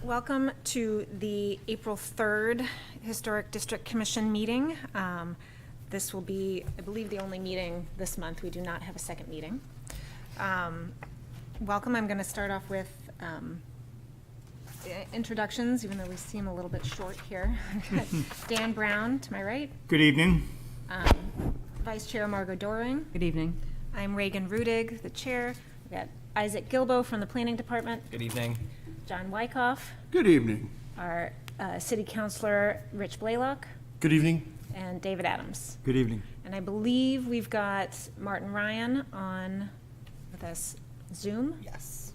Welcome to the April 3rd Historic District Commission meeting. This will be, I believe, the only meeting this month. We do not have a second meeting. Welcome. I'm going to start off with introductions, even though we seem a little bit short here. Dan Brown, to my right. Good evening. Vice Chair Margot Doring. Good evening. I'm Reagan Rudig, the chair. We've got Isaac Gilbo from the Planning Department. Good evening. John Wyckoff. Good evening. Our City Councilor, Rich Blaylock. Good evening. And David Adams. Good evening. And I believe we've got Martin Ryan on with us Zoom. Yes.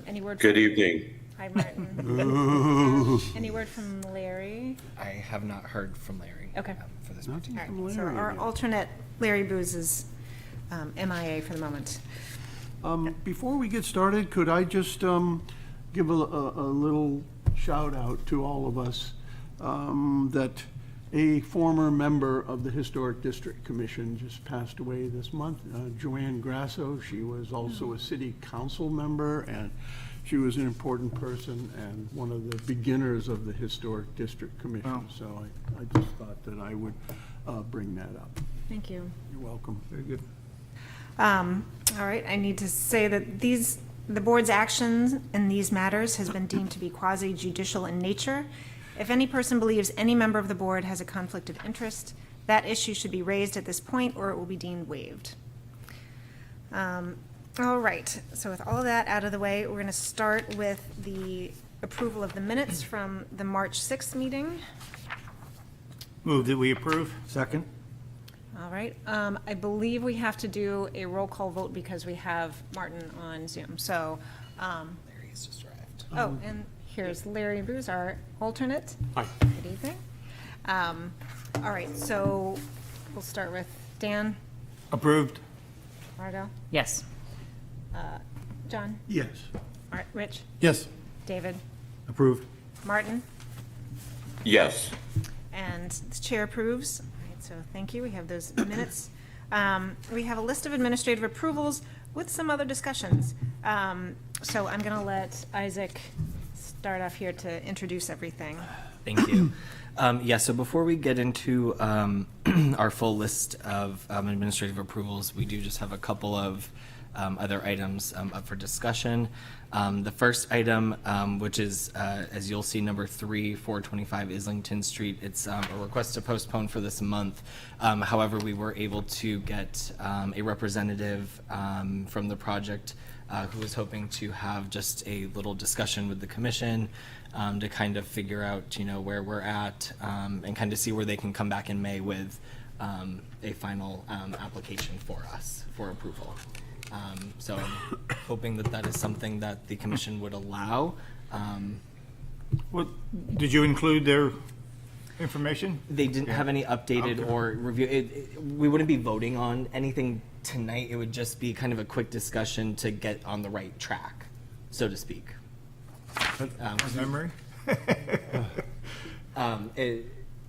Any word? Good from, evening. Hi, Martin. Any word from Larry? I have not heard from Larry. Okay. For this Nothing particular. from So Larry our yet. alternate, Larry Booz, is MIA for the moment. Before we get started, could I just give a little shout out to all of us that a former member of the Historic District Commission just passed away this month, Joanne Grasso. She was also a city council member, and she was an important person and one of the beginners of the Historic District Commission. Wow. So I just thought that I would bring that up. Thank you. You're welcome. Very good. All right, I need to say that the board's actions in these matters has been deemed to be quasi-judicial in nature. If any person believes any member of the board has a conflict of interest, that issue should be raised at this point or it will be deemed waived. All right, so with all of that out of the way, we're going to start with the approval of the minutes from the March 6th meeting. Move that we approve. Second. All right, I believe we have to do a roll call vote because we have Martin on Zoom. So, Larry has just arrived. oh, and here's Larry Booz, our alternate. Hi. Good evening. All right, so we'll start with Dan, Approved. Margot, Yes. John, Yes. all right, Rich, Yes. David, Approved. Martin, Yes. and the chair approves. All right, so thank you. We have those minutes. We have a list of administrative approvals with some other discussions. So I'm going to let Isaac start off here to introduce everything. Thank you. Yeah, so before we get into our full list of administrative approvals, we do just have a couple of other items up for discussion. The first item, which is, as you'll see, number 3, 425 Islington Street. It's a request to postpone for this month. However, we were able to get a representative from the project who was hoping to have just a little discussion with the commission to kind of figure out, where we're at and kind of see where they can come back in May with a final application for us for approval. So I'm hoping that that is something that the commission would allow. What, did you include their information? They didn't have any updated Okay. or review. We wouldn't be voting on anything tonight. It would just be kind of a quick discussion to get on the right track, so to speak. Memory?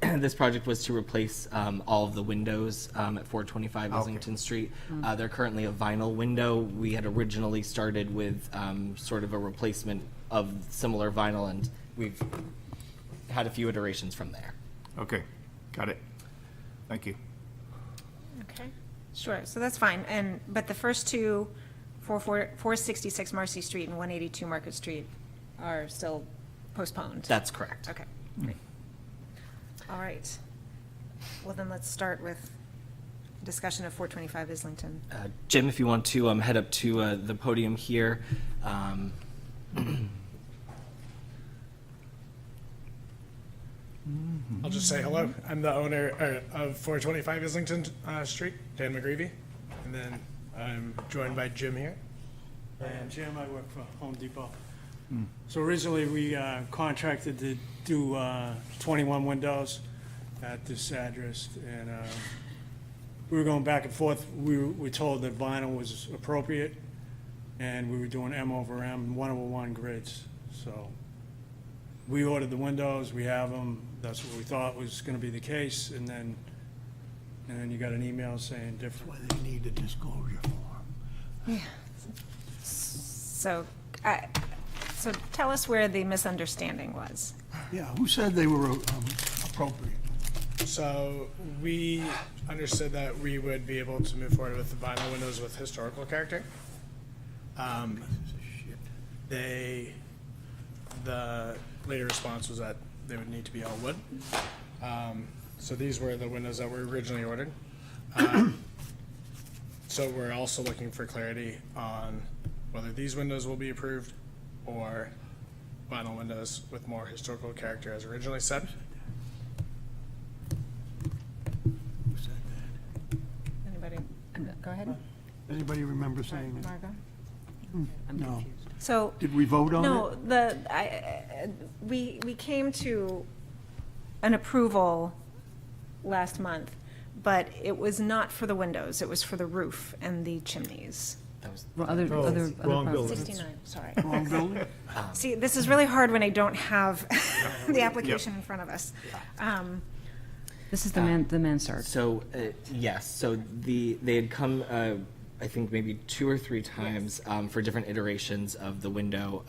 This project was to replace all of the windows at 425 Islington Street. They're currently a vinyl window. We had originally started with sort of a replacement of similar vinyl, and we've had a few iterations from there. Okay, got it. Thank you. Okay, sure, so that's fine. But the first two, 466 Marcy Street and 182 Market Street are still postponed? That's correct. Okay, great. All right. Well, then let's start with discussion of 425 Islington. Jim, if you want to head up to the podium here. I'll just say hello. I'm the owner of 425 Islington Street, Dan McGreevy. And then I'm joined by Jim here. And Jim, I work for Home Depot. So originally, we contracted to do 21 windows at this address, and we were going back and forth. We were told that vinyl was appropriate, and we were doing M over M, 1/1 grids. So we ordered the windows, we have them, that's what we thought was gonna be the case, and then you got an email saying different. Why they need a disclosure form. So So tell us where the misunderstanding was. Yeah, who said they were appropriate? So we understood that we would be able to move forward with the vinyl windows with historical character. The later response was that they would need to be all wood. So these were the windows that were originally ordered. So we're also looking for clarity on whether these windows will be approved or vinyl windows with more historical character as originally said. Anybody? Go ahead, Anybody remember saying that? Margot. No. So, Did we vote on it? no, we came to an approval last month, but it was not for the windows, it was for the roof and the chimneys. That was Other wrong problems. building. 69, sorry. Wrong building? See, this is really hard when I don't have the application in front of us. This is the mansard. So, yes, so they had come, I think maybe 2 or 3 times for different iterations of the window.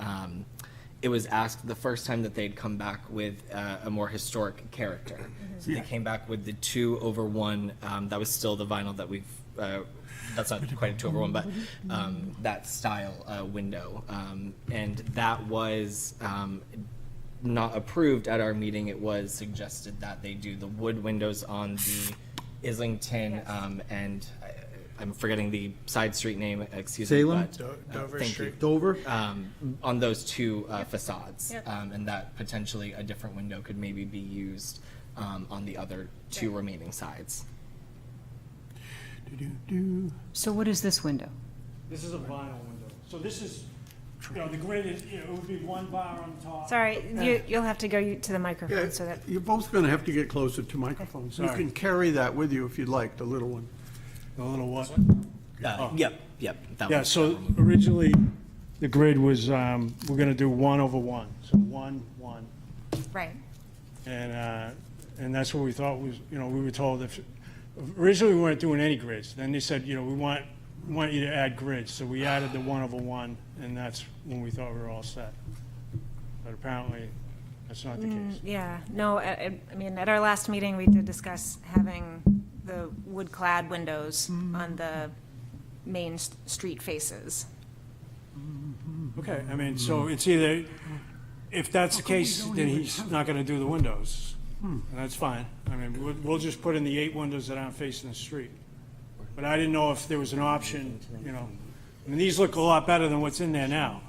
It was asked the first time that they'd come back with a more historic character. So they came back with the 2/1, that was still the vinyl that we've, that's not quite a 2/1, but that style window. And that was not approved at our meeting. It was suggested that they do the wood windows on the Islington, and I'm forgetting the side street name, excuse me. Salem? but, Dover thank you. Street. Dover? On those 2 facades. Yep. And that potentially a different window could maybe be used on the other 2 remaining sides. Do-do-do. So what is this window? This is a vinyl window. So this is, the grid is, it would be one bar on top. Sorry, you'll have to go to the microphone so that, You're both going to have to get closer to microphones. You Sorry. can carry that with you if you'd like, the little one. A little what? Yep, that Yeah, one. so originally, the grid was, we're gonna do 1/1, so 1, 1. right. And that's what we thought was, we were told if, originally we weren't doing any grids. Then they said, we want you to add grids. So we added the 1/1, and that's when we thought we were all set. But apparently, that's not the case. Yeah, no, I mean, at our last meeting, we did discuss having the wood-clad windows on the main street faces. Okay, I mean, so it's either, if that's the case, then he's not gonna do the windows. And that's fine. I mean, we'll just put in the 8 windows that aren't facing the street. But I didn't know if there was an option, I mean, these look a lot better than what's in there now.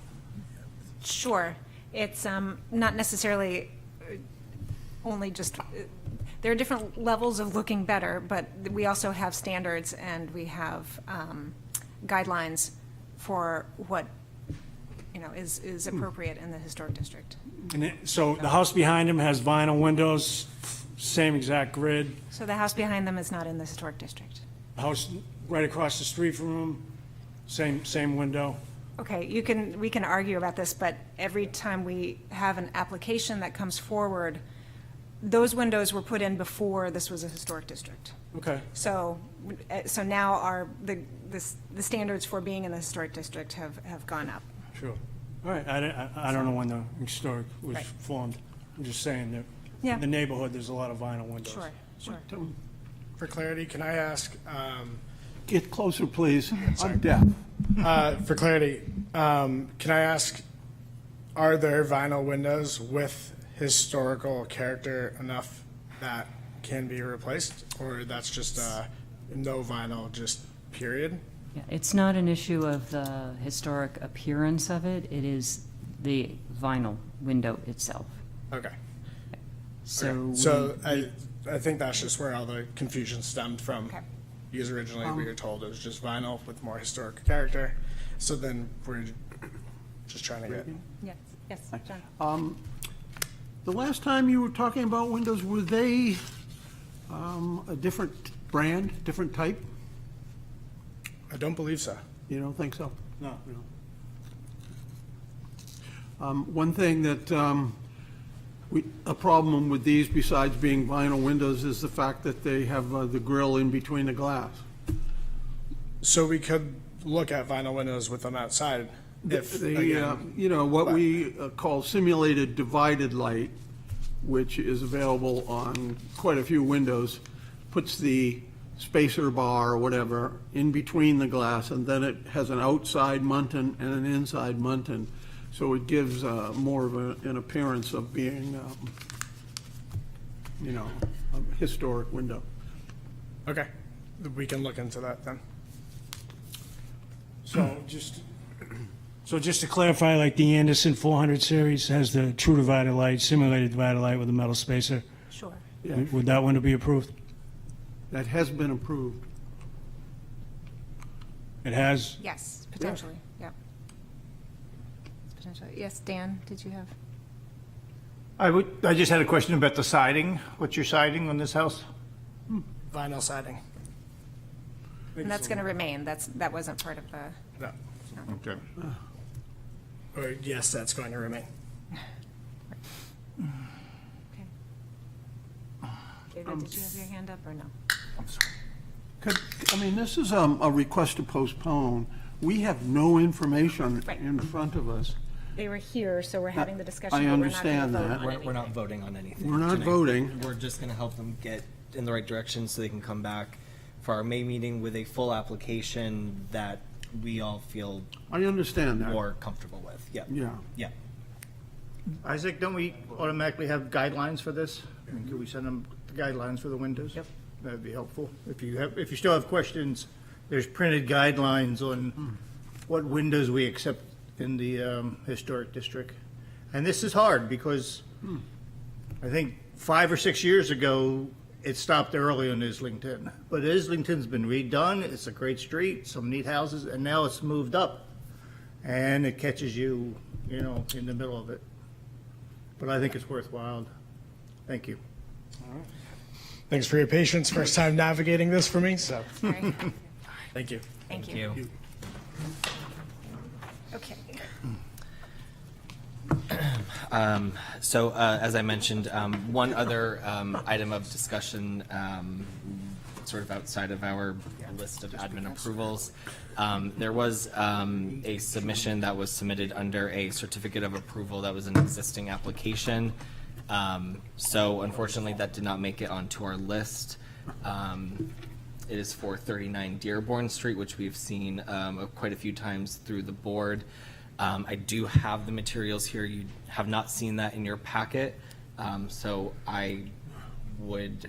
Sure, it's not necessarily only just, there are different levels of looking better, but we also have standards and we have guidelines for what, is appropriate in the historic district. And so the house behind him has vinyl windows, same exact grid. So the house behind them is not in the historic district. The house right across the street from him, same window. Okay, we can argue about this, but every time we have an application that comes forward, those windows were put in before this was a historic district. Okay, So now the standards for being in the historic district have gone up. sure. All right, I don't know when the historic was Right. formed. I'm just saying that Yeah. in the neighborhood, there's a lot of vinyl windows. Sure. For clarity, can I ask, Get closer, please. I'm deaf. for clarity, can I ask, are there vinyl windows with historical character enough that can be replaced? Or that's just no vinyl, just period? Yeah, it's not an issue of the historic appearance of it, it is the vinyl window itself. Okay. So, So I think that's just where all the confusion stemmed from. Okay. Because originally we were told it was just vinyl with more historic character. So then we're just trying to get. Yes, John. The last time you were talking about windows, were they a different brand, different type? I don't believe so. You don't think so? No. One thing that, a problem with these besides being vinyl windows is the fact that they have the grill in between the glass. So we could look at vinyl windows with them outside. if, You know, what we call simulated divided light, which is available on quite a few windows, puts the spacer bar or whatever in between the glass, and then it has an outside muntin and an inside muntin. So it gives more of an appearance of being, you know, a historic window. okay, we can look into that then. So just to clarify, like the Anderson 400 series has the true divided light, simulated divided light with a metal spacer. Sure. Yeah, Would that one be approved? that has been approved. It has? Yes, potentially, yep. Potentially, yes, Dan, did you have? I just had a question about the siding. What's your siding on this house? Vinyl siding. And that's gonna remain, that wasn't part of the, No. Okay. Or yes, that's going to remain. okay. David, did you have your hand up or no? This is a request to postpone. We have no information Right. in front of us. They were here, so we're having the discussion, I but we're not understand gonna vote that. on We're not anything. voting on anything. We're not tonight. voting. We're just gonna help them get in the right direction so they can come back for our May meeting with a full application that we all feel I understand that. more comfortable with. Yeah. Yeah. Yeah. Isaac, don't we automatically have guidelines for this? I mean, could we send them the guidelines for the windows? Yep. That'd be helpful. If you still have questions, there's printed guidelines on what windows we accept in the historic district. And this is hard because I think 5 or 6 years ago, it stopped early on Islington. But Islington's been redone, it's a great street, some neat houses, and now it's moved up. And it catches you, you know, in the middle of it. But I think it's worthwhile. Thank you. Thanks for your patience. First time navigating this for me, so All right. thank you. Thank you. you. Okay. So, as I mentioned, one other item of discussion, sort of outside of our list of admin approvals, there was a submission that was submitted under a certificate of approval that was an existing application. So unfortunately, that did not make it onto our list. It is for 39 Dearborn Street, which we've seen quite a few times through the board. I do have the materials here. You have not seen that in your packet. So I would,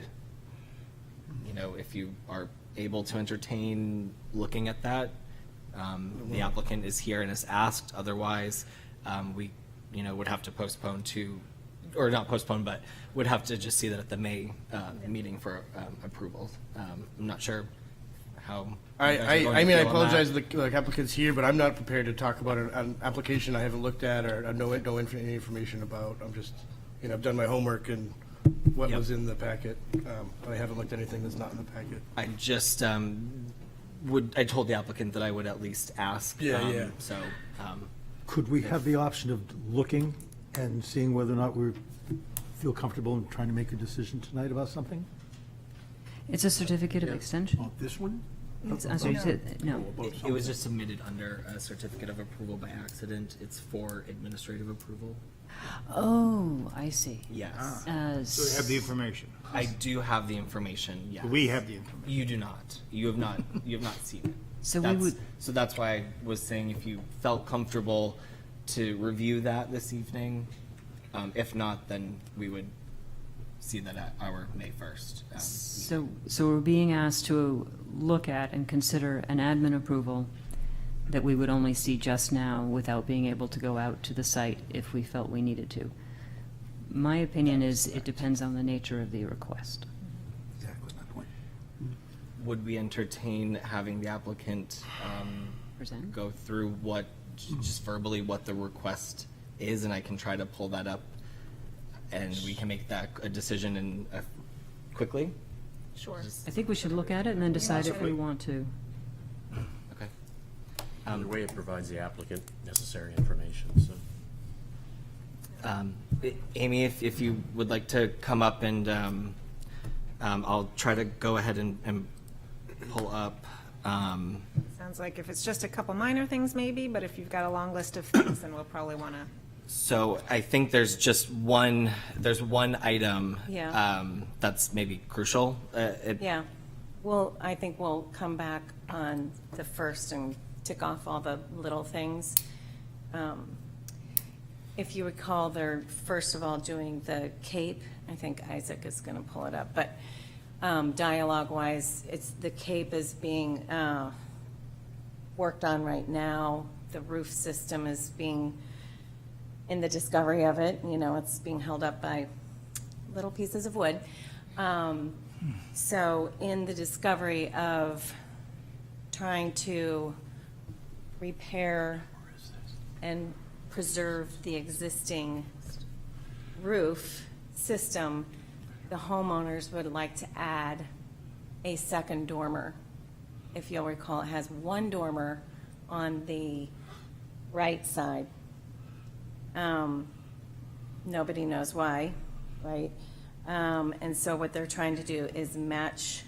you know, if you are able to entertain looking at that, the applicant is here and is asked. Otherwise, we, you know, would have to postpone to, or not postpone, but would have to just see that at the May meeting for approval. I'm not sure how. you guys are going I to mean, I feel on that. apologize to the applicants here, but I'm not prepared to talk about an application I haven't looked at or no any information about. I'm just, you know, I've done my homework and what Yep. was in the packet. But I haven't looked at anything that's not in the packet. I just I told the applicant that I would at least ask. Yeah. So, Could we have the option of looking and seeing whether or not we feel comfortable in trying to make a decision tonight about something? It's a certificate of extension. Oh, this one? It's, as you said, no. it was just submitted under a certificate of approval by accident. It's for administrative approval. Oh, I see. Yes. So we have the information. I do have the information, yes. We have the information. You do not. You have not seen it. So we That's- would, So that's why I was saying if you felt comfortable to review that this evening. If not, then we would see that at our May 1st. so we're being asked to look at and consider an admin approval that we would only see just now without being able to go out to the site if we felt we needed to. My opinion is it depends on the nature of the request. Exactly my point. Would we entertain having the applicant Present? go through what, just verbally, what the request is, and I can try to pull that up, and we can make that a decision in quickly? Sure. I think we should look at it and then decide if we want to. Okay. Either way, it provides the applicant necessary information, so. Amy, if you would like to come up and I'll try to go ahead and pull up. Sounds sounds like if it's just a couple minor things, maybe, but if you've got a long list of things, then we'll probably want to. So I think there's just one item Yeah. that's maybe crucial. Yeah. Well, I think we'll come back on the first and tick off all the little things. If you recall, they're first of all doing the Cape. I think Isaac is going to pull it up, but dialogue-wise, the Cape is being worked on right now. The roof system is being in the discovery of it. You know, it's being held up by little pieces of wood. So in the discovery of trying to repair and preserve the existing roof system, the homeowners would like to add a second dormer. If you'll recall, it has one dormer on the right side. Nobody knows why, right? And so what they're trying to do is match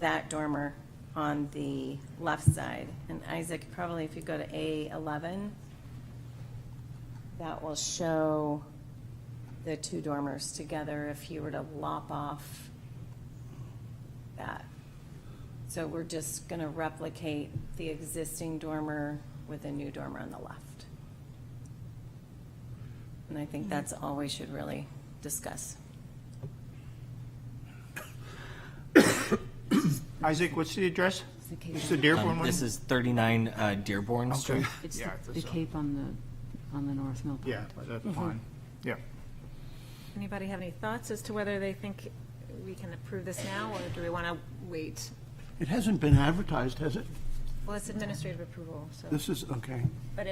that dormer on the left side. And Isaac, probably if you go to A11, that will show the two dormers together if you were to lop off that. So we're just going to replicate the existing dormer with a new dormer on the left. And I think that's all we should really discuss. Isaac, what's the address? It's the Dearborn one? This is 39 Dearborn Street. It's Yeah, the Cape on the North Mill. Yeah, that's fine. Yeah. Anybody have any thoughts as to whether they think we can approve this now, or do we want to wait? It hasn't been advertised, has it? Well, it's administrative approval, so, This is, okay. but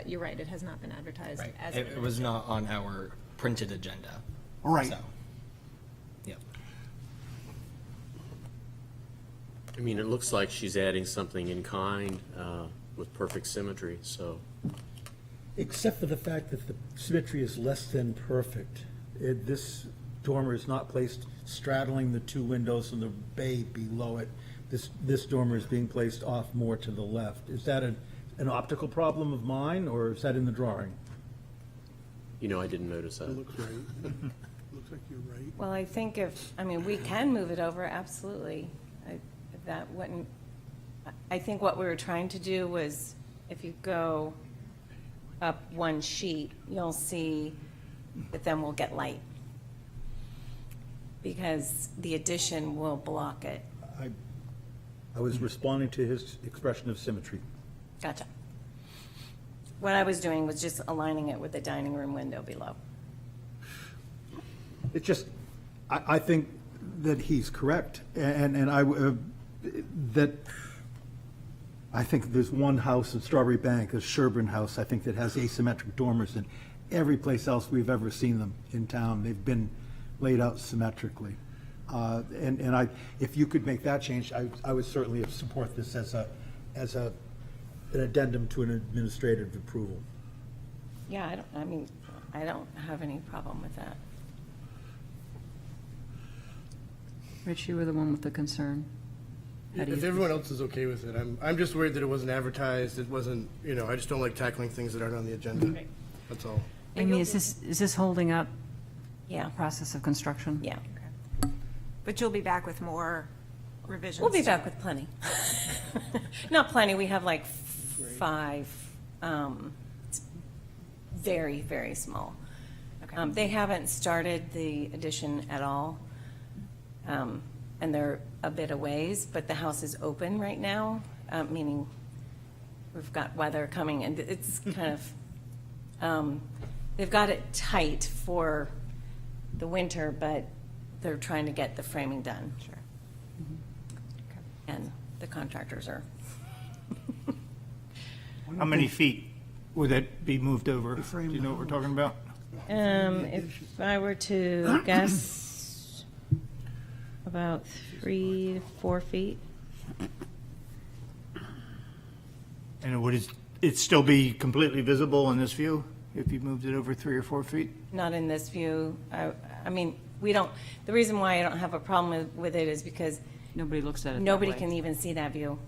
you're right, it has not been advertised Right. as. It was not on our printed agenda. All right. So, yep. I mean, it looks like she's adding something in kind with perfect symmetry, so. Except for the fact that the symmetry is less than perfect. This dormer is not placed straddling the two windows and the bay below it. This dormer is being placed off more to the left. Is that an optical problem of mine, or is that in the drawing? You know, I didn't notice that. It looks right. Looks like you're right. Well, I think we can move it over, absolutely. I think what we were trying to do was, if you go up one sheet, you'll see that then we'll get light. Because the addition will block it. I was responding to his expression of symmetry. Gotcha. What I was doing was just aligning it with the dining room window below. It's just, I think that he's correct, and that I think there's one house in Strawberry Bank, a Sherburne house, I think, that has asymmetric dormers, and every place else we've ever seen them in town, they've been laid out symmetrically. And if you could make that change, I would certainly support this as an addendum to an administrative approval. Yeah, I don't have any problem with that. Rich, you were the one with the concern. How do If you- everyone else is okay with it, I'm just worried that it wasn't advertised, it wasn't, I just don't like tackling things that aren't on the agenda. Right. That's all. Amy, is this holding up Yeah, the process of construction? yeah. But you'll be back with more revisions. We'll be to back it. with plenty. Not plenty, we have like 5, it's very, very small. Okay. They haven't started the addition at all, and they're a bit a ways, but the house is open right now, meaning we've got weather coming, and it's kind of, they've got it tight for the winter, but they're trying to get the framing done. Sure. And the contractors are. How many feet would that be moved over? Do you know what we're talking about? If I were to guess, about 3 to 4 feet. And would it still be completely visible in this view if you moved it over 3 or 4 feet? Not in this view. I mean, the reason why I don't have a problem with it is because Nobody looks at it that nobody way. can even see that view.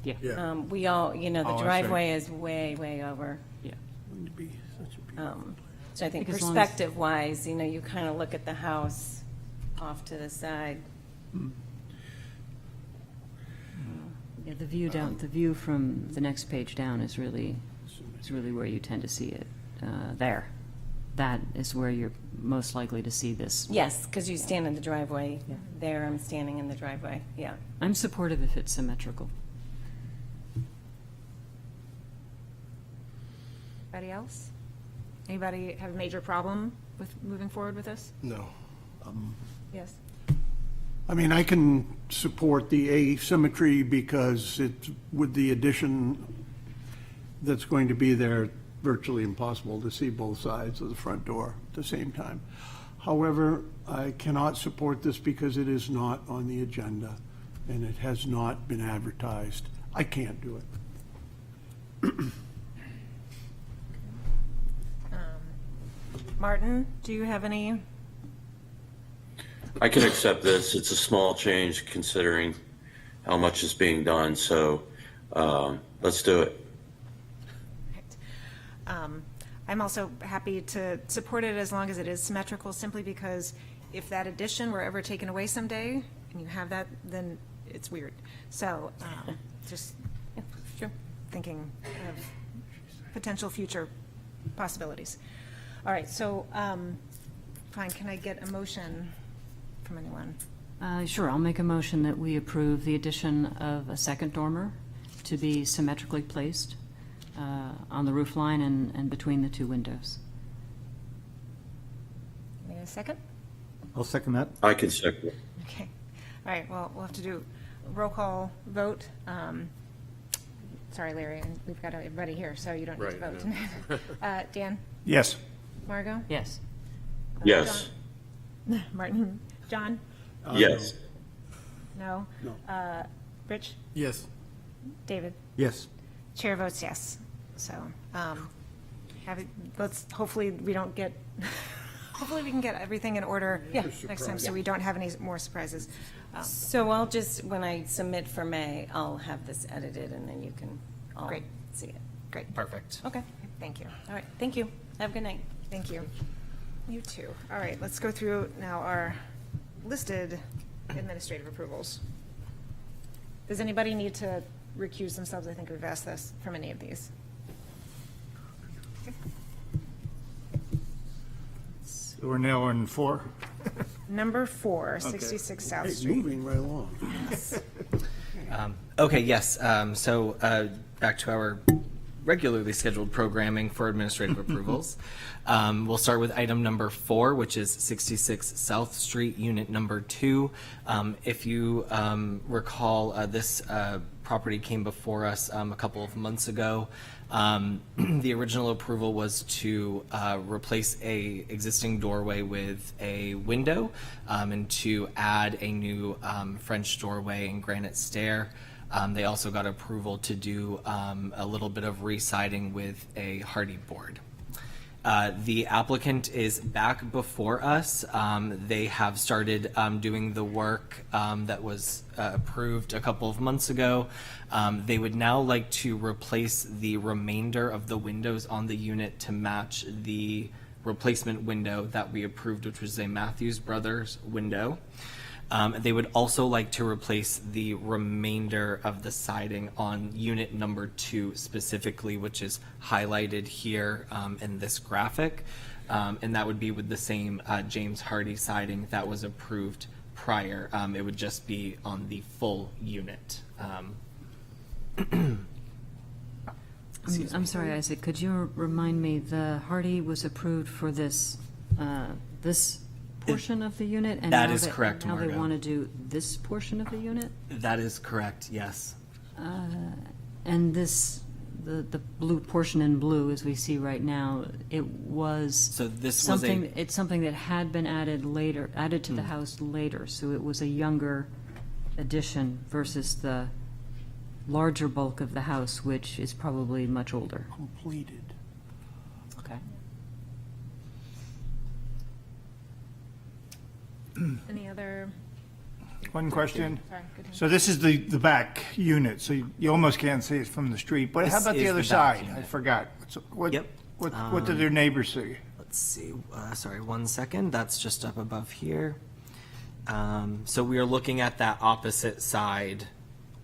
Yeah. Yeah. We all, you know, the Oh, I see. driveway is way, way over. Yeah. Wouldn't be such a beautiful So I think Because as long as- perspective-wise, you know, you kind of look at the house off to the side. Yeah, the view from the next page down is really where you tend to see it, there. That is where you're most likely to see this. Yes, because you stand in the driveway. There, I'm standing in the driveway, yeah. I'm supportive if it's symmetrical. Anybody else? Anybody have a major problem with moving forward with this? No. Yes. I mean, I can support the asymmetry because it's, with the addition that's going to be there, virtually impossible to see both sides of the front door at the same time. However, I cannot support this because it is not on the agenda and it has not been advertised. I can't do it. Martin, do you have any? I can accept this. It's a small change considering how much is being done, so let's do it. I'm also happy to support it as long as it is symmetrical, simply because if that addition were ever taken away someday, and you have that, then it's weird. So, just thinking of potential future possibilities. All right, so, fine, can I get a motion from anyone? Sure, I'll make a motion that we approve the addition of a second dormer to be symmetrically placed on the roof line and between the two windows. Need a second? I'll second that. I can second it. Okay. All right, well, we'll have to do a roll call vote. Sorry, Larry, and we've got everybody here, so you don't need to Right, vote tonight. Dan? Yes. Margot? Yes. Yes. John? Martin? John? Yes. No? No. Rich? Yes. David? Yes. Chair votes yes. So, let's, hopefully we don't get, hopefully we can get everything in order next time, so we don't have any more surprises. So I'll just, when I submit for May, I'll have this edited and then you can all Great. see it. Great. Perfect. Okay, Thank you. all right, thank you. Have a good night. Thank you. You too. All right, let's go through now our listed administrative approvals. Does anybody need to recuse themselves? I think we've asked this from any of these. So we're now on 4. Number 4, 66 South It's Street. moving right along. Okay, yes. So back to our regularly scheduled programming for administrative approvals. We'll start with item number 4, which is 66 South Street, Unit Number 2. If you recall, this property came before us a couple of months ago. The original approval was to replace a existing doorway with a window and to add a new French doorway and granite stair. They also got approval to do a little bit of re-siding with a hardy board. The applicant is back before us. They have started doing the work that was approved a couple of months ago. They would now like to replace the remainder of the windows on the unit to match the replacement window that we approved, which was a Matthews Brothers window. They would also like to replace the remainder of the siding on unit number 2 specifically, which is highlighted here in this graphic. And that would be with the same James Hardy siding that was approved prior. It would just be on the full unit. I'm sorry, Isaac, could you remind me, the Hardy was approved for this, this portion of the unit? And That now is correct, Now they Margo. want to do this portion of the unit? That is correct, yes. And this, the blue portion in blue, as we see right now, it was So this was something, a, it's something that had been added later, added to the house later, so it was a younger addition versus the larger bulk of the house, which is probably much older. Completed. Okay. Any other one question. Sorry, go ahead. So this is the back unit, so you almost can't see it from the street, but how This about the is other the back side? I unit. forgot. What, Yep. what did their neighbors see? Let's see, sorry, 1 second, that's just up above here. So we are looking at that opposite side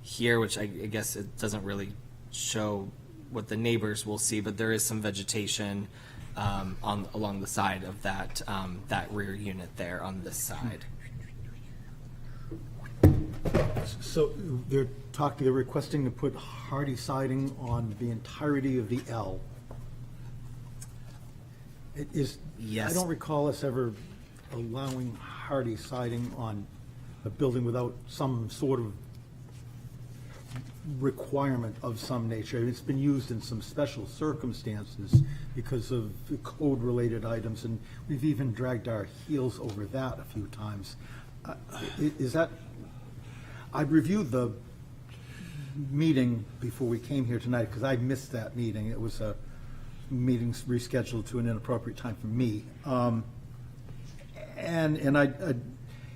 here, which I guess it doesn't really show what the neighbors will see, but there is some vegetation along the side of that, that rear unit there on this side. So they're requesting to put hardy siding on the entirety of the L. It is, Yes. I don't recall us ever allowing hardy siding on a building without some sort of requirement of some nature. It's been used in some special circumstances because of code-related items, and we've even dragged our heels over that a few times. Is that, I reviewed the meeting before we came here tonight, because I missed that meeting. It was a meeting rescheduled to an inappropriate time for me. And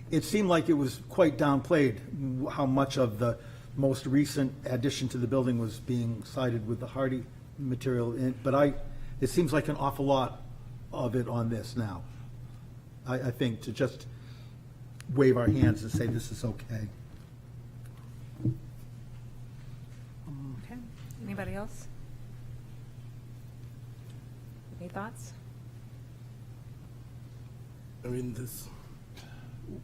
it seemed like it was quite downplayed how much of the most recent addition to the building was being sided with the hardy material. But it seems like an awful lot of it on this now. I think to just wave our hands and say this is okay. Okay, anybody else? Any thoughts? I mean,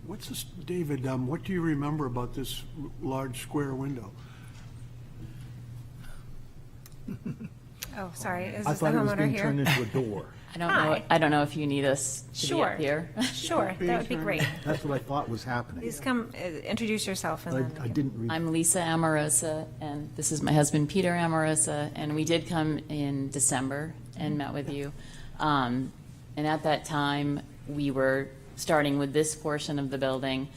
what's this, David, what do you remember about this large square window? Oh, sorry, is I this the thought it was homeowner being turned here? into a door. Hi. I don't know if you need us to be Sure. up here. Sure, that would be great. That's what I thought was happening. Please come, introduce yourself and then. I didn't read. I'm Lisa Amorosa, and this is my husband, Peter Amorosa, and we did come in December and met with you. And at that time, we were starting with this portion of the building,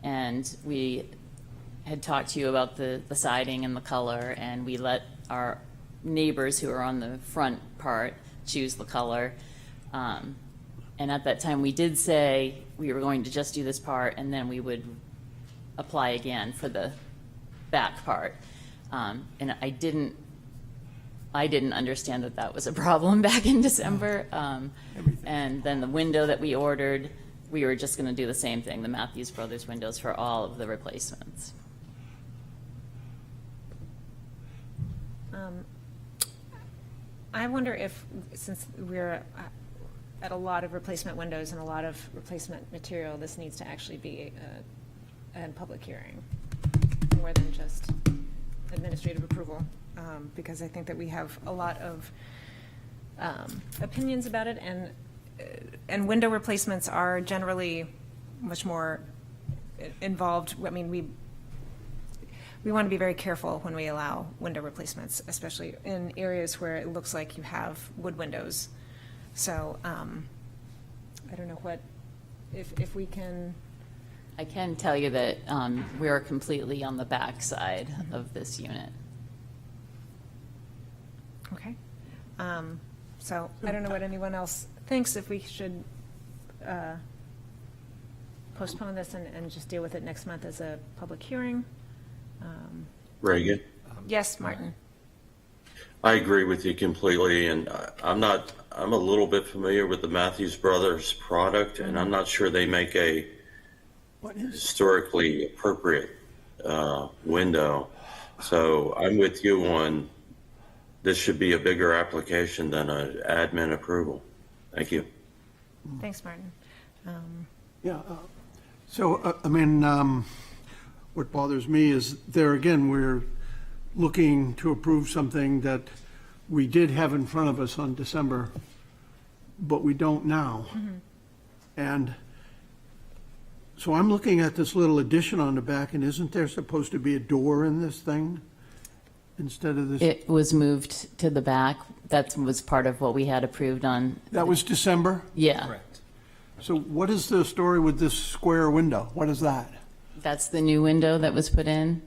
and we had talked to you about the siding and the color, and we let our neighbors who are on the front part choose the color. And at that time, we did say we were going to just do this part, and then we would apply again for the back part. And I didn't understand that that was a problem back in December. And then the window that we ordered, we were just going to do the same thing, the Matthews Brothers windows for all of the replacements. I wonder if, since we're at a lot of replacement windows and a lot of replacement material, this needs to actually be a public hearing more than just administrative approval, because I think that we have a lot of opinions about it, and window replacements are generally much more involved. I mean, we want to be very careful when we allow window replacements, especially in areas where it looks like you have wood windows. So I don't know if we can. I can tell you that we are completely on the back side of this unit. Okay. So I don't know what anyone else thinks, if we should postpone this and just deal with it next month as a public hearing. Reagan? Yes, Martin. I agree with you completely, and I'm a little bit familiar with the Matthews Brothers product, and I'm not sure they make a historically appropriate window. So I'm with you on, this should be a bigger application than an admin approval. Thank you. Thanks, Martin. Yeah, so, I mean, what bothers me is there again, we're looking to approve something that we did have in front of us on December, but we don't now. And so I'm looking at this little addition on the back, and isn't there supposed to be a door in this thing instead of this? It was moved to the back. That was part of what we had approved on. That was December? Yeah. Correct. So what is the story with this square window? What is that? That's the new window that was put in.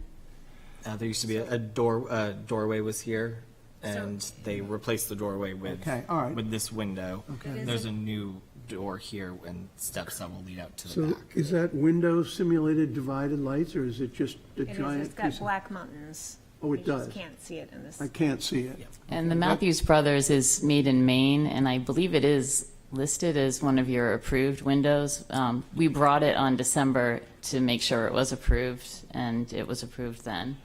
There used to be a doorway was here, and they replaced the doorway with Okay, all right. with this window. Okay. There's a new door here and steps that will lead out to the So back. is that window simulated divided lights, or is it just a It is, giant it's got piece of? black mountains. Oh, it You just does. can't see it in this. I can't see it. And the Matthews Brothers is made in Maine, and I believe it is listed as one of your approved windows. We brought it on December to make sure it was approved, and it was approved then.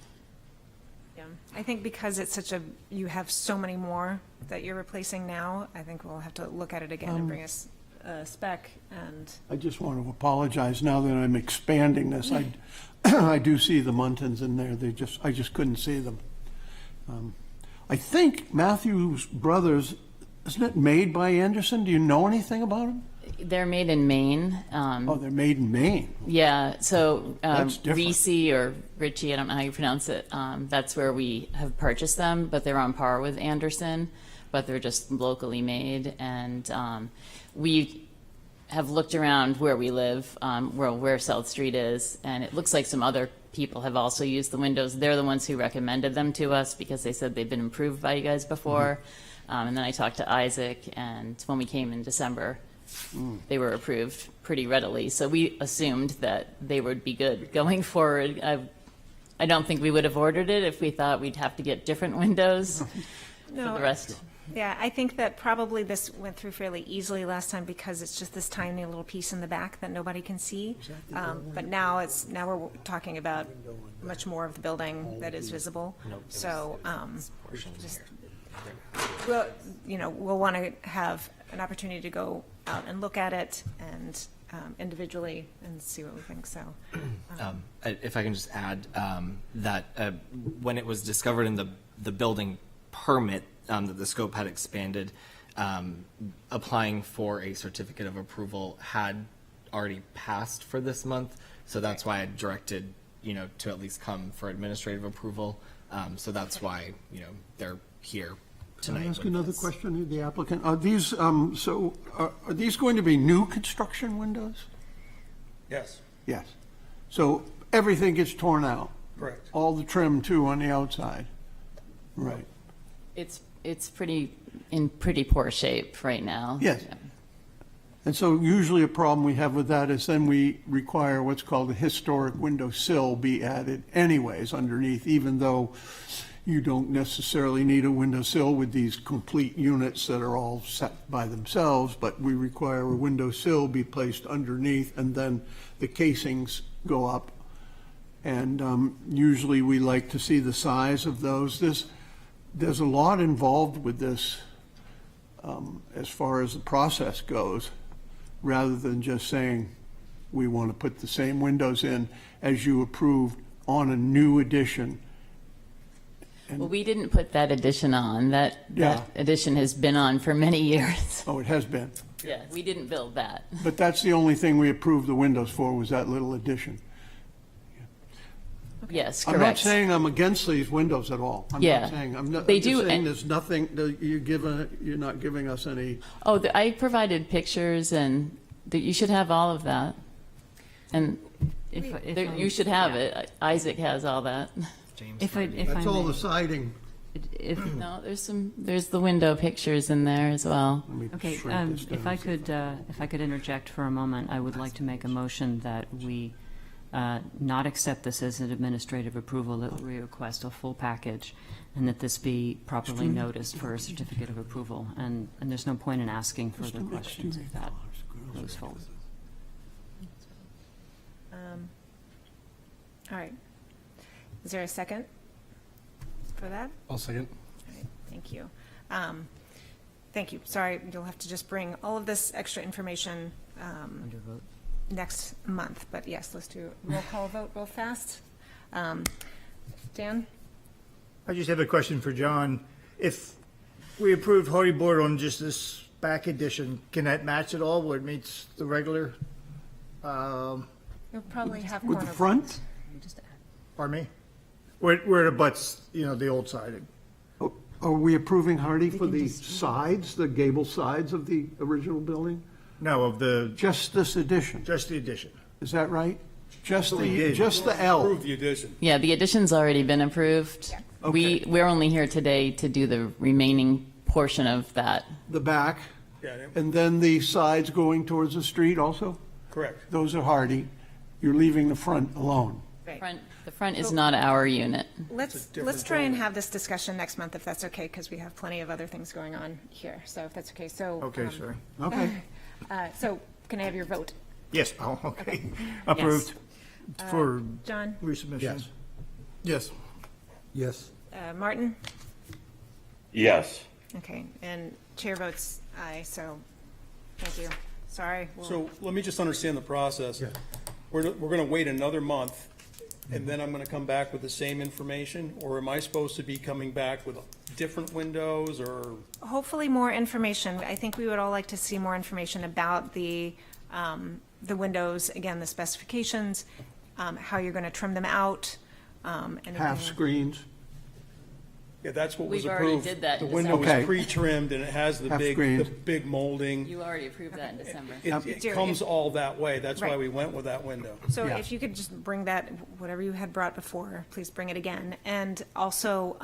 Yeah. I think because it's such a, you have so many more that you're replacing now, I think we'll have to look at it again and bring us a spec and, I just want to apologize now that I'm expanding this. I do see the Muntins in there. I just couldn't see them. I think Matthews Brothers, isn't it made by Anderson? Do you know anything about them? They're made in Maine. Oh, they're made in Maine. Yeah, so That's different. Reese or Richie, I don't know how you pronounce it, that's where we have purchased them, but they're on par with Anderson, but they're just locally made. And we have looked around where we live, where South Street is, and it looks like some other people have also used the windows. They're the ones who recommended them to us because they said they've been improved by you guys before. And then I talked to Isaac, and when we came in December, they were approved pretty readily. So we assumed that they would be good going forward. I don't think we would have ordered it if we thought we'd have to get different windows for No. the rest. yeah, I think that probably this went through fairly easily last time because it's just this tiny little piece in the back that nobody can see. But now we're talking about much more of the building that is visible. So, just, we'll want to have an opportunity to go out and look at it and individually and see what we think, so. If I can just add that when it was discovered in the building permit that the scope had expanded, applying for a certificate of approval had already passed for this month. So that's why I directed, to at least come for administrative approval. So that's why, they're here Can tonight. I ask with another this. question of the applicant? Are these, are these going to be new construction windows? Yes, Yes. So everything gets torn out? correct. All the trim too on the outside? Right. It's in pretty poor shape right now. Yes. And so usually a problem we have with that is then we require what's called a historic window sill be added anyways underneath, even though you don't necessarily need a window sill with these complete units that are all set by themselves, but we require a window sill be placed underneath and then the casings go up. And usually we like to see the size of those. There's a lot involved with this as far as the process goes, rather than just saying we want to put the same windows in as you approved on a new addition. Well, we didn't put that addition on. That Yeah. addition has been on for many years. Oh, it has been. Yeah, we didn't build that. But that's the only thing we approved the windows for, was that little addition. Yes, I'm not correct. saying I'm against these windows at all. I'm Yeah. not saying, I'm They just do, saying and- there's nothing, you're not giving us any, Oh, I provided pictures, and you should have all of that. And you should have it. Isaac has all that. James, If I that's all may, the siding. if, No, there's the window pictures in there as well. Let me okay, shrink this if down. I could interject for a moment, I would like to make a motion that we not accept this as an administrative approval, that we request a full package, and that this be properly noticed for a certificate of approval. And there's no point in asking further questions if that goes forward. All right. Is there a second for that? I'll second. All right, thank you. Thank you. Sorry, you'll have to just bring all of this extra information Under vote. next month. But yes, let's do a roll call vote real fast. Dan? I just have a question for John. If we approved Hardy Board on just this back addition, can that match at all where it meets the regular? You'll probably have With the corner front? Pardon me? Where it abuts, the old siding. Are we approving Hardy for the sides, the gable sides of the original building? No, of Just this addition, just the addition. is that right? Just we did. the L? Approve the addition. Yeah, the addition's already been approved. Okay. We're only here today to do the remaining portion of that. The back? Yeah, And then the sides going towards the street also? correct. Those are hardy. You're leaving the front alone. The front is not our unit. Let's try and have this discussion next month, if that's okay, because we have plenty of other things going on here, so if that's okay, so. Okay, sorry. Okay. So can I have your vote? Yes, oh, okay. Approved for John? resubmission. Yes. Yes. Martin? Yes. Okay, and chair votes aye, so, thank you. Sorry. we'll- So let me just understand the process. We're going to wait another month, and then I'm going to come back with the same information? Or am I supposed to be coming back with different windows, or? Hopefully more information. I think we would all like to see more information about the windows, again, the specifications, how you're going to trim them out. Anything- Half screens. Yeah, that's what was We've already approved. did that The in window was December. Okay. pre-trimmed, and it has the Half big, screens. the big molding. You already approved that in December. It Do- comes all that way. That's why Right. we went with that window. So Yeah. if you could just bring that, whatever you had brought before, please bring it again. And also,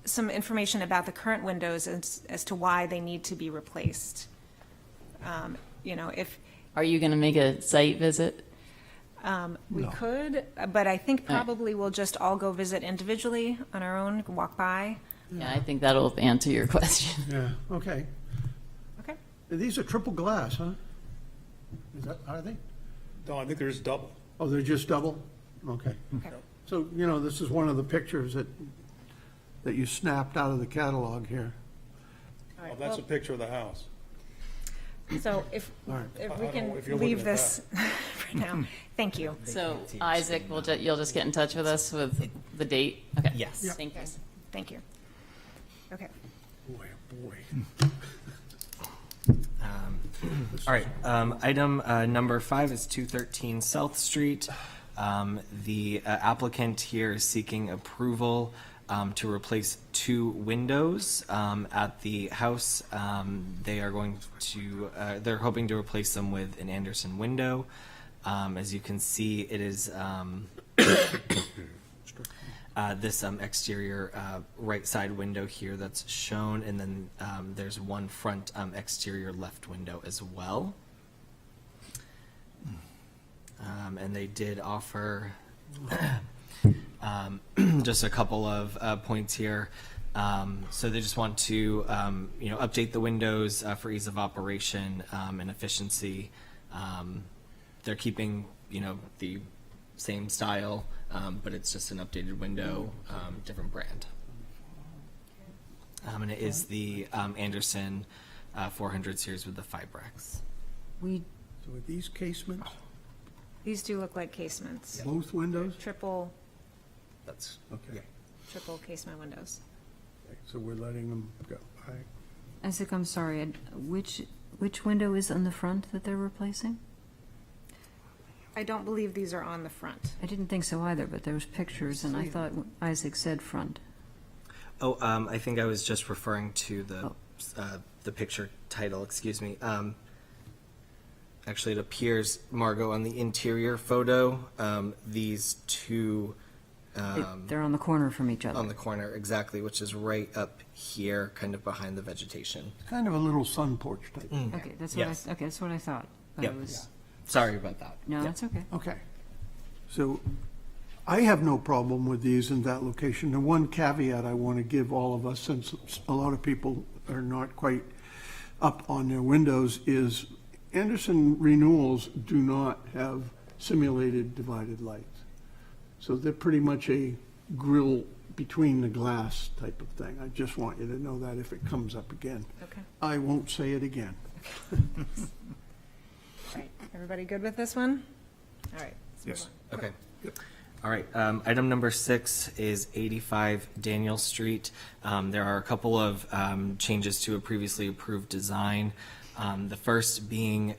some information about the current windows as to why they need to be replaced. You know, if, Are you going to make a site visit? we could, but I think probably we'll just all go visit individually on our own, walk by. Yeah, I think that'll answer your question. Yeah, okay. Okay. These are triple glass, huh? Are they? No, I think there's double. Oh, they're just double? Okay. Okay. So, you know, this is one of the pictures that you snapped out of the catalog here. All right, Oh, that's a well, picture of the house. So if All right. we I don't know can if you're looking leave at this for now. Thank you. So Isaac, you'll just get in touch with us with the date? Okay. Yes. Yeah. Thank you. Thank you. Okay. Boy, oh boy. All right, item number 5 is 213 South Street. The applicant here is seeking approval to replace 2 windows at the house. They are going to, they're hoping to replace them with an Anderson window. As you can see, it is this exterior right side window here that's shown, and then there's one front exterior left window as well. And they did offer just a couple of points here. So they just want to, update the windows for ease of operation and efficiency. They're keeping, the same style, but it's just an updated window, different brand. And it is the Anderson 400 series with the Fibrex. So are these casements, These do look like casements. both windows? Triple That's Okay. casement windows. So we're letting them go. All right. Isaac, I'm sorry, which window is on the front that they're replacing? I don't believe these are on the front. I didn't think so either, but there was pictures, and I thought Isaac said front. Oh, I think I was just referring to the picture title, excuse me. Actually, it appears, Margot, on the interior photo, these 2 They're on the corner from each other. on the corner, exactly, which is right up here, kind of behind the vegetation. Kind of a little sun porch type. Okay, that's what Yes. that's what I thought. But Yep. it was, Sorry about that. no, Yeah. that's okay. Okay. So I have no problem with these in that location. The one caveat I want to give all of us, since a lot of people are not quite up on their windows, is Anderson renewals do not have simulated divided lights. So they're pretty much a grill between the glass type of thing. I just want you to know that if it comes up again. Okay. I won't say it again. Right. Everybody good with this one? All right. let's move on. Okay. All right, item number 6 is 85 Daniel Street. There are a couple of changes to a previously approved design. The first being,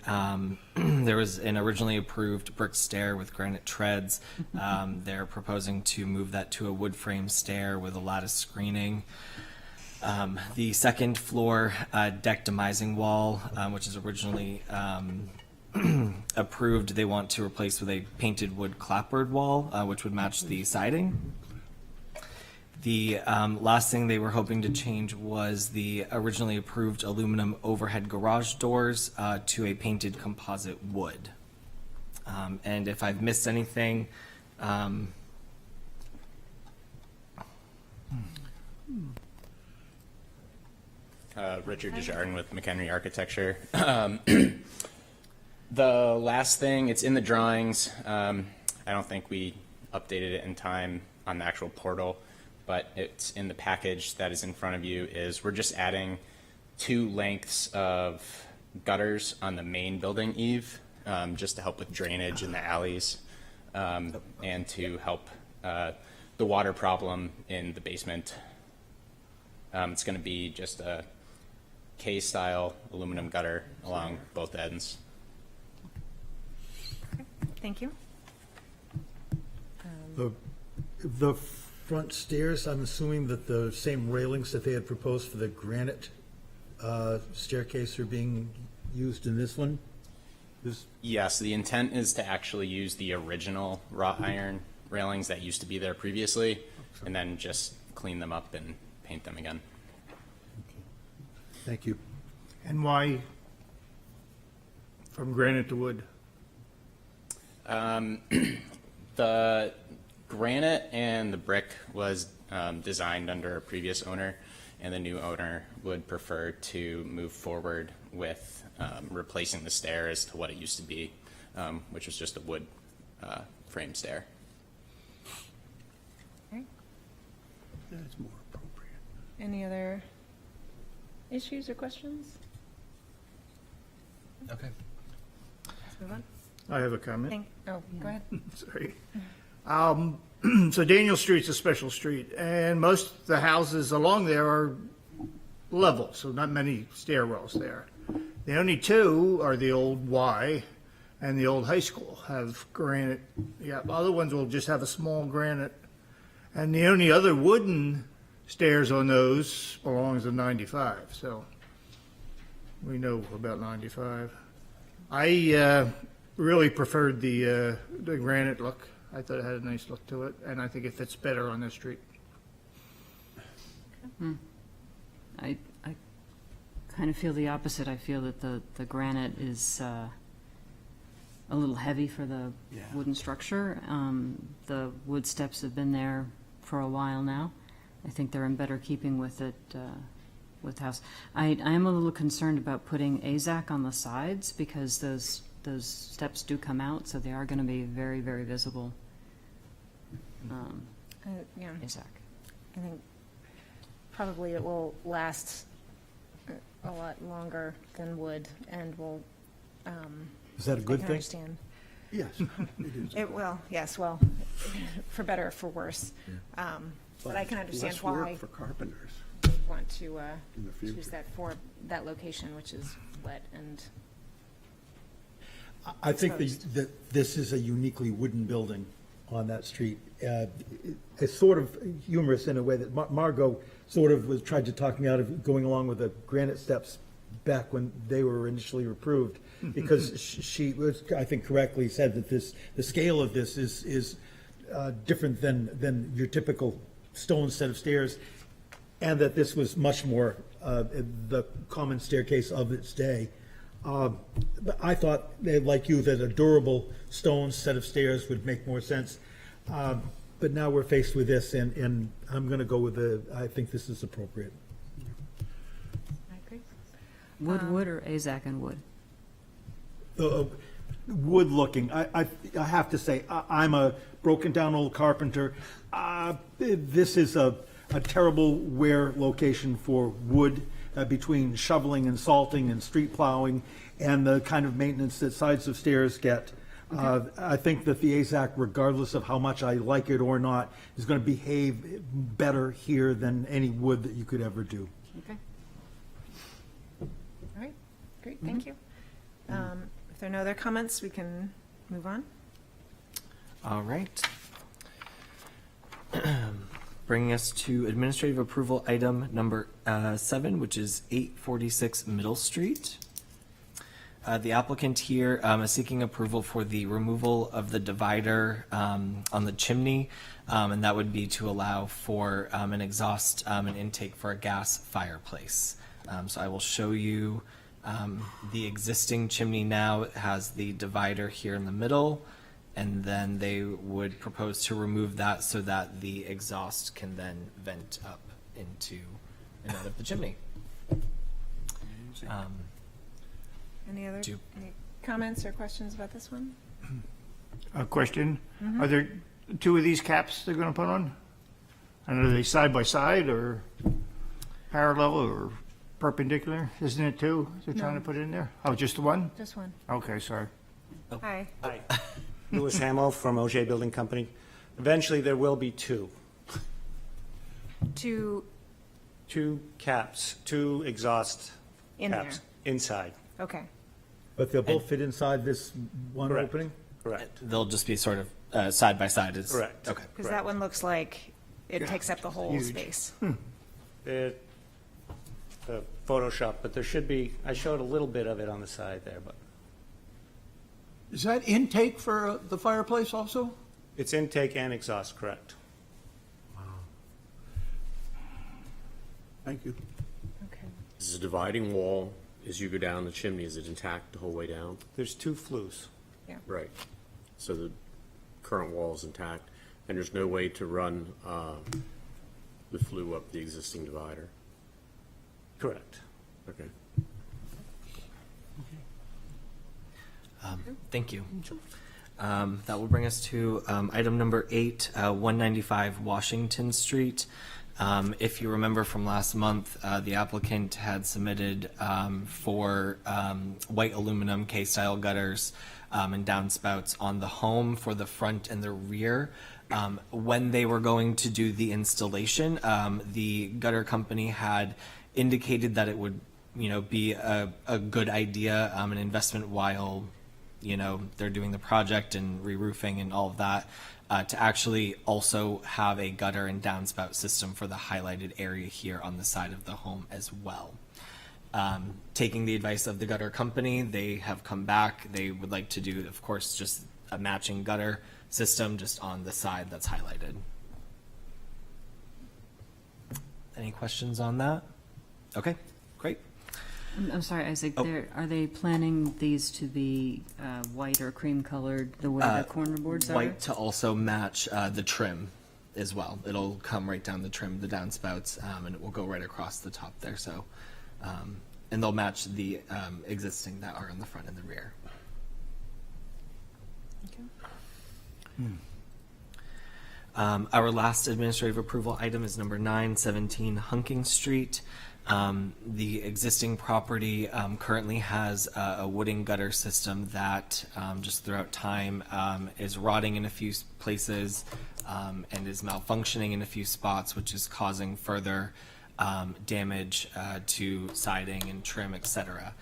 there was an originally approved brick stair with granite treads. They're proposing to move that to a wood frame stair with a lattice screening. The second floor deck demising wall, which is originally approved, they want to replace with a painted wood clapboard wall, which would match the siding. The last thing they were hoping to change was the originally approved aluminum overhead garage doors to a painted composite wood. And if I've missed anything, Richard Desjardins with McHenry Architecture. The last thing, it's in the drawings. I don't think we updated it in time on the actual portal, but it's in the package that is in front of you. Is we're just adding 2 lengths of gutters on the main building eave, just to help with drainage in the alleys, and to help the water problem in the basement. It's going to be just a K-style aluminum gutter along both ends. Thank you. The front stairs, I'm assuming that the same railings that they had proposed for the granite staircase are being used in this one? Yes, the intent is to actually use the original wrought iron railings that used to be there previously, and then just clean them up and paint them again. Thank you. And why from granite to wood? The granite and the brick was designed under a previous owner, and the new owner would prefer to move forward with replacing the stair as to what it used to be, which was just a wood frame stair. Okay. That's more appropriate. Any other issues or questions? okay. Let's move on. I have a comment. Go ahead. Sorry. So Daniel Street's a special street, and most of the houses along there are level, so not many stairwells there. The only 2 are the old Y and the old high school have granite. Yeah, other ones will just have a small granite. And the only other wooden stairs on those belongs to 95, so we know about 95. I really preferred the granite look. I thought it had a nice look to it, and I think it fits better on this street. I kind of feel the opposite. I feel that the granite is a little heavy for the wooden structure. The wood steps have been there for a while now. I think they're in better keeping with it, with the house. I am a little concerned about putting AZAC on the sides because those steps do come out, so they are going to be very, very visible. Yeah, AZAC. I think probably it will last a lot longer than wood, and will. Is that a good I can thing? understand. Yes, it is. It will, yes, well, for better or for worse. But I can understand Less why work for carpenters. you want to In the future. choose that for that location, which is wet and. I think Exposed. that this is a uniquely wooden building on that street. It's sort of humorous in a way that Margot sort of was tried to talk me out of going along with the granite steps back when they were initially approved, because she was, I think, correctly said that the scale of this is different than your typical stone set of stairs, and that this was much more the common staircase of its day. But I thought, like you, that a durable stone set of stairs would make more sense. But now we're faced with this, and I'm going to go with I think this is appropriate. I agree. Wood or AZAC and wood? Wood looking. I have to say, I'm a broken down old carpenter. This is a terrible wear location for wood, between shoveling and salting and street plowing and the kind of maintenance that sides of stairs get. I think that the AZAC, regardless of how much I like it or not, is going to behave better here than any wood that you could ever do. Okay. All right, great, thank you. If there are no other comments, we can move on. All right. Bringing us to administrative approval item number 7, which is 846 Middle Street. The applicant here is seeking approval for the removal of the divider on the chimney, and that would be to allow for an exhaust and intake for a gas fireplace. So I will show you the existing chimney now. It has the divider here in the middle, and then they would propose to remove that so that the exhaust can then vent up into and out of the chimney. Any comments or questions about this one? A question, are there two of these caps they're gonna put on? And are they side by side or parallel or perpendicular? Isn't it two they're trying to put in there? Oh, just the one? Just one. Okay, sorry. Hi. Hi, Louis Hamo from OJ Building Company. Eventually, there will be two caps, two exhaust In there. caps inside. Okay. But they'll both fit inside this one Correct. opening? Correct. They'll just be sort of side by side. Correct. Okay. Because that one looks like it takes up the whole space. It, Photoshop, but there should be, I showed a little bit of it on the side there, but Is that intake for the fireplace also? it's intake and exhaust, correct. Thank you. Okay. This is a dividing wall. As you go down the chimney, is it intact the whole way down? There's two flues. Right. So the current wall is intact, and there's no way to run the flue up the existing divider? Correct. Okay. Thank you. That will bring us to item number 8, 195 Washington Street. If you remember from last month, the applicant had submitted for white aluminum K-style gutters and downspouts on the home for the front and the rear. When they were going to do the installation, the gutter company had indicated that it would, be a good idea, an investment while, they're doing the project and re-roofing and all of that, to actually also have a gutter and downspout system for the highlighted area here on the side of the home as well. Taking the advice of the gutter company, they have come back. They would like to do, of course, just a matching gutter system just on the side that's highlighted. Any questions on that? Okay, great. I'm sorry, Isaac, Oh. are they planning these to be white or cream colored, the way the corner boards are? White to also match the trim as well. It'll come right down the trim, the downspouts, and it will go right across the top there. So, and they'll match the existing that are in the front and the rear. Our last administrative approval item is number 917 Hunking Street. The existing property currently has a wooden gutter system that just throughout time is rotting in a few places and is malfunctioning in a few spots, which is causing further damage to siding and trim, etc.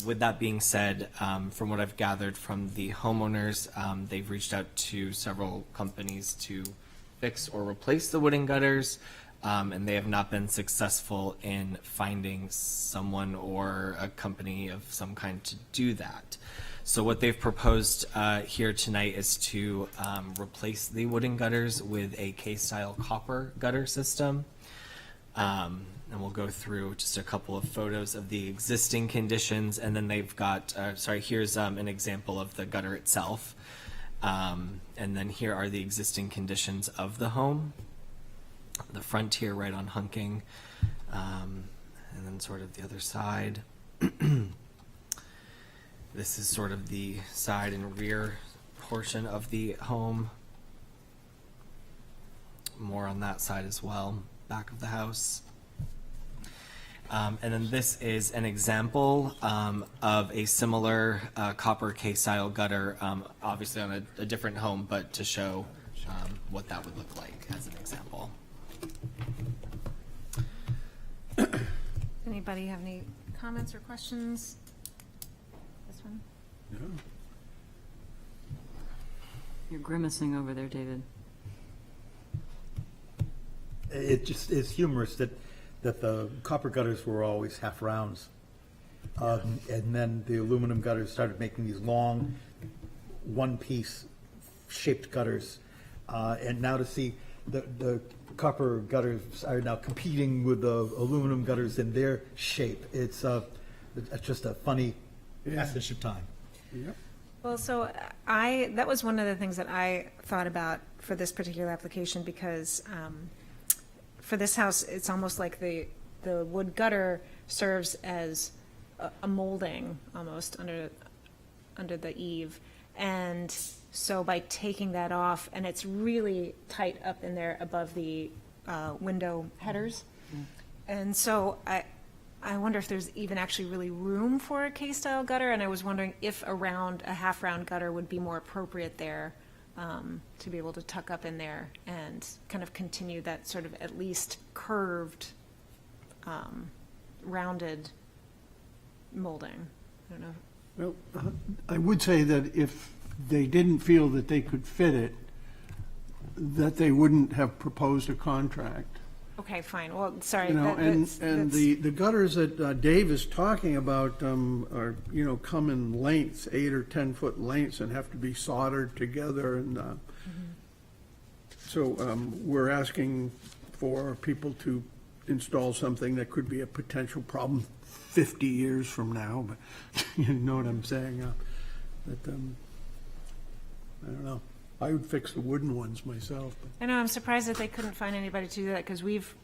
With that being said, from what I've gathered from the homeowners, they've reached out to several companies to fix or replace the wooden gutters. And they have not been successful in finding someone or a company of some kind to do that. So what they've proposed here tonight is to replace the wooden gutters with a K-style copper gutter system. And we'll go through just a couple of photos of the existing conditions, and then they've got, here's an example of the gutter itself. And then here are the existing conditions of the home. The front here right on Hunking, and then sort of the other side. This is sort of the side and rear portion of the home. More on that side as well, back of the house. And then this is an example of a similar copper K-style gutter, obviously on a different home, but to show what that would look like as an example. Anybody have any comments or questions? This one? You're grimacing over there, David. It just is humorous that the copper gutters were always half rounds. And then the aluminum gutters started making these long, one-piece shaped gutters. And now to see the copper gutters are now competing with the aluminum gutters in their shape, it's just a funny passage of time. Yep. Well, so that was one of the things that I thought about for this particular application, because for this house, it's almost like the wood gutter serves as a molding almost under the eave. And so by taking that off, and it's really tight up in there above the window headers. And so I wonder if there's even actually really room for a K-style gutter, and I was wondering if a half-round gutter would be more appropriate there, to be able to tuck up in there and kind of continue that sort of at least curved, rounded molding. I don't know. Well, I would say that if they didn't feel that they could fit it, that they wouldn't have proposed a contract. Okay, fine. Well, sorry. You know, that's- and the gutters that Dave is talking about are, you know, come in lengths, 8 or 10 foot lengths, and have to be soldered together. And so we're asking for people to install something that could be a potential problem 50 years from now. But you know what I'm saying? That I don't know. I would fix the wooden ones myself. But. I know, I'm surprised that they couldn't find anybody to do that, because we've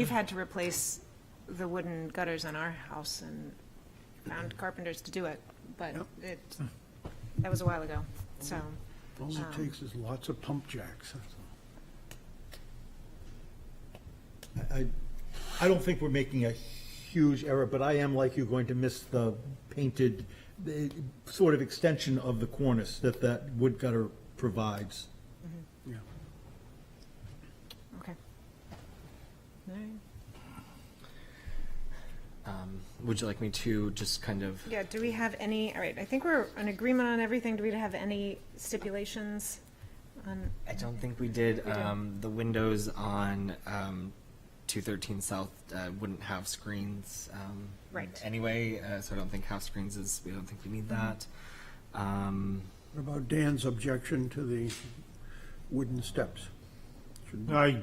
had to replace the wooden gutters on our house and found carpenters to do it, but that was a while ago, so. All it takes is lots of pump jacks. I don't think we're making a huge error, but I am, like you, going to miss the painted sort of extension of the cornice that wood gutter provides. Yeah. Okay. All right. Would you like me to just kind of? Yeah, do we have any, all right, I think we're in agreement on everything. Do we have any stipulations on? I don't think we did. We do. The windows on 213 South wouldn't have screens Right. anyway, so I don't think half screens we don't think we need that. What about Dan's objection to the wooden steps? I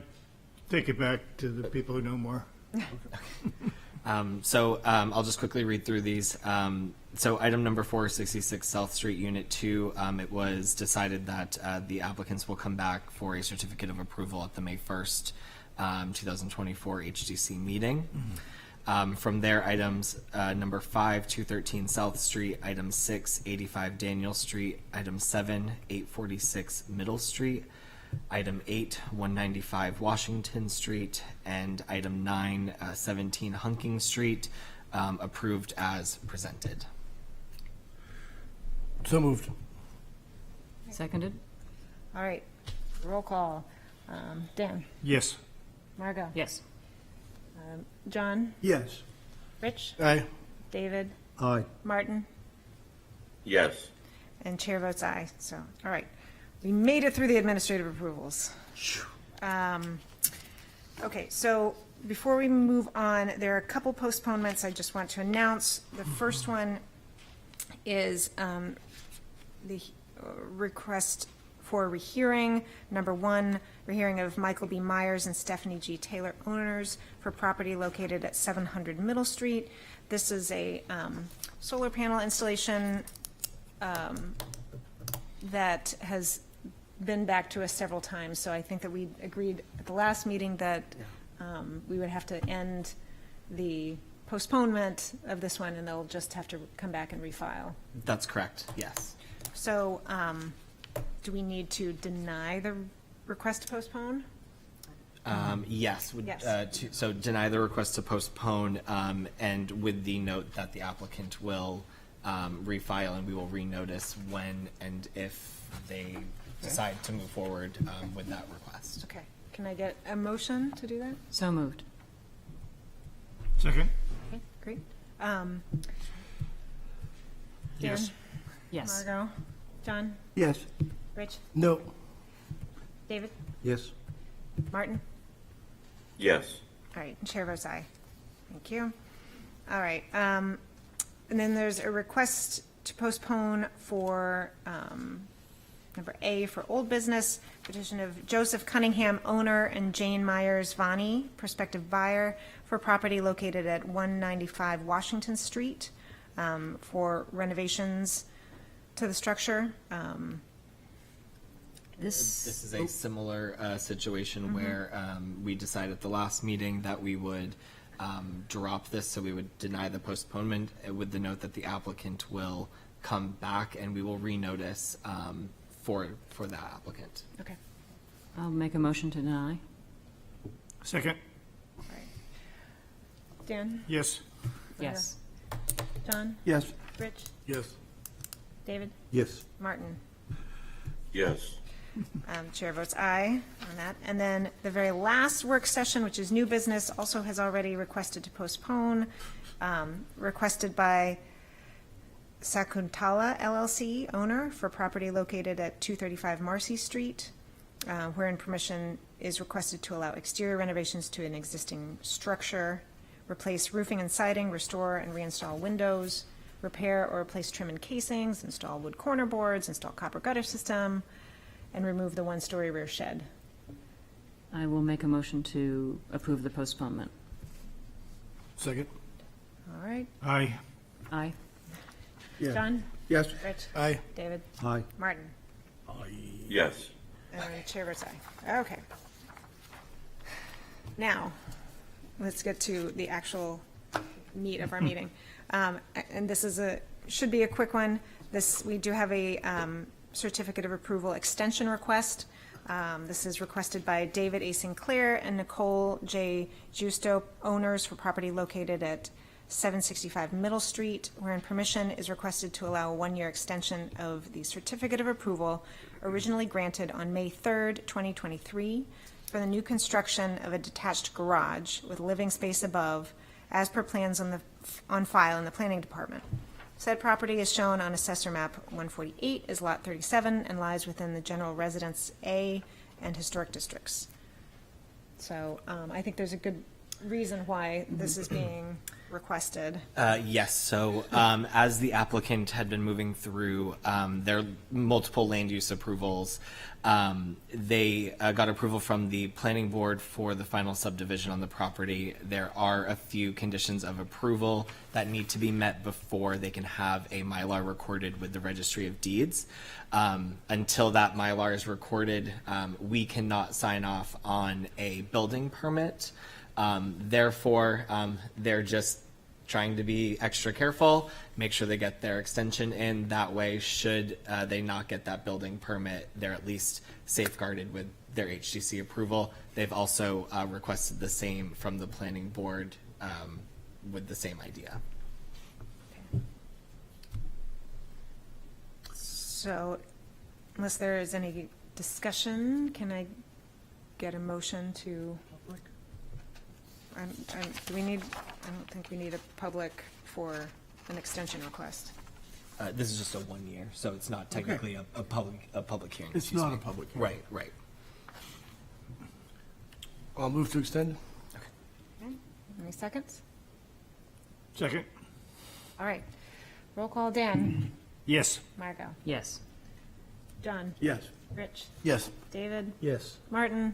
take it back to the people who know more. So I'll just quickly read through these. So item number 466 South Street Unit 2, it was decided that the applicants will come back for a certificate of approval at the May 1st, 2024 HDC meeting. From there, items number 5, 213 South Street, item 6, 85 Daniel Street, item 7, 846 Middle Street, item 8, 195 Washington Street, and item 9, 17 Hunking Street, approved as presented. So moved. Seconded? All right, roll call. Dan? Yes. Margot? Yes. John? Yes. Rich? Aye. David? Aye. Martin? Yes. And chair votes aye, so, all right. We made it through the administrative approvals. Okay, so before we move on, there are a couple postponements I just want to announce. The first one is the request for a rehearing. Number 1, rehearing of Michael B. Myers and Stephanie G. Taylor, owners, for property located at 700 Middle Street. This is a solar panel installation that has been back to us several times, so I think that we agreed at the last meeting that we would have to end the postponement of this one, and they'll just have to come back and refile. That's correct, yes. So, do we need to deny the request to postpone? Yes. Yes. So deny the request to postpone, and with the note that the applicant will refile, and we will renotice when and if they decide to move forward with that request. Okay, can I get a motion to do that? So moved. Second? Okay, great. Dan? Yes. Yes. Margot? John? Yes. Rich? No. David? Yes. Martin? Yes. All right, chair votes aye. Thank you. All right, And then there's a request to postpone for, number A, for old business, petition of Joseph Cunningham, owner, and Jane Myers Vani, prospective buyer, for property located at 195 Washington Street, for renovations to the structure. This, This is a similar situation where we decided at the last meeting that we would drop this, so we would deny the postponement with the note that the applicant will come back and we will renotice for that applicant. Okay. I'll make a motion to deny. Second. Dan? Yes. Yes. John? Yes. Rich? Yes. David? Yes. Martin? Yes. Chair votes aye on that. And then the very last work session, which is new business, also has already requested to postpone, requested by Sakuntala LLC, owner, for property located at 235 Marcy Street, wherein permission is requested to allow exterior renovations to an existing structure, replace roofing and siding, restore and reinstall windows, repair or replace trim and casings, install wood corner boards, install copper gutter system, and remove the one-story rear shed. I will make a motion to approve the postponement. Second? All right. Aye. Aye. Yeah. John? Yes. Rich? Aye. David? Aye. Martin? Yes. And chair votes aye. Okay. Now, let's get to the actual meat of our meeting. And this is should be a quick one. We do have a certificate of approval extension request. This is requested by David A. Sinclair and Nicole J. Justo, owners, for property located at 765 Middle Street, wherein permission is requested to allow a one-year extension of the certificate of approval originally granted on May 3rd, 2023, for the new construction of a detached garage with living space above, as per plans on file in the planning department. Said property is shown on Assessor Map 148 as Lot 37 and lies within the General Residence A and Historic Districts. So I think there's a good reason why this is being requested. Yes, so as the applicant had been moving through their multiple land use approvals, they got approval from the planning board for the final subdivision on the property. There are a few conditions of approval that need to be met before they can have a Mylar recorded with the Registry of Deeds. Until that Mylar is recorded, we cannot sign off on a building permit. Therefore, they're just trying to be extra careful, make sure they get their extension in. That way, should they not get that building permit, they're at least safeguarded with their HDC approval. They've also requested the same from the planning board with the same idea. So unless there is any discussion, can I get a motion to? Do we need, I don't think we need a public for an extension request. This is just a 1 year, so it's not technically a public hearing. It's excuse not me. a public hearing. Right. I'll move to extend. Okay. Any seconds? Second. All right. Roll call, Dan. Yes. Margot. Yes. John. Yes. Rich. Yes. David. Yes. Martin.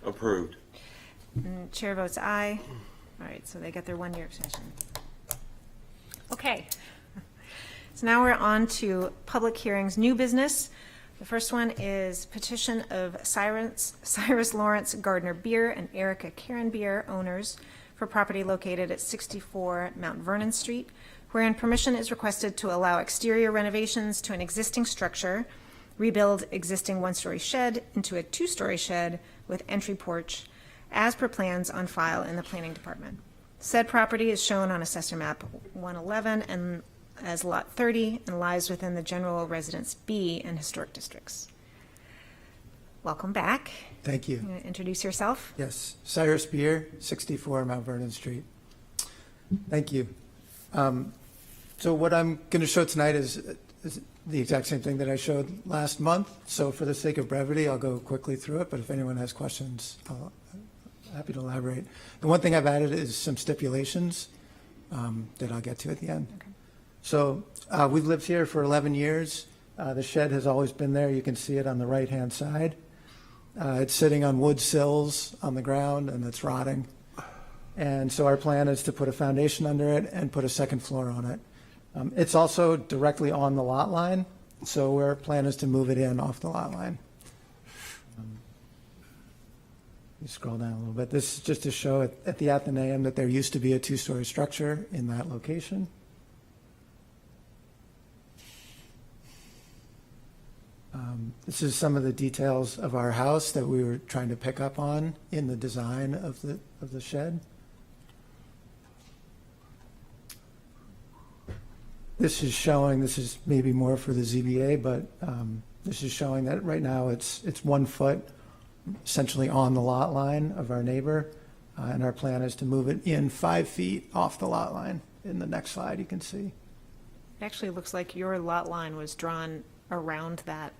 Approved. And chair votes aye. All right, so they get their 1 year extension. Okay. So now we're on to public hearings, new business. The first one is petition of Cyrus Lawrence Gardner Beer and Erica Karen Beer, owners, for property located at 64 Mount Vernon Street, wherein permission is requested to allow exterior renovations to an existing structure, rebuild existing one-story shed into a two-story shed with entry porch, as per plans on file in the planning department. Said property is shown on Assessor Map 111 and as Lot 30 and lies within the General Residence B and Historic Districts. Welcome back. Thank you. You wanna introduce yourself? Yes, Cyrus Beer, 64 Mount Vernon Street. Thank you. So what I'm going to show tonight is the exact same thing that I showed last month. So for the sake of brevity, I'll go quickly through it, but if anyone has questions, I'm happy to elaborate. The one thing I've added is some stipulations that I'll get to at the end. So we've lived here for 11 years. The shed has always been there. You can see it on the right-hand side. It's sitting on wood sills on the ground, and it's rotting. And so our plan is to put a foundation under it and put a second floor on it. It's also directly on the lot line, so our plan is to move it in off the lot line. You scroll down a little bit. This is just to show at the Athenaeum that there used to be a two-story structure in that location. This is some of the details of our house that we were trying to pick up on in the design of the shed. This is maybe more for the ZBA, but this is showing that right now it's 1 foot essentially on the lot line of our neighbor, and our plan is to move it in 5 feet off the lot line. In the next slide, you can see. It actually looks like your lot line was drawn around that.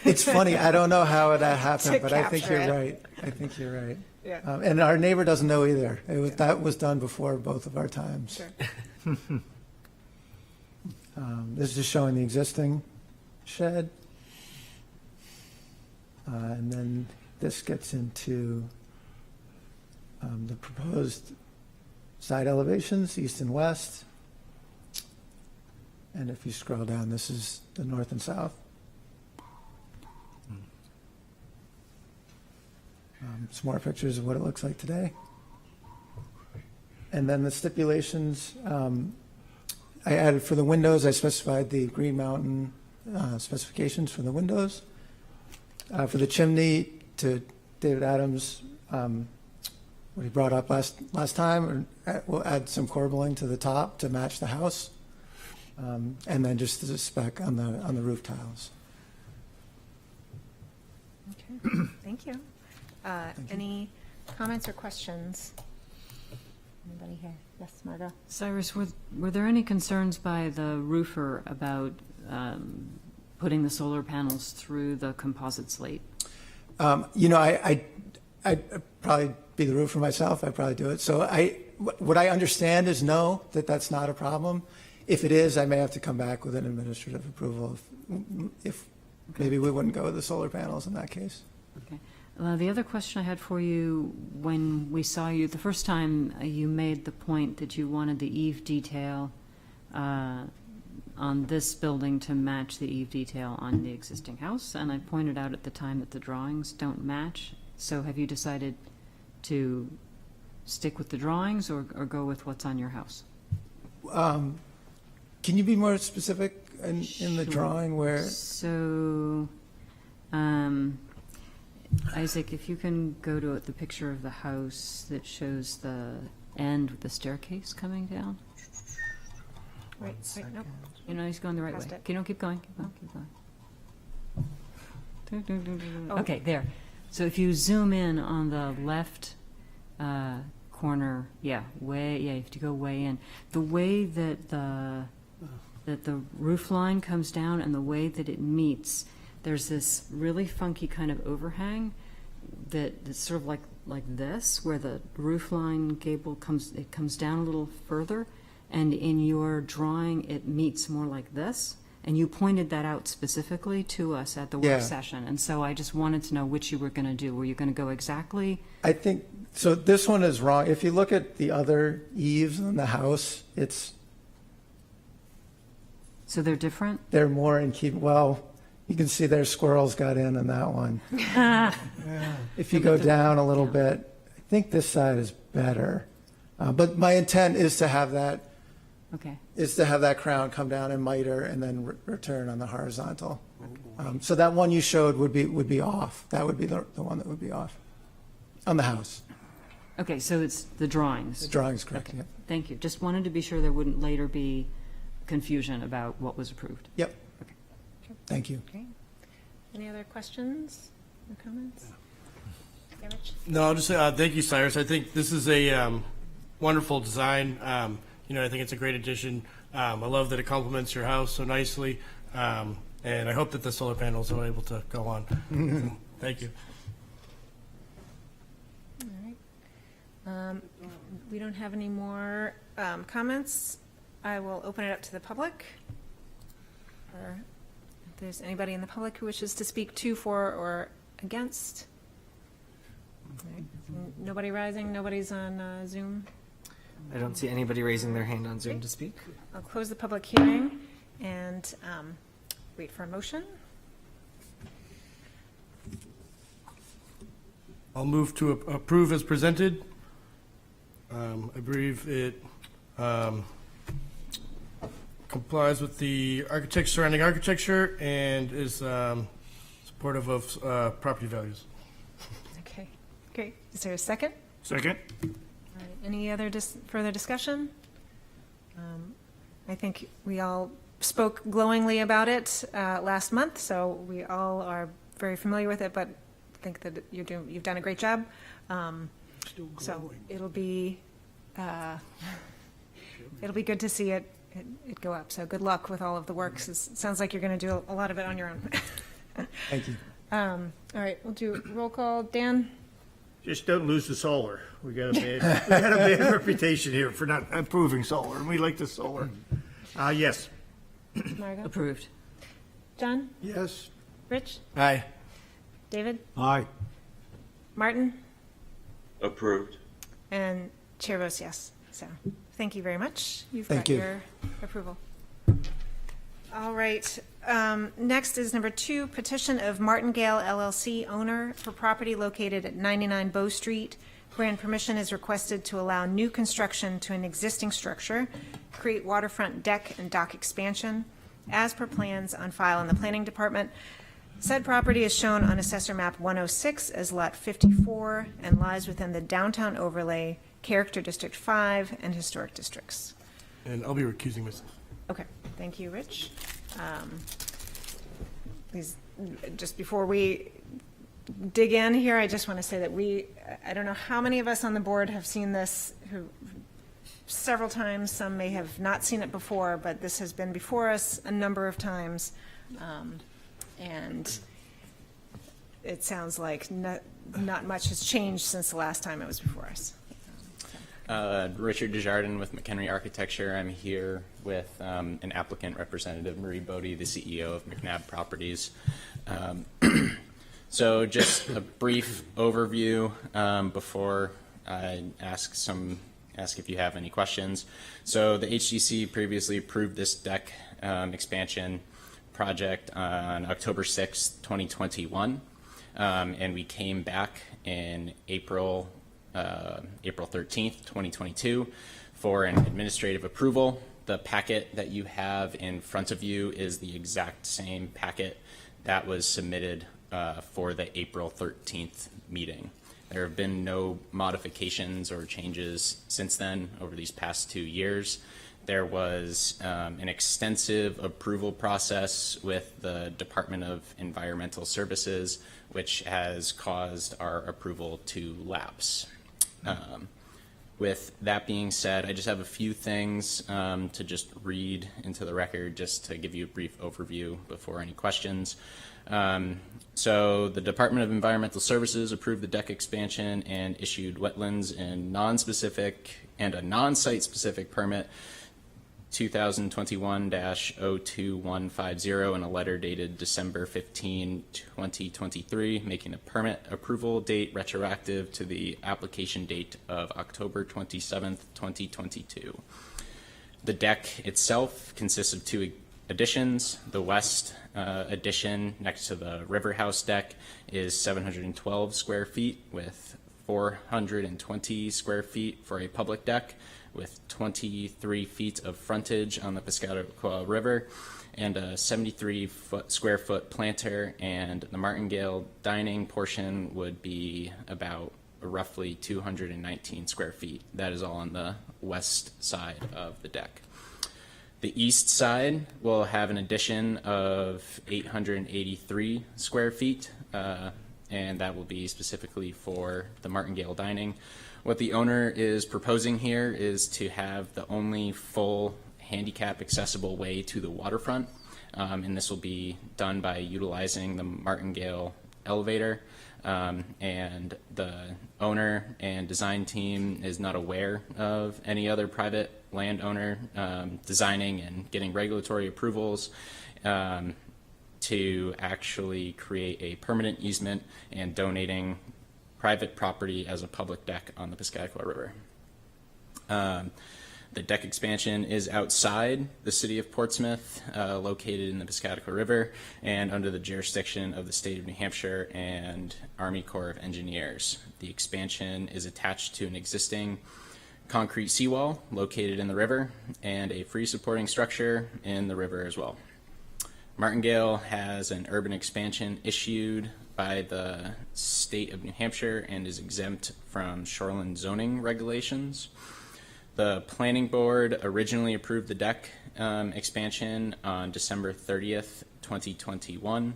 It's funny, I don't know how that happened, To but I think capture you're it. right. I think you're right. Yeah. And our neighbor doesn't know either. That was done before both of our times. Sure. This is just showing the existing shed. And then this gets into the proposed side elevations, east and west. And if you scroll down, this is the north and south. Some more pictures of what it looks like today. And then the stipulations, I added for the windows, I specified the Green Mountain specifications for the windows. For the chimney, to David Adams, what he brought up last time, we'll add some corbelling to the top to match the house. And then just the spec on the roof tiles. Okay, thank you. Any comments or questions? Anybody here? Yes, Margot? Cyrus, were there any concerns by the roofer about putting the solar panels through the composite slate? I'd probably be the roofer myself. I'd probably do it. So what I understand is no, that's not a problem. If it is, I may have to come back with an administrative approval if maybe we wouldn't go with the solar panels in that case. Okay. The other question I had for you, when we saw you the first time, you made the point that you wanted the eave detail on this building to match the eave detail on the existing house, and I pointed out at the time that the drawings don't match. So have you decided to stick with the drawings or go with what's on your house? Can you be more specific in the drawing where? So, Isaac, if you can go to the picture of the house that shows the end with the staircase coming down. Right, nope. He's going the right Past way. it. Keep going. Oh. Okay, there. So if you zoom in on the left corner, you have to go way in. The way that the roof line comes down and the way that it meets, there's this really funky kind of overhang that's sort of like this, where the roof line gable comes down a little further, and in your drawing it meets more like this. And you pointed that out specifically to us at the work session, and so I just wanted to know which you were going to do. Were you going to go exactly? I think so. This one is wrong. If you look at the other eaves in the house, So they're different? They're more in keep. Well, you can see their squirrels got in on that one. If you go down a little bit, I think this side is better. But my intent is to have that. Okay. Is to have that crown come down and miter and then return on the horizontal. So that one you showed would be off. That would be the one that would be off on the house. Okay, so it's the drawings. The drawings, correct. Okay. Yep. Thank you. Just wanted to be sure there wouldn't later be confusion about what was approved. Yep. Thank you. Okay. Any other questions or comments? Yeah, Rich? No, I'll just say thank you, Cyrus. I think this is a wonderful design. I think it's a great addition. I love that it complements your house so nicely, and I hope that the solar panels are able to go on. Thank you. All right. we don't have any more comments. I will open it up to the public. Or if there's anybody in the public who wishes to speak to, for, or against. Okay. Nobody rising, nobody's on Zoom. I don't see anybody raising their hand on Zoom to speak. I'll close the public hearing and wait for a motion. I'll move to approve as presented. I believe it complies with the surrounding architecture and is supportive of property values. Okay, great. Is there a second? Second? All right, any other further discussion? I think we all spoke glowingly about it last month, so we all are very familiar with it, but I think that you've done a great job. So it'll be good to see it go up. So good luck with all of the work. Sounds like you're going to do a lot of it on your own. Thank you. All right, we'll do roll call. Dan? Just don't lose the solar. We got a bad reputation here for not approving solar, and we like the solar. Yes. Margot? Approved. John? Yes. Rich? Aye. David? Aye. Martin? Approved. And chair votes yes. So thank you very much. You've Thank got you. your approval. All right. Next is number 2, petition of Martingale LLC, owner, for property located at 99 Bow Street. Grant permission is requested to allow new construction to an existing structure, create waterfront deck and dock expansion, as per plans on file in the planning department. Said property is shown on Assessor Map 106 as Lot 54 and lies within the Downtown Overlay, Character District 5, and Historic Districts. And I'll be recusing myself. Okay, thank you, Rich. Just before we dig in here, I just want to say that I don't know how many of us on the board have seen this, who several times, some may have not seen it before, but this has been before us a number of times. And it sounds like not much has changed since the last time it was before us. Richard Desjardins with McHenry Architecture. I'm here with an applicant representative, Marie Bodie, the CEO of McNabb Properties. So just a brief overview before I ask if you have any questions. So the HDC previously approved this deck expansion project on October 6th, 2021, and we came back in April 13th, 2022 for an administrative approval. The packet that you have in front of you is the exact same packet that was submitted for the April 13th meeting. There have been no modifications or changes since then over these past 2 years. There was an extensive approval process with the Department of Environmental Services, which has caused our approval to lapse. With that being said, I just have a few things to just read into the record, just to give you a brief overview before any questions. So the Department of Environmental Services approved the deck expansion and issued wetlands and non-specific and a non-site specific permit 2021-02150 in a letter dated December 15, 2023, making a permit approval date retroactive to the application date of October 27th, 2022. The deck itself consists of 2 additions. The west addition next to the River House deck is 712 square feet with 420 square feet for a public deck, with 23 feet of frontage on the Piscataqua River and a 73 square foot planter, and the Martingale dining portion would be about roughly 219 square feet. That is all on the west side of the deck. The east side will have an addition of 883 square feet, and that will be specifically for the Martingale dining. What the owner is proposing here is to have the only full handicap accessible way to the waterfront, and this will be done by utilizing the Martingale elevator, and the owner and design team is not aware of any other private landowner designing and getting regulatory approvals to actually create a permanent easement and donating private property as a public deck on the Piscataqua River. The deck expansion is outside the city of Portsmouth, located in the Piscataqua River and under the jurisdiction of the state of New Hampshire and Army Corps of Engineers. The expansion is attached to an existing concrete seawall located in the river and a free supporting structure in the river as well. Martingale has an urban expansion issued by the state of New Hampshire and is exempt from shoreline zoning regulations. The planning board originally approved the deck expansion on December 30th, 2021.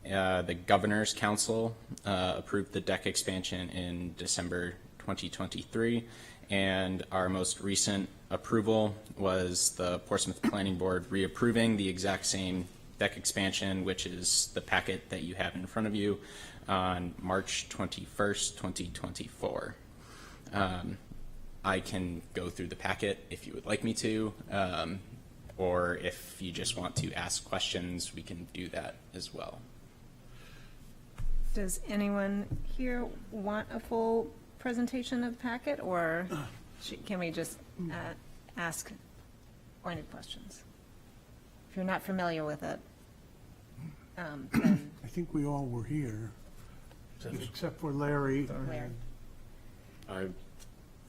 The governor's council approved the deck expansion in December 2023, and our most recent approval was the Portsmouth Planning Board reapproving the exact same deck expansion, which is the packet that you have in front of you, on March 21st, 2024. I can go through the packet if you would like me to, or if you just want to ask questions, we can do that as well. Does anyone here want a full presentation of the packet, or can we just ask pointed questions? If you're not familiar with it, then I think we all were here, except for Larry. Larry. I'm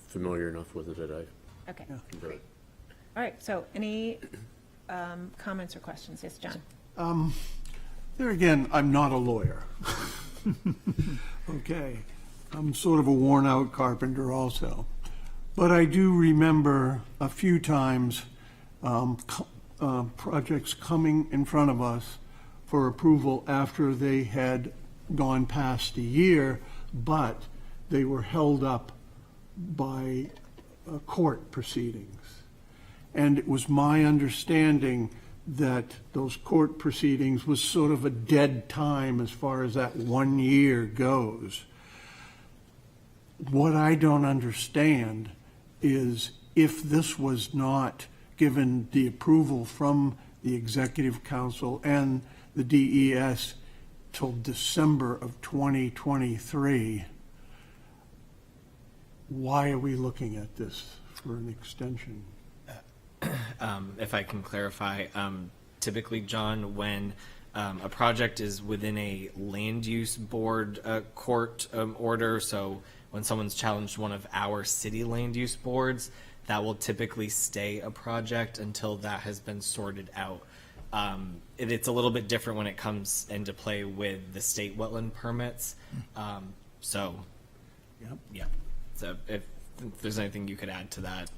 familiar enough with it that I Okay. can do it. All right, so any comments or questions? Yes, John? There again, I'm not a lawyer. Okay, I'm sort of a worn-out carpenter also. But I do remember a few times projects coming in front of us for approval after they had gone past a year, but they were held up by court proceedings. And it was my understanding that those court proceedings was sort of a dead time as far as that 1 year goes. What I don't understand is if this was not given the approval from the Executive Council and the DES till December of 2023, why are we looking at this for an extension? If I can clarify, typically, John, when a project is within a land use board court order, so when someone's challenged one of our city land use boards, that will typically stay a project until that has been sorted out. It's a little bit different when it comes into play with the state wetland permits. So, Yep. yeah. So if there's anything you could add to that.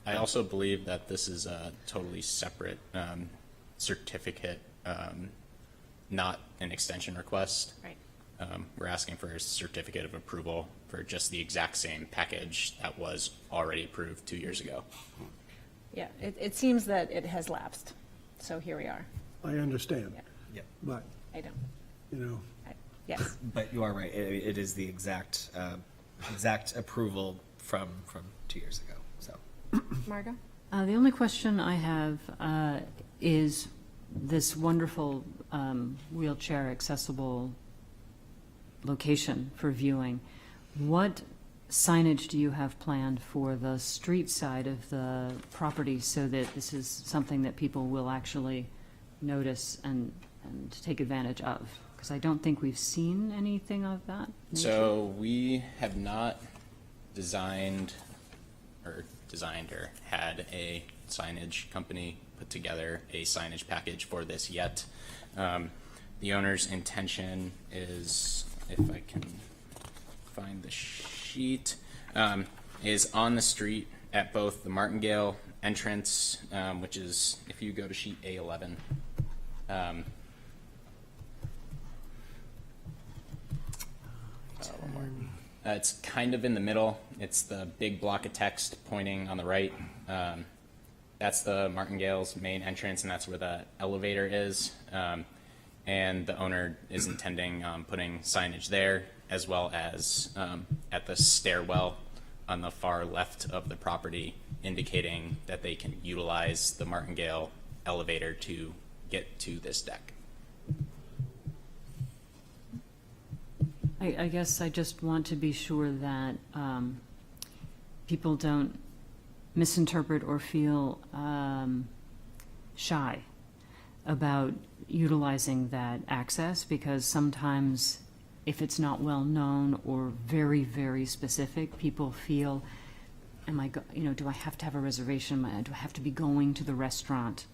I also believe that this is a totally separate certificate, not an extension request. Right. We're asking for a certificate of approval for just the exact same package that was already approved 2 years ago. Yeah, it seems that it has lapsed, so here we are. I understand, Yeah. but, I don't, you know, yes. But you are right. It is the exact approval from 2 years ago. So. Margot? The only question I have is this wonderful wheelchair accessible location for viewing. What signage do you have planned for the street side of the property so that this is something that people will actually notice and take advantage of? Because I don't think we've seen anything of that nature. So we have not designed or had a signage company put together a signage package for this yet. The owner's intention is, if I can find the sheet, is on the street at both the Martingale entrance, which is, if you go to sheet A11, it's kind of in the middle. It's the big block of text pointing on the right. That's the Martingale's main entrance, and that's where the elevator is. and the owner is intending on putting signage there, as well as at the stairwell on the far left of the property, indicating that they can utilize the Martingale elevator to get to this deck. I guess I just want to be sure that people don't misinterpret or feel shy about utilizing that access, because sometimes if it's not well known or very, very specific, people feel, do I have to have a reservation? Do I have to be going to the restaurant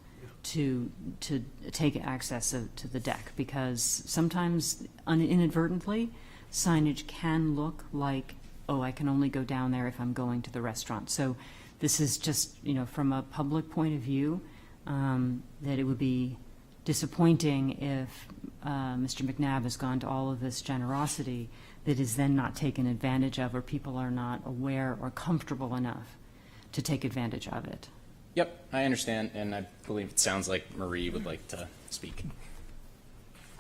to take access to the deck? Because sometimes inadvertently, signage can look like, oh, I can only go down there if I'm going to the restaurant. So this is just, from a public point of view, that it would be disappointing if Mr. McNabb has gone to all of this generosity that is then not taken advantage of, or people are not aware or comfortable enough to take advantage of it. Yep, I understand, and I believe it sounds like Marie would like to speak.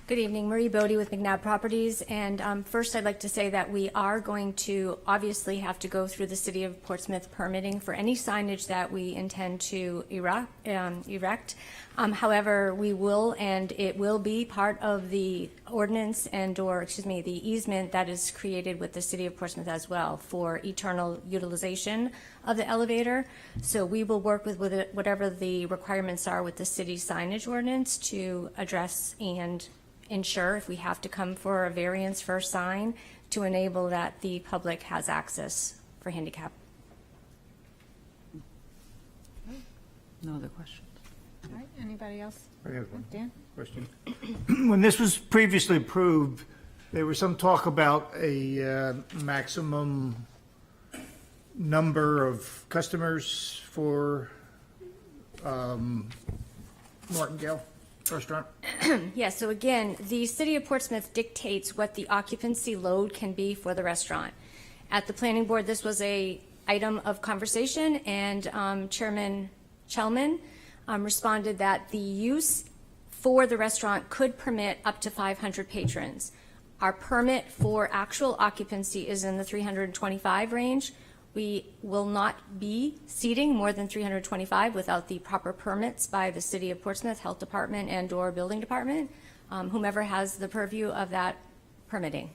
Good evening, Marie Bodie with McNabb Properties, and first I'd like to say that we are going to obviously have to go through the City of Portsmouth permitting for any signage that we intend to erect. However, we will, and it will be part of the ordinance the easement that is created with the City of Portsmouth as well for eternal utilization of the elevator. So we will work with whatever the requirements are with the city signage ordinance to address and ensure, if we have to come for a variance for a sign, to enable that the public has access for handicap. No other questions? All right, anybody else? I have one Dan? question. When this was previously approved, there was some talk about a maximum number of customers for Martingale Restaurant. Yes, so again, the City of Portsmouth dictates what the occupancy load can be for the restaurant. At the planning board, this was a item of conversation, and Chairman Chelman responded that the use for the restaurant could permit up to 500 patrons. Our permit for actual occupancy is in the 325 range. We will not be seating more than 325 without the proper permits by the City of Portsmouth Health Department and/or Building Department, whomever has the purview of that permitting.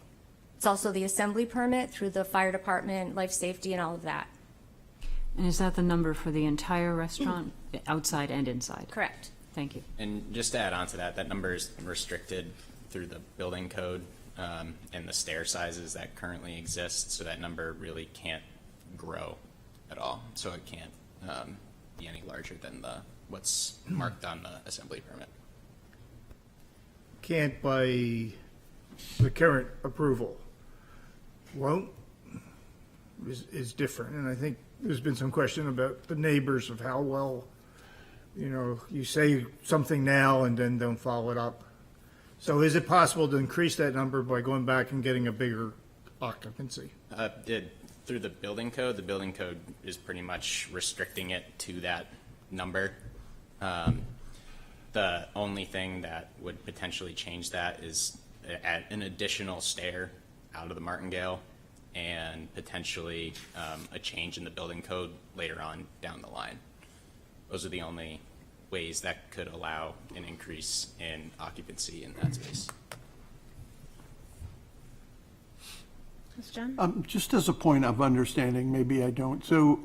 It's also the assembly permit through the fire department, life safety, and all of that. And is that the number for the entire restaurant, outside and inside? Correct. Thank you. And just to add on to that, that number is restricted through the building code and the stair sizes that currently exist, so that number really can't grow at all. So it can't be any larger than what's marked on the assembly permit. Can't by the current approval. Won't is different, and I think there's been some question about the neighbors of how well, you say something now and then don't follow it up. So is it possible to increase that number by going back and getting a bigger occupancy? Through the building code is pretty much restricting it to that number. The only thing that would potentially change that is add an additional stair out of the Martingale, and potentially a change in the building code later on down the line. Those are the only ways that could allow an increase in occupancy in that space. Ms. John? Just as a point of understanding, maybe I don't. So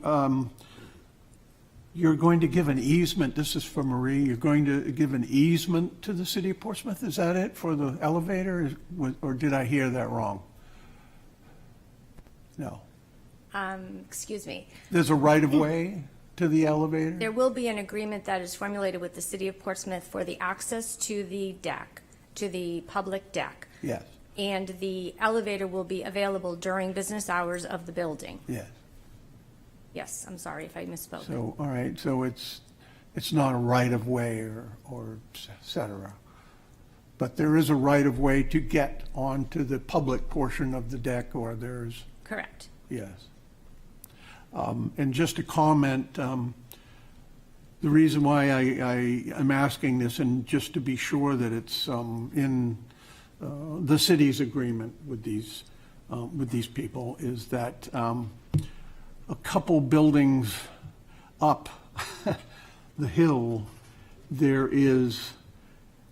you're going to give an easement, this is for Marie, you're going to give an easement to the City of Portsmouth? Is that it for the elevator, or did I hear that wrong? No. Excuse me. There's a right-of-way to the elevator? There will be an agreement that is formulated with the City of Portsmouth for the access to the deck, to the public deck. Yes. And the elevator will be available during business hours of the building. Yes. Yes, I'm sorry if I misspoke. So, all right, so it's not a right-of-way or et cetera. But there is a right-of-way to get onto the public portion of the deck, or there's... Correct. Yes. And just a comment, The reason why I am asking this, and just to be sure that it's in the city's agreement with these people, is that a couple buildings up the hill, there is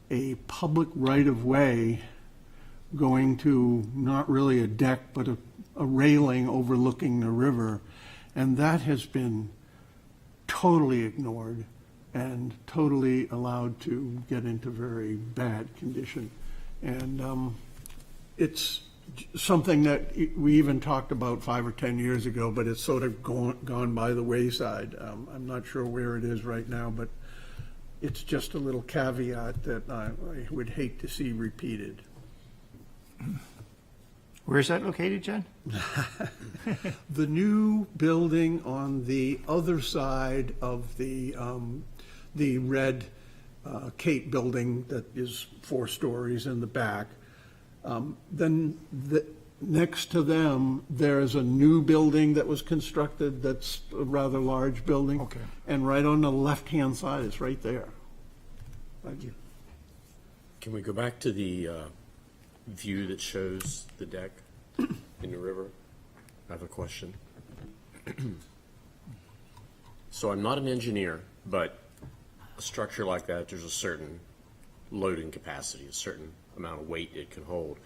a public right-of-way going to not really a deck, but a railing overlooking the river, and that has been totally ignored and totally allowed to get into very bad condition. And it's something that we even talked about 5 or 10 years ago, but it's sort of gone by the wayside. I'm not sure where it is right now, but it's just a little caveat that I would hate to see repeated. Where is that located, John? The new building on the other side of the red Kate building that is 4 stories in the back. Then next to them, there's a new building that was constructed that's a rather large building. Okay. And right on the left-hand side, it's right there. Thank you. Can we go back to the view that shows the deck in the river? I have a question. So I'm not an engineer, but a structure like that, there's a certain loading capacity, a certain amount of weight it can hold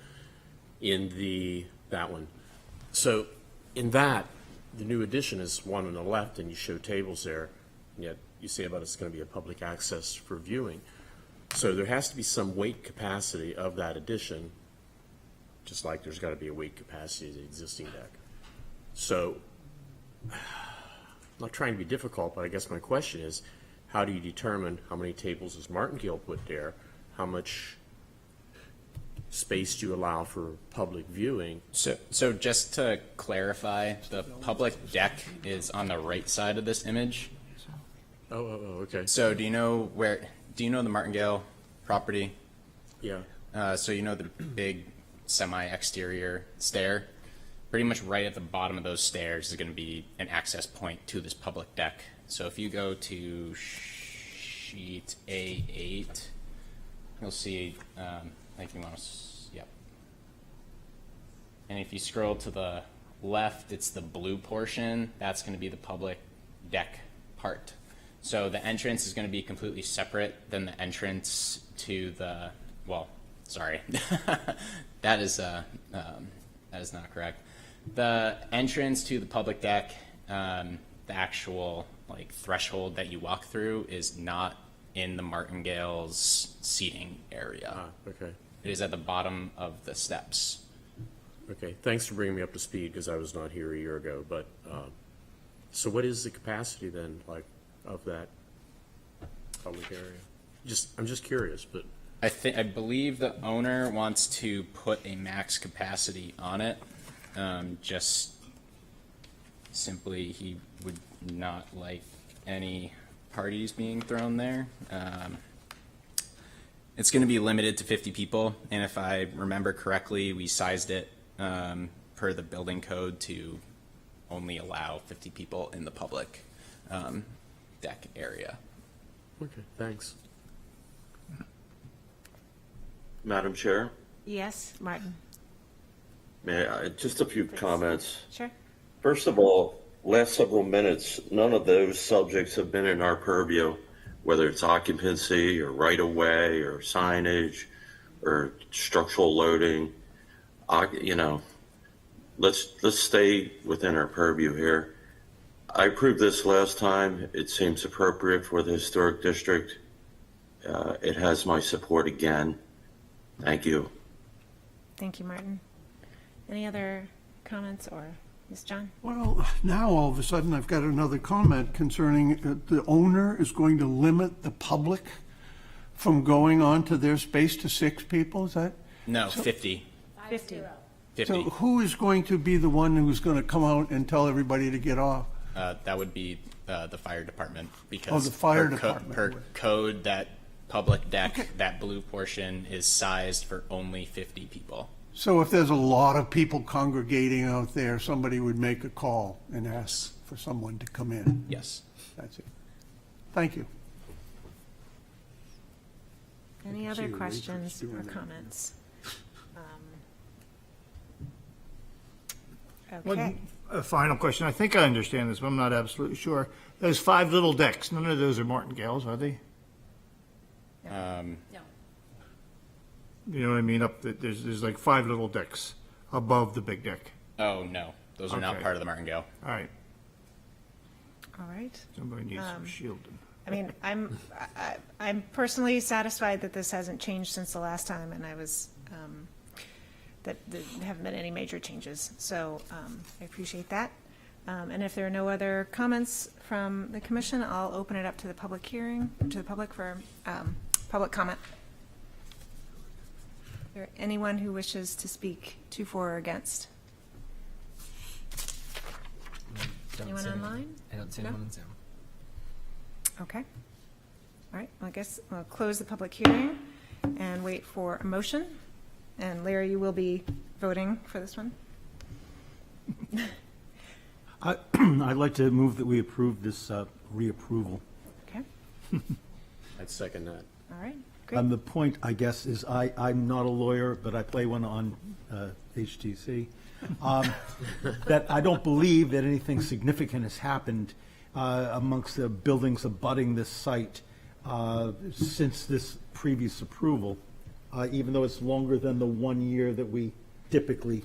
in that one. So in that, the new addition is one on the left, and you show tables there, and yet you say about it's going to be a public access for viewing. So there has to be some weight capacity of that addition, just like there's got to be a weight capacity of the existing deck. So I'm not trying to be difficult, but I guess my question is, how do you determine how many tables does Martingale put there? How much space do you allow for public viewing? So just to clarify, the public deck is on the right side of this image. Oh, okay. So do you know the Martingale property? Yeah. So you know the big semi-exterior stair? Pretty much right at the bottom of those stairs is going to be an access point to this public deck. So if you go to sheet A8, you'll see, if you want to, yep. And if you scroll to the left, it's the blue portion. That's going to be the public deck part. So the entrance is going to be completely separate than the entrance to the, well, sorry, that is not correct. The entrance to the public deck, the actual threshold that you walk through is not in the Martingale's seating area. Okay. It is at the bottom of the steps. Okay, thanks for bringing me up to speed, because I was not here a year ago. But so what is the capacity then, of that public area? I'm just curious, but I believe the owner wants to put a max capacity on it. Just simply, he would not like any parties being thrown there. It's going to be limited to 50 people, and if I remember correctly, we sized it per the building code to only allow 50 people in the public deck area. okay, thanks. Madam Chair, Yes, Martin? just a few comments. Sure. First of all, last several minutes, none of those subjects have been in our purview, whether it's occupancy or right-of-way or signage or structural loading. Let's stay within our purview here. I approved this last time. It seems appropriate for the historic district. It has my support again. Thank you. Thank you, Martin. Any other comments, or Ms. John? Well, now all of a sudden, I've got another comment concerning the owner is going to limit the public from going onto their space to 6 people, is that? No, 50. 50. 50. So who is going to be the one who's going to come out and tell everybody to get off? That would be the fire department, because the fire per department. per code, that public deck, that blue portion is sized for only 50 people. So if there's a lot of people congregating out there, somebody would make a call and ask for someone to come in. Yes. That's it. Thank you. Any other questions or comments? Okay. A final question. I think I understand this, but I'm not absolutely sure. Those 5 little decks, none of those are martingales, are they? Um, You know what I mean? There's like 5 little decks above the big deck. oh, no, those are not Okay. part of the martingale. All right. All right. Somebody needs some shielding. I mean, I'm personally satisfied that this hasn't changed since the last time, and I was, that there haven't been any major changes. So I appreciate that. And if there are no other comments from the commission, I'll open it up to the public hearing, to the public for public comment. Is there anyone who wishes to speak to, for, or against? Anyone online? I don't see No? anyone on Zoom. Okay. All right, well, I guess we'll close the public hearing and wait for a motion. And Larry, you will be voting for this one? I'd like to move that we approve this reapproval. Okay, I'd second that. all right, great. The point, I guess, is I'm not a lawyer, but I play one on HTC. That I don't believe that anything significant has happened amongst the buildings abutting this site since this previous approval, even though it's longer than the 1 year that we typically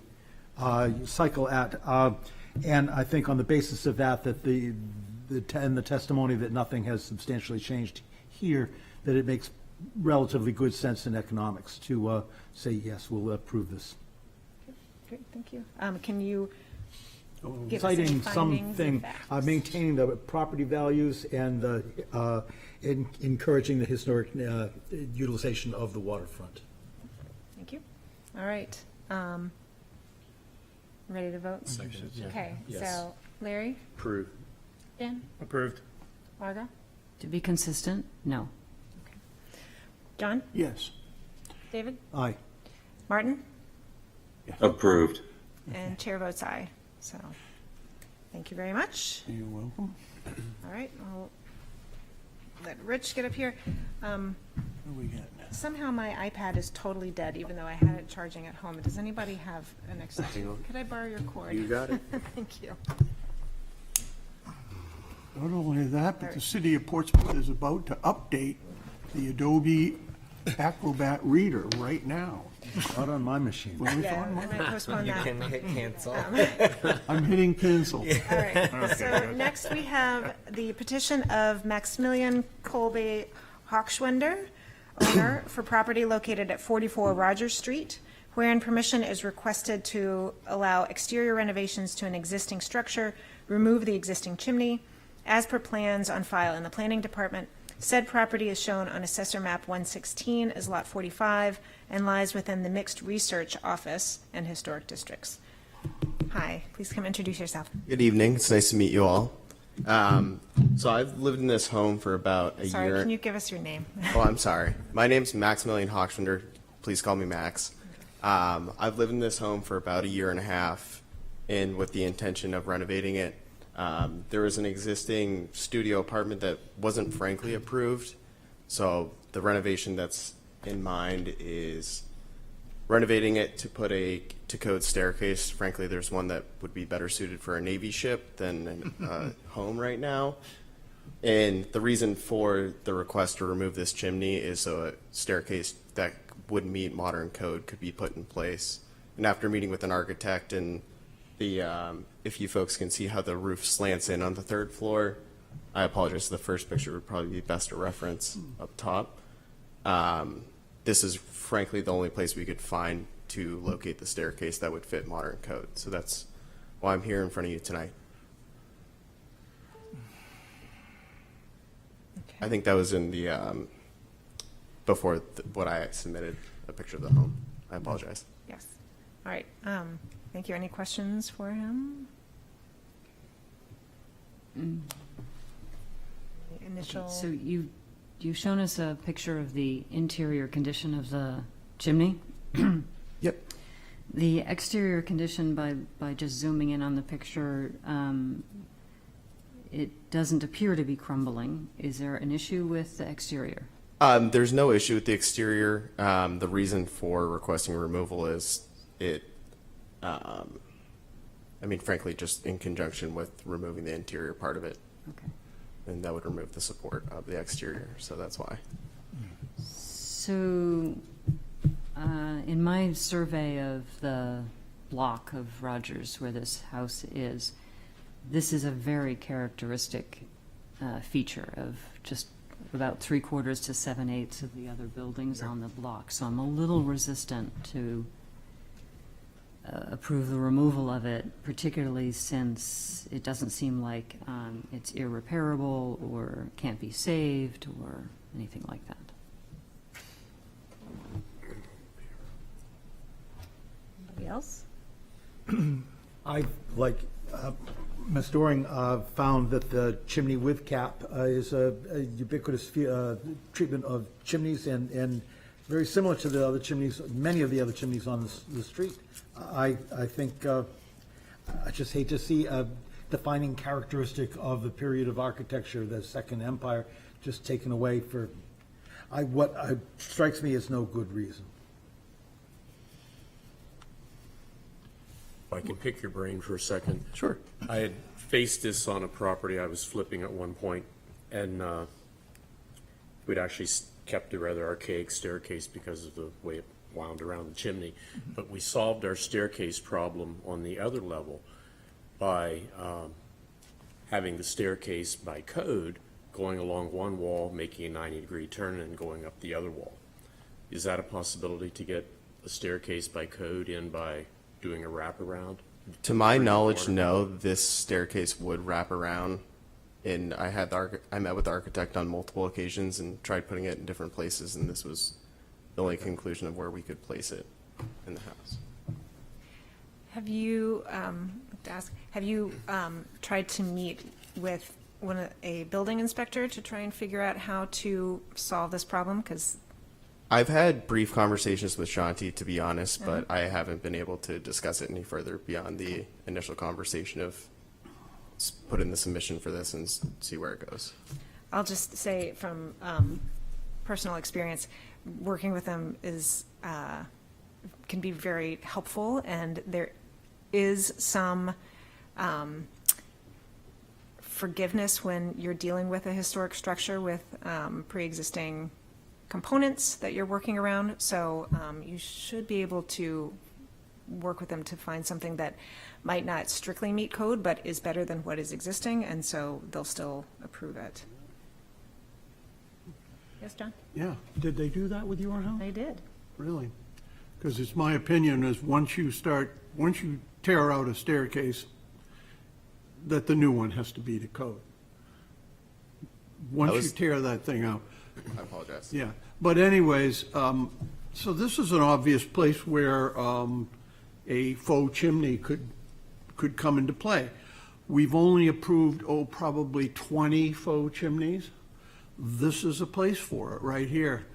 cycle at. And I think on the basis of that, that the testimony that nothing has substantially changed here, that it makes relatively good sense in economics to say, yes, we'll approve this. Great, thank you. Can you give us any Citing findings and something, facts? maintaining the property values and encouraging the historic utilization of the waterfront. Thank you. All right. Ready to vote? Okay, so Larry? Approved. Dan? Approved. Margot? To be consistent, no. John? Yes. David? Aye. Martin? Approved. And chair votes aye. So, thank you very much. You're welcome. All right, I'll let Rich get up here. What do we got? Somehow my iPad is totally dead, even though I had it charging at home. Does anybody have an extension? Could I borrow your cord? You got it. Thank you. Not only that, but the city of Portsmouth is about to update the Adobe Acrobat Reader right now. Not on my machine. Well, it's Yeah, on I mine. might postpone that. hit cancel. I'm hitting cancel. All right, so next we have the petition of Maximilian Kolbe Hochschwender, owner, for property located at 44 Rogers Street, wherein permission is requested to allow exterior renovations to an existing structure, remove the existing chimney, as per plans on file in the planning department. Said property is shown on Assessor Map 116 as Lot 45 and lies within the Mixed Research Office and Historic Districts. Hi, please come introduce yourself. Good evening. It's nice to meet you all. So I've lived in this home for about a Sorry, year. can you give us your name? Oh, I'm sorry. My name's Maximilian Hochschwender. Please call me Max. I've lived in this home for about a year and a half, and with the intention of renovating it. There was an existing studio apartment that wasn't frankly approved, so the renovation that's in mind is renovating it to put a to-code staircase. Frankly, there's one that would be better suited for a Navy ship than a home right now. And the reason for the request to remove this chimney is so a staircase that would meet modern code could be put in place. And after meeting with an architect and the, if you folks can see how the roof slants in on the third floor, I apologize, the first picture would probably be best to reference up top. This is frankly the only place we could find to locate the staircase that would fit modern code. So that's why I'm here in front of you tonight. I think that was in the, before what I submitted, a picture of the home. I apologize. Yes. All right. Thank you. Any questions for him? The initial. So you've shown us a picture of the interior condition of the chimney? Yep. The exterior condition, by just zooming in on the picture, it doesn't appear to be crumbling. Is there an issue with the exterior? There's no issue with the exterior. The reason for requesting removal is frankly, just in conjunction with removing the interior part of it. Okay. And that would remove the support of the exterior, so that's why. So, in my survey of the block of Rogers where this house is, this is a very characteristic feature of just about 3/4 to 7/8 of the other buildings on the block. So I'm a little resistant to approve the removal of it, particularly since it doesn't seem like it's irreparable or can't be saved or anything like that. Anybody else? I, like Ms. Doring, found that the chimney with cap is a ubiquitous treatment of chimneys and very similar to the other chimneys, many of the other chimneys on the street. I think, I just hate to see a defining characteristic of the period of architecture, the Second Empire, just taken away for, what strikes me as no good reason. If I can pick your brain for a second. Sure. I had faced this on a property I was flipping at one point, and we'd actually kept a rather archaic staircase because of the way it wound around the chimney. But we solved our staircase problem on the other level by having the staircase by code going along one wall, making a 90-degree turn, and going up the other wall. Is that a possibility to get a staircase by code in by doing a wraparound? To my knowledge, no, this staircase would wrap around. And I met with the architect on multiple occasions and tried putting it in different places, and this was the only conclusion of where we could place it in the house. Have you, tried to meet with a building inspector to try and figure out how to solve this problem? Because I've had brief conversations with Shanti, to be honest, but I haven't been able to discuss it any further beyond the initial conversation of put in the submission for this and see where it goes. I'll just say from personal experience, working with them can be very helpful, and there is some forgiveness when you're dealing with a historic structure with pre-existing components that you're working around. So you should be able to work with them to find something that might not strictly meet code, but is better than what is existing, and so they'll still approve it. Yes, John? Yeah, did they do that with your house? They did. Really? Because it's my opinion is once you tear out a staircase, that the new one has to be to code. Once you tear that thing out. I apologize. Yeah, but anyways, so this is an obvious place where a faux chimney could come into play. We've only approved, probably 20 faux chimneys. This is a place for it right here.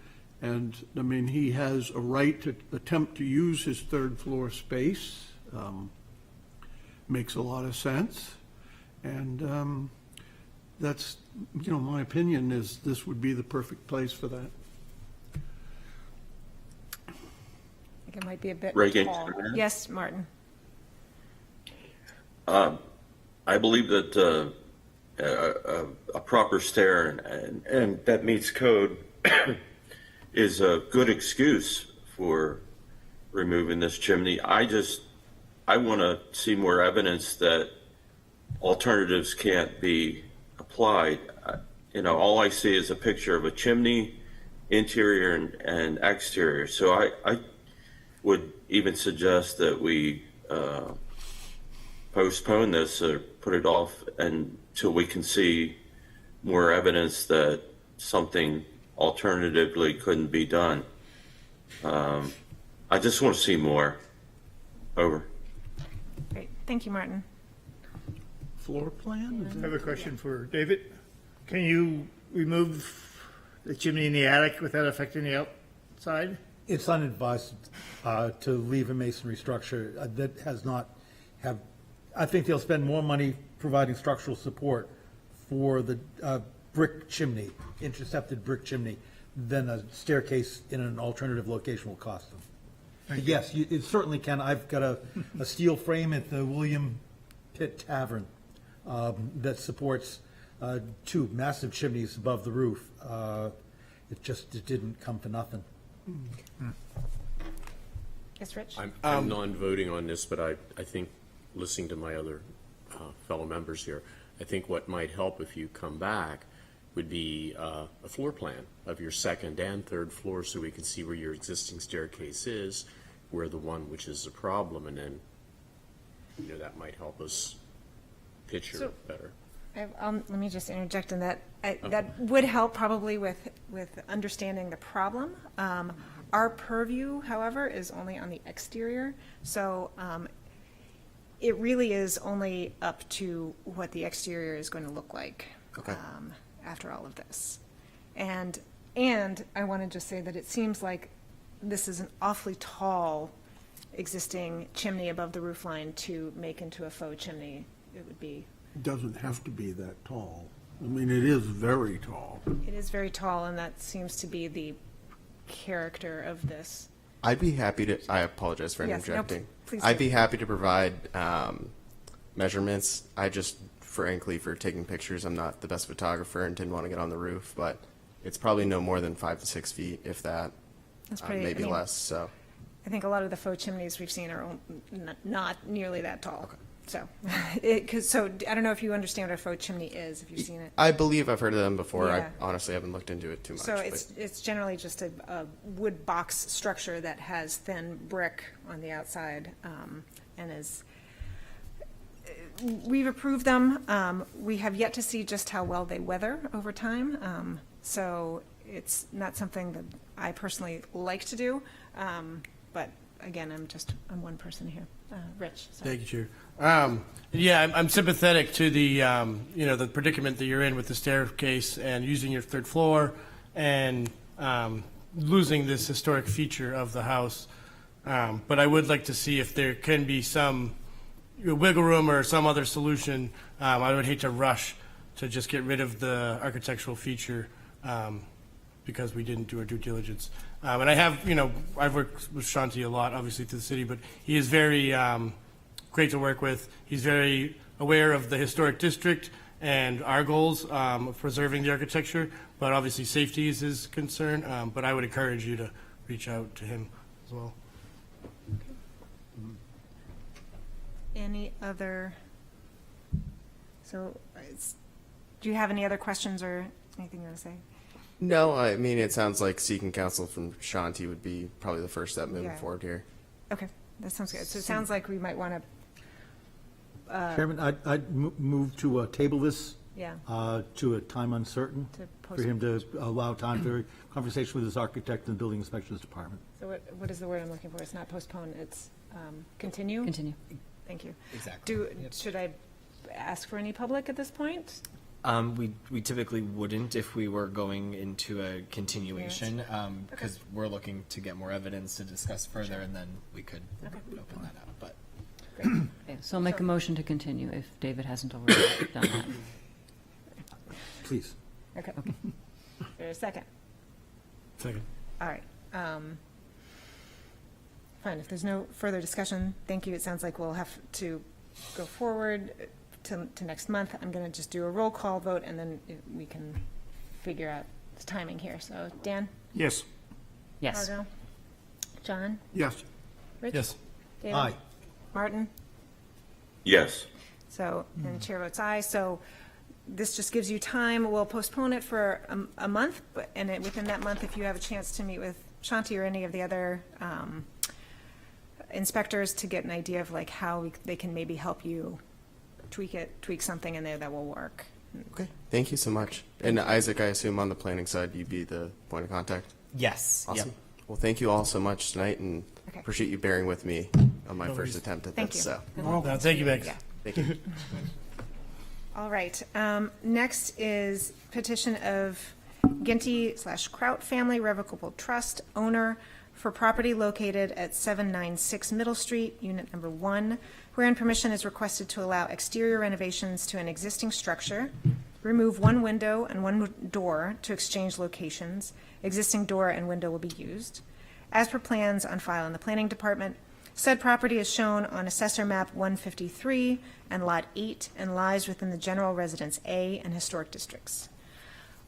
And, I mean, he has a right to attempt to use his third floor space. Makes a lot of sense. And that's, my opinion is this would be the perfect place for that. I think it might be a bit Reagan, tall. can I add? Yes, Martin? I believe that a proper stair and that meets code is a good excuse for removing this chimney. I want to see more evidence that alternatives can't be applied. All I see is a picture of a chimney, interior and exterior. So I would even suggest that we postpone this or put it off until we can see more evidence that something alternatively couldn't be done. I just want to see more. Over. Great. Thank you, Martin. Floor plan? I have a question for David. Can you remove the chimney in the attic without affecting the outside? It's unadvised to leave a masonry structure that has not I think they'll spend more money providing structural support for the brick chimney, intercepted brick chimney, than a staircase in an alternative location will cost them. Yes, it certainly can. I've got a steel frame at the William Pitt Tavern that supports two massive chimneys above the roof. It didn't come for nothing. Yes, Rich? I'm non-voting on this, but I think, listening to my other fellow members here, I think what might help if you come back would be a floor plan of your second and third floor, so we can see where your existing staircase is, where the one which is a problem, and then, that might help us picture So- it better. Let me just interject in that. That would help probably with understanding the problem. Our purview, however, is only on the exterior, so it really is only up to what the exterior is going to look like after all of this. And I want to just say that it seems like this is an awfully tall existing chimney above the roof line to make into a faux chimney. It would be. It doesn't have to be that tall. I mean, it is very tall. It is very tall, and that seems to be the character of this. I'd be happy to, I apologize for Yes, no, interjecting. please I'd do. be happy to provide measurements. I just, frankly, for taking pictures, I'm not the best photographer and didn't want to get on the roof, but it's probably no more than 5 to 6 feet, if that, That's pretty, maybe less, so. I think a lot of the faux chimneys we've seen are not nearly that tall. So, so I don't know if you understand what a faux chimney is, if you've seen it. I believe I've heard of them before. Yeah. I honestly haven't looked into it too much. So but- it's generally just a wood box structure that has thin brick on the outside, and is, we've approved them. We have yet to see just how well they weather over time. So it's not something that I personally like to do. But again, I'm one person here. Rich, sorry. Thank you, Chair. Yeah, I'm sympathetic to the, the predicament that you're in with the staircase and using your third floor and losing this historic feature of the house. But I would like to see if there can be some wiggle room or some other solution. I would hate to rush to just get rid of the architectural feature because we didn't do our due diligence. And I have, I've worked with Shanti a lot, obviously, to the city, but he is very great to work with. He's very aware of the historic district and our goals of preserving the architecture, but obviously safety is his concern. But I would encourage you to reach out to him as well. Any other, do you have any other questions or anything you want to say? No, I mean, it sounds like seeking counsel from Shanti would be probably the first step moving Yeah. forward here. Okay, that sounds good. So it sounds like we might want to, Chairman, I'd move to table this yeah, to a time uncertain, To for him to allow time for conversation with his architect and building inspections department. so what is the word I'm looking for? It's not postpone, it's continue? Continue. Thank you. Exactly. Should I ask for any public at this point? We typically wouldn't if we were going into a continuation, because we're looking to get more evidence to discuss further, and then we could open that up, but. Okay, so I'll make a motion to continue if David hasn't already done that. Please. Okay. Is there a second? Second. All right. Fine, if there's no further discussion, thank you. It sounds like we'll have to go forward to next month. I'm going to just do a roll call vote, and then we can figure out the timing here. So, Dan? Yes. Yes. Margot? John? Yes. Rich? Yes. David? Aye. Martin? Yes. So, and the chair votes aye. So this just gives you time. We'll postpone it for a month, and within that month, if you have a chance to meet with Shanti or any of the other inspectors to get an idea of like how they can maybe help you tweak something in there that will work. Okay, thank you so much. And Isaac, I assume on the planning side, you'd be the point of contact? Yes. Awesome. Yep. Well, thank you all so much tonight, and Okay. appreciate you bearing with me on my first attempt at Thank this. you. So, No, thank you, Max. Yeah. thank you. All right. Next is petition of Ginty/Kraut Family Revocable Trust, owner for property located at 796 Middle Street, unit number 1, wherein permission is requested to allow exterior renovations to an existing structure remove one window and one door to exchange locations. Existing door and window will be used. As per plans on file in the Planning Department, said property is shown on Assessor Map 153 and Lot 8 and lies within the General Residence A and Historic Districts.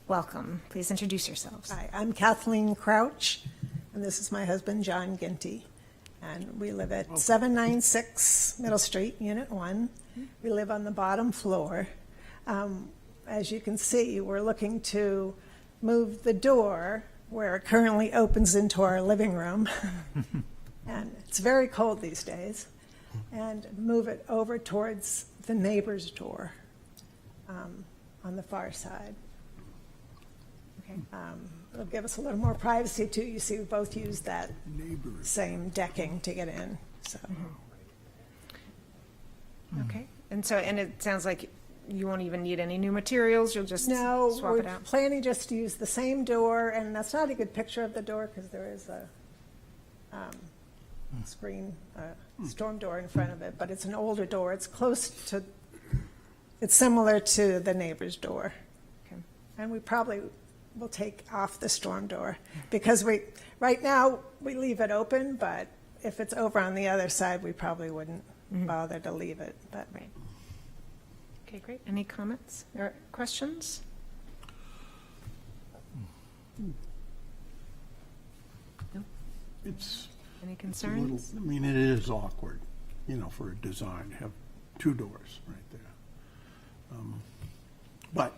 Welcome. Please introduce yourselves. Hi, I'm Kathleen Crouch, and this is my husband, John Ginty. And we live at 796 Middle Street, Unit 1. We live on the bottom floor. As you can see, we're looking to move the door where it currently opens into our living room. And it's very cold these days. And move it over towards the neighbor's door on the far side. It'll give us a little more privacy too. You see, we both use that same decking to get in, so. Okay. And so, and it sounds like you won't even need any new materials, you'll just No, swap we're it out? planning just to use the same door, and that's not a good picture of the door because there is a screen, storm door in front of it, but it's an older door. It's close to, it's similar to the neighbor's door. Okay. And we probably will take off the storm door because right now we leave it open, but if it's over on the other side, we probably wouldn't bother to leave it, but. Right. Okay, great. Any comments or questions? No? It's Any it's a little, concerns? I mean, it is awkward, for a design, to have two doors right there. But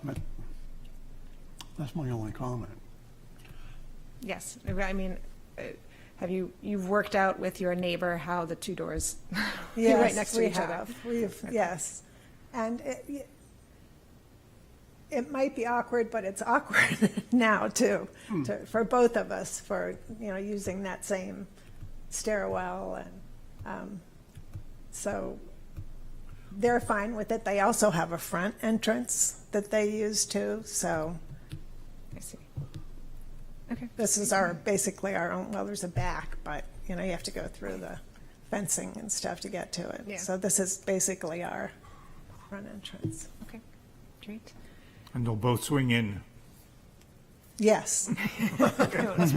that's my only comment. Yes, I mean, you've worked out with your neighbor how the two doors be right next to each other? Yes. And it might be awkward, but it's awkward now too, for both of us, for, using that same stairwell. And so they're fine with it. They also have a front entrance that they use too, so. I see. Okay. This is basically our own, well, there's a back, but, you have to go through the fencing and stuff to get to it. Yeah. So this is basically our front entrance. Okay, great. And they'll both swing in. Yes. Yes.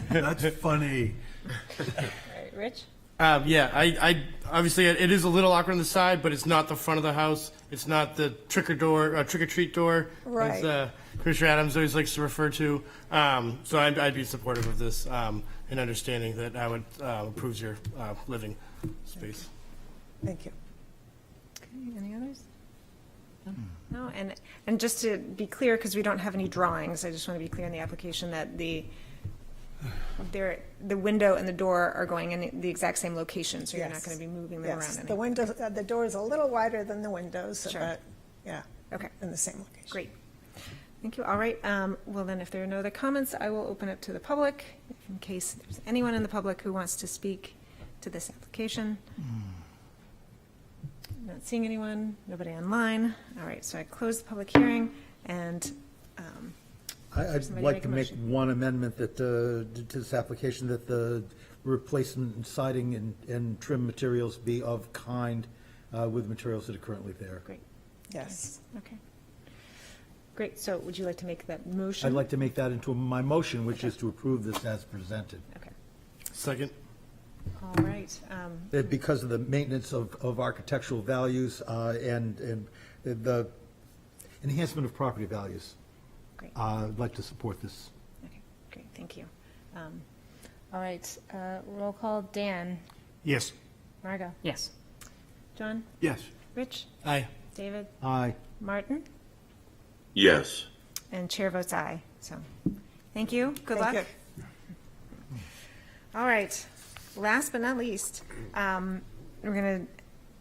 That's funny. All right, Rich? Yeah, I obviously it is a little awkward on the side, but it's not the front of the house. It's not the trick or treat door, Right. as Commissioner Adams always likes to refer to. So I'd be supportive of this and understanding that I would approve your living space. Thank you. Okay, any others? No, and just to be clear, because we don't have any drawings, I just want to be clear in the application that the window and the door are going in the exact same location, so you're not Yes. going to be moving them Yes, around. the window, the door is a little wider than the windows, Sure. but, yeah, Okay, in the same location. great. Thank you. All right, well then, if there are no other comments, I will open it to the public, in case there's anyone in the public who wants to speak to this application. Not seeing anyone, nobody online. All right, so I close the public hearing, and I'd somebody like make to a make motion. one amendment that, to this application, that the replacement siding and trim materials be of kind with materials that are currently there. Great. Yes. Okay. Great, so would you like to make that motion? I'd like to make that into my motion, which is to approve this as presented. Okay, Second. all right. Because of the maintenance of architectural values and the enhancement of property values. Great. I'd like to support this. Okay, great, thank you. All right, roll call, Dan, Yes. Margot, Yes. John, Yes. Rich, Aye. David, Aye. Martin, Yes. and chair votes aye, so, thank you, good luck. Thank All right, last but not least,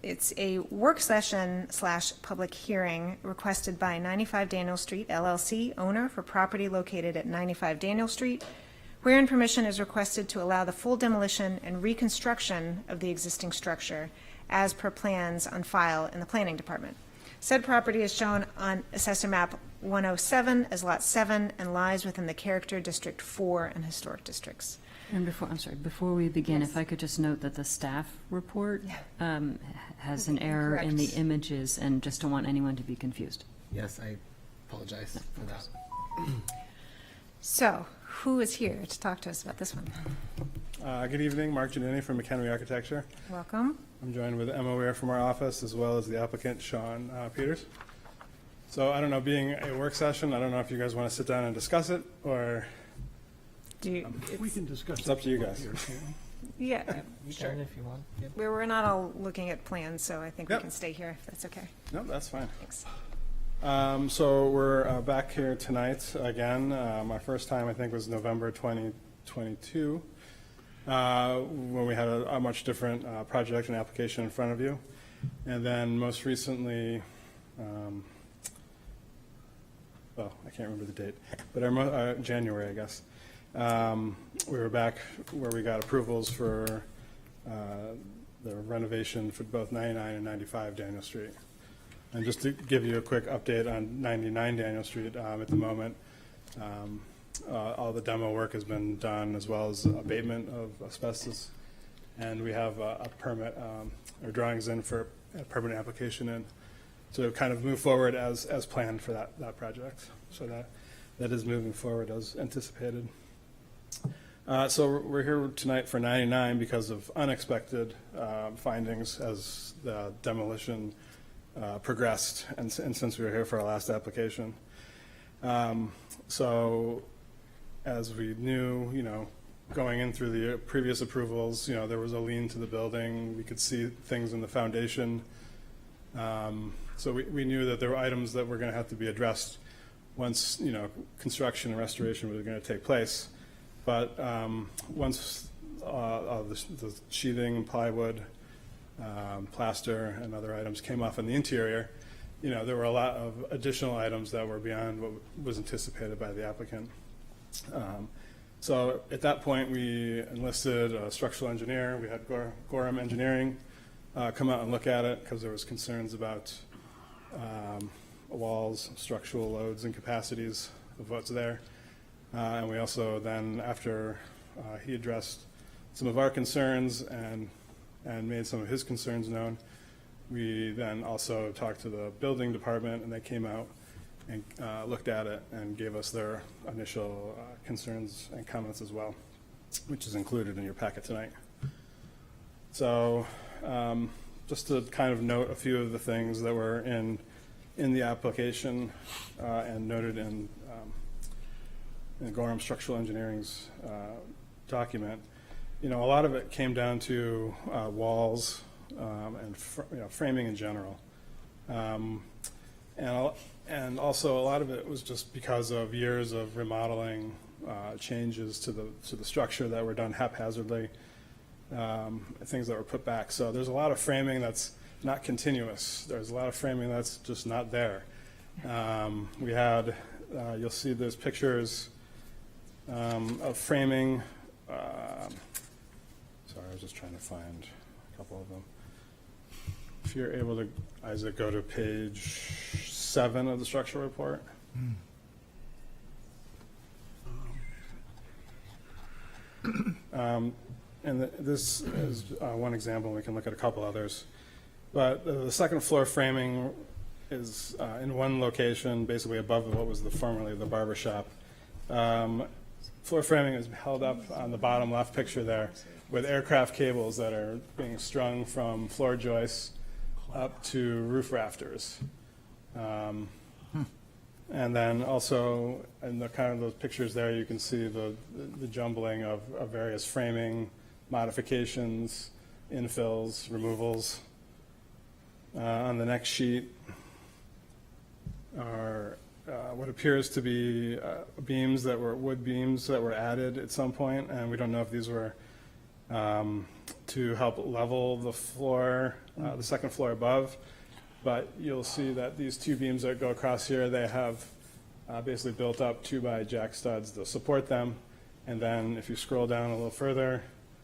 it's a work session / public hearing requested by 95 Daniel Street LLC, owner for property located at 95 Daniel Street, wherein permission is requested to allow the full demolition and reconstruction of the existing structure as per plans on file in the Planning Department. Said property is shown on Assessor Map 107 as Lot 7 and lies within the Character District 4 and Historic Districts. And before we begin, if I could just note that the staff report has an error in the Correct. images, and just don't want anyone to be confused. Yes, I apologize for that. So, who is here to talk to us about this one? Good evening, Mark Giannini from McHenry Architecture. Welcome. I'm joined with Emma Ware from our office, as well as the applicant, Sean Peters. So I don't know, being a work session, I don't know if you guys want to sit down and discuss it, or We can discuss. it's up to you guys. Yeah, You sure. can if you want. Yep. We're not all looking at plans, so I think we Yep. can stay here if that's okay. No, that's fine. Thanks. So we're back here tonight again. My first time, I think, was November 2022, when we had a much different project and application in front of you. And then most recently, well, I can't remember the date, but January, I guess. We were back where we got approvals for the renovation for both 99 and 95 Daniel Street. And just to give you a quick update on 99 Daniel Street, at the moment, all the demo work has been done, as well as abatement of asbestos. And we have a permit, or drawings in for a permanent application in, to kind of move forward as planned for that project. So that is moving forward as anticipated. So we're here tonight for 99 because of unexpected findings as the demolition progressed, and since we were here for our last application. So as we knew, going in through the previous approvals, there was a lean to the building. We could see things in the foundation. So we knew that there were items that were going to have to be addressed once, construction and restoration was going to take place. But once the sheathing, plywood, plaster, and other items came off in the interior, there were a lot of additional items that were beyond what was anticipated by the applicant. So at that point, we enlisted a structural engineer. We had Gorham Engineering come out and look at it because there was concerns about walls, structural loads, and capacities of what's there. And we also then, after he addressed some of our concerns and made some of his concerns known, we then also talked to the building department, and they came out and looked at it and gave us their initial concerns and comments as well, which is included in your packet tonight. So just to kind of note a few of the things that were in the application and noted in Gorham Structural Engineering's document, a lot of it came down to walls and framing in general, and also a lot of it was just because of years of remodeling, changes to the structure that were done haphazardly, things that were put back. So there's a lot of framing that's not continuous. There's a lot of framing that's just not there. We had, you'll see there's pictures of framing. Sorry, I was just trying to find a couple of them. If you're able to, Isaac, go to page 7 of the structural report. And this is one example. We can look at a couple others. But the second floor framing is in one location, basically above what was formerly the barber shop. Floor framing is held up on the bottom left picture there with aircraft cables that are being strung from floor joists up to roof rafters. And then also in the kind of those pictures there, you can see the jumbling of various framing modifications, infills, removals. On the next sheet are what appears to be beams that were wood beams that were added at some point, and we don't know if these were to help level the floor, the second floor above. But you'll see that these two beams that go across here, they have basically built up 2x jack studs to support them. And then if you scroll down a little further,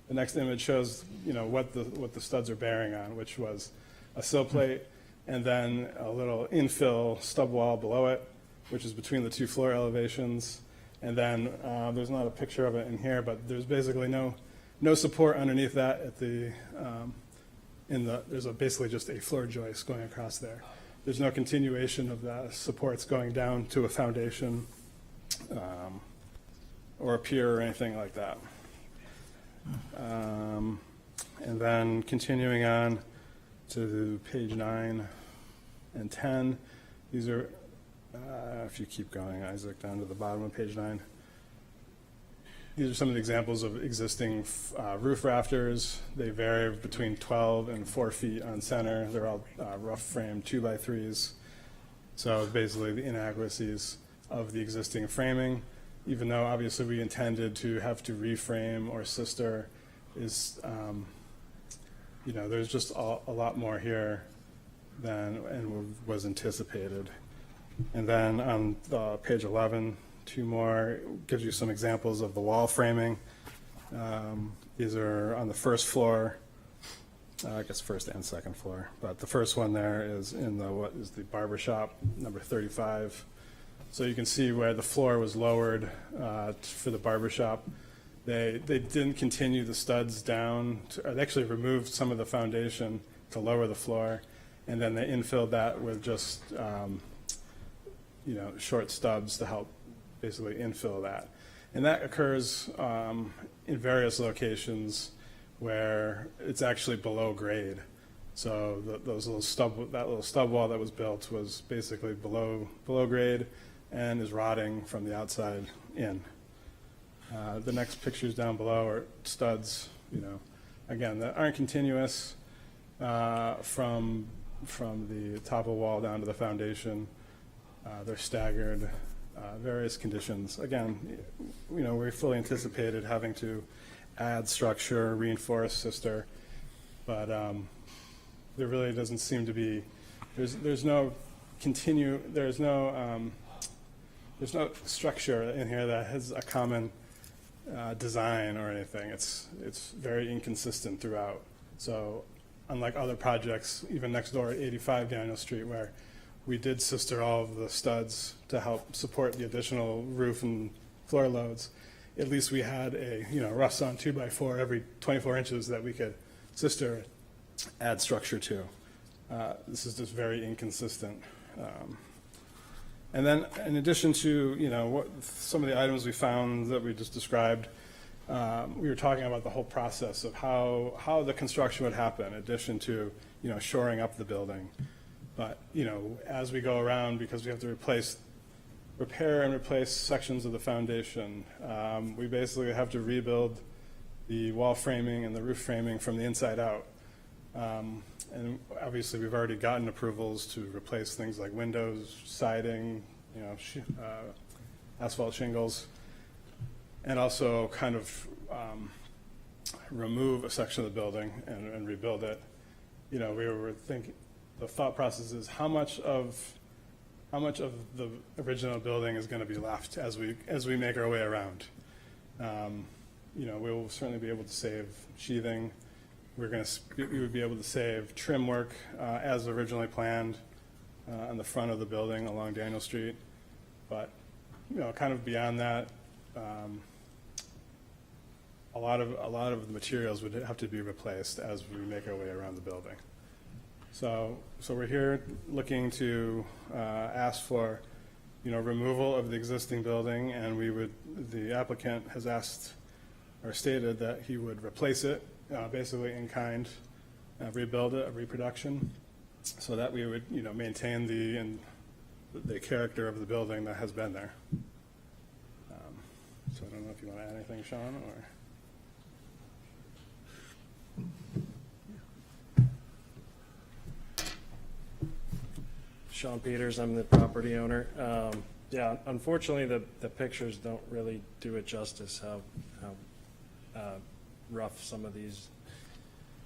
the next image shows what the studs are bearing on, which was a sill plate and then a little infill stub wall below it, which is between the two floor elevations. And then there's not a picture of it in here, but there's basically no support underneath that at the, there's basically just a floor joist going across there. There's no continuation of the supports going down to a foundation or a pier or anything like that. And then continuing on to page 9 and 10, these are, if you keep going, Isaac, down to the bottom of page 9. These are some of the examples of existing roof rafters. They vary between 12 and 4 feet on center. They're all rough frame 2x3s. So basically the inadequacies of the existing framing, even though obviously we intended to have to reframe or sister, is, there's just a lot more here than was anticipated. And then on page 11, 2 more, gives you some examples of the wall framing. These are on the first floor, I guess first and second floor, but the first one there is in what is the barber shop, number 35. So you can see where the floor was lowered for the barber shop. They didn't continue the studs down, they actually removed some of the foundation to lower the floor, and then they infilled that with just short stubs to help basically infill that. And that occurs in various locations where it's actually below grade. So that little stub wall that was built was basically below grade and is rotting from the outside in. The next pictures down below are studs, again, that aren't continuous from the top of the wall down to the foundation. They're staggered, various conditions. Again, we fully anticipated having to add structure, reinforce sister, but there really doesn't seem to be, there's no structure in here that has a common design or anything. It's very inconsistent throughout. So unlike other projects, even next door at 85 Daniel Street, where we did sister all of the studs to help support the additional roof and floor loads, at least we had a rough sawn 2x4 every 24 inches that we could sister add structure to. This is just very inconsistent. And then in addition to, what some of the items we found that we just described, we were talking about the whole process of how the construction would happen, in addition to, shoring up the building. But, as we go around, because we have to repair and replace sections of the foundation, we basically have to rebuild the wall framing and the roof framing from the inside out. And obviously, we've already gotten approvals to replace things like windows, siding, asphalt shingles, and also kind of remove a section of the building and rebuild it. We were thinking, the thought process is how much of the original building is going to be left as we make our way around. We will certainly be able to save sheathing. We would be able to save trim work as originally planned on the front of the building along Daniel Street. But, kind of beyond that, a lot of the materials would have to be replaced as we make our way around the building. So we're here looking to ask for, removal of the existing building, and the applicant has asked or stated that he would replace it, basically in kind, rebuild it, a reproduction, so that we would, maintain the character of the building that has been there. So I don't know if you want to add anything, Sean, or? Sean Peters, I'm the property owner. Yeah, unfortunately, the pictures don't really do it justice, how rough some of these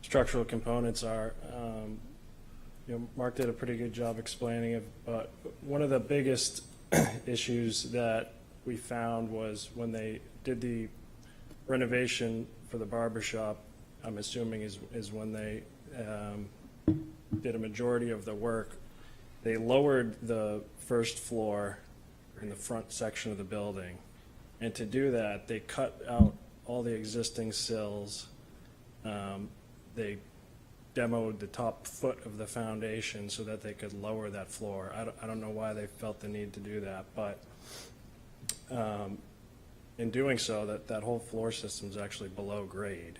structural components are. Mark did a pretty good job explaining it, but one of the biggest issues that we found was when they did the renovation for the barber shop, I'm assuming is when they did a majority of the work. They lowered the first floor in the front section of the building. And to do that, they cut out all the existing sills. They demoed the top foot of the foundation so that they could lower that floor. I don't know why they felt the need to do that, but in doing so, that whole floor system is actually below grade.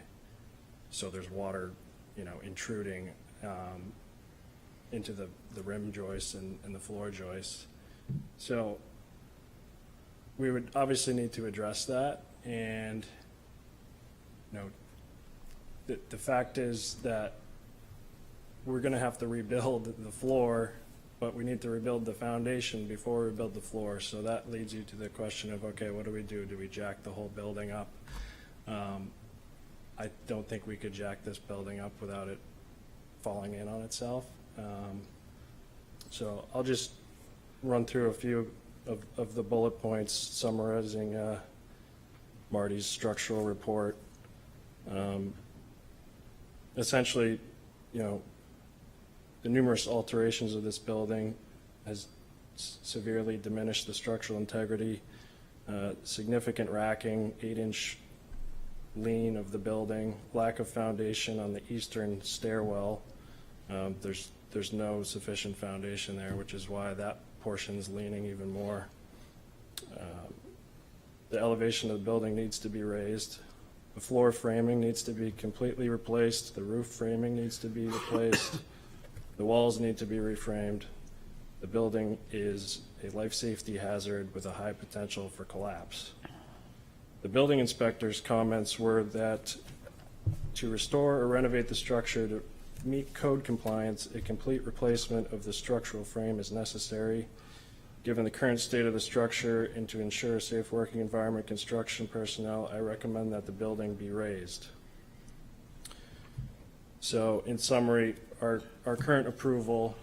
So there's water, intruding into the rim joists and the floor joists. So we would obviously need to address that, and the fact is that we're going to have to rebuild the floor, but we need to rebuild the foundation before we rebuild the floor. So that leads you to the question of, okay, what do we do? Do we jack the whole building up? I don't think we could jack this building up without it falling in on itself. So I'll just run through a few of the bullet points summarizing Marty's structural report. Essentially, the numerous alterations of this building has severely diminished the structural integrity, significant racking, 8-inch lean of the building, lack of foundation on the eastern stairwell. There's no sufficient foundation there, which is why that portion is leaning even more. The elevation of the building needs to be raised. The floor framing needs to be completely replaced. The roof framing needs to be replaced. The walls need to be reframed. The building is a life safety hazard with a high potential for collapse. The building inspector's comments were that to restore or renovate the structure to meet code compliance, a complete replacement of the structural frame is necessary. Given the current state of the structure and to ensure a safe working environment, construction personnel, I recommend that the building be raised. So in summary, our current approval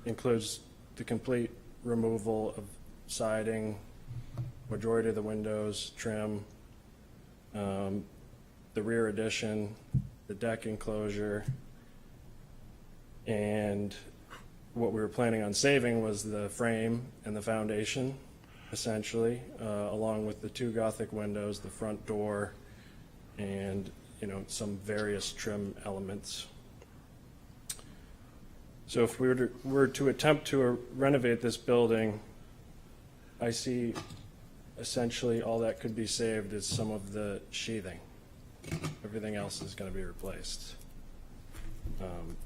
includes the complete removal of siding, majority of the windows, trim, the rear addition, the deck enclosure, and what we were planning on saving was the frame and the foundation, essentially, along with the 2 Gothic windows, the front door, and some various trim elements. So if we were to attempt to renovate this building, I see essentially all that could be saved is some of the sheathing. Everything else is going to be replaced.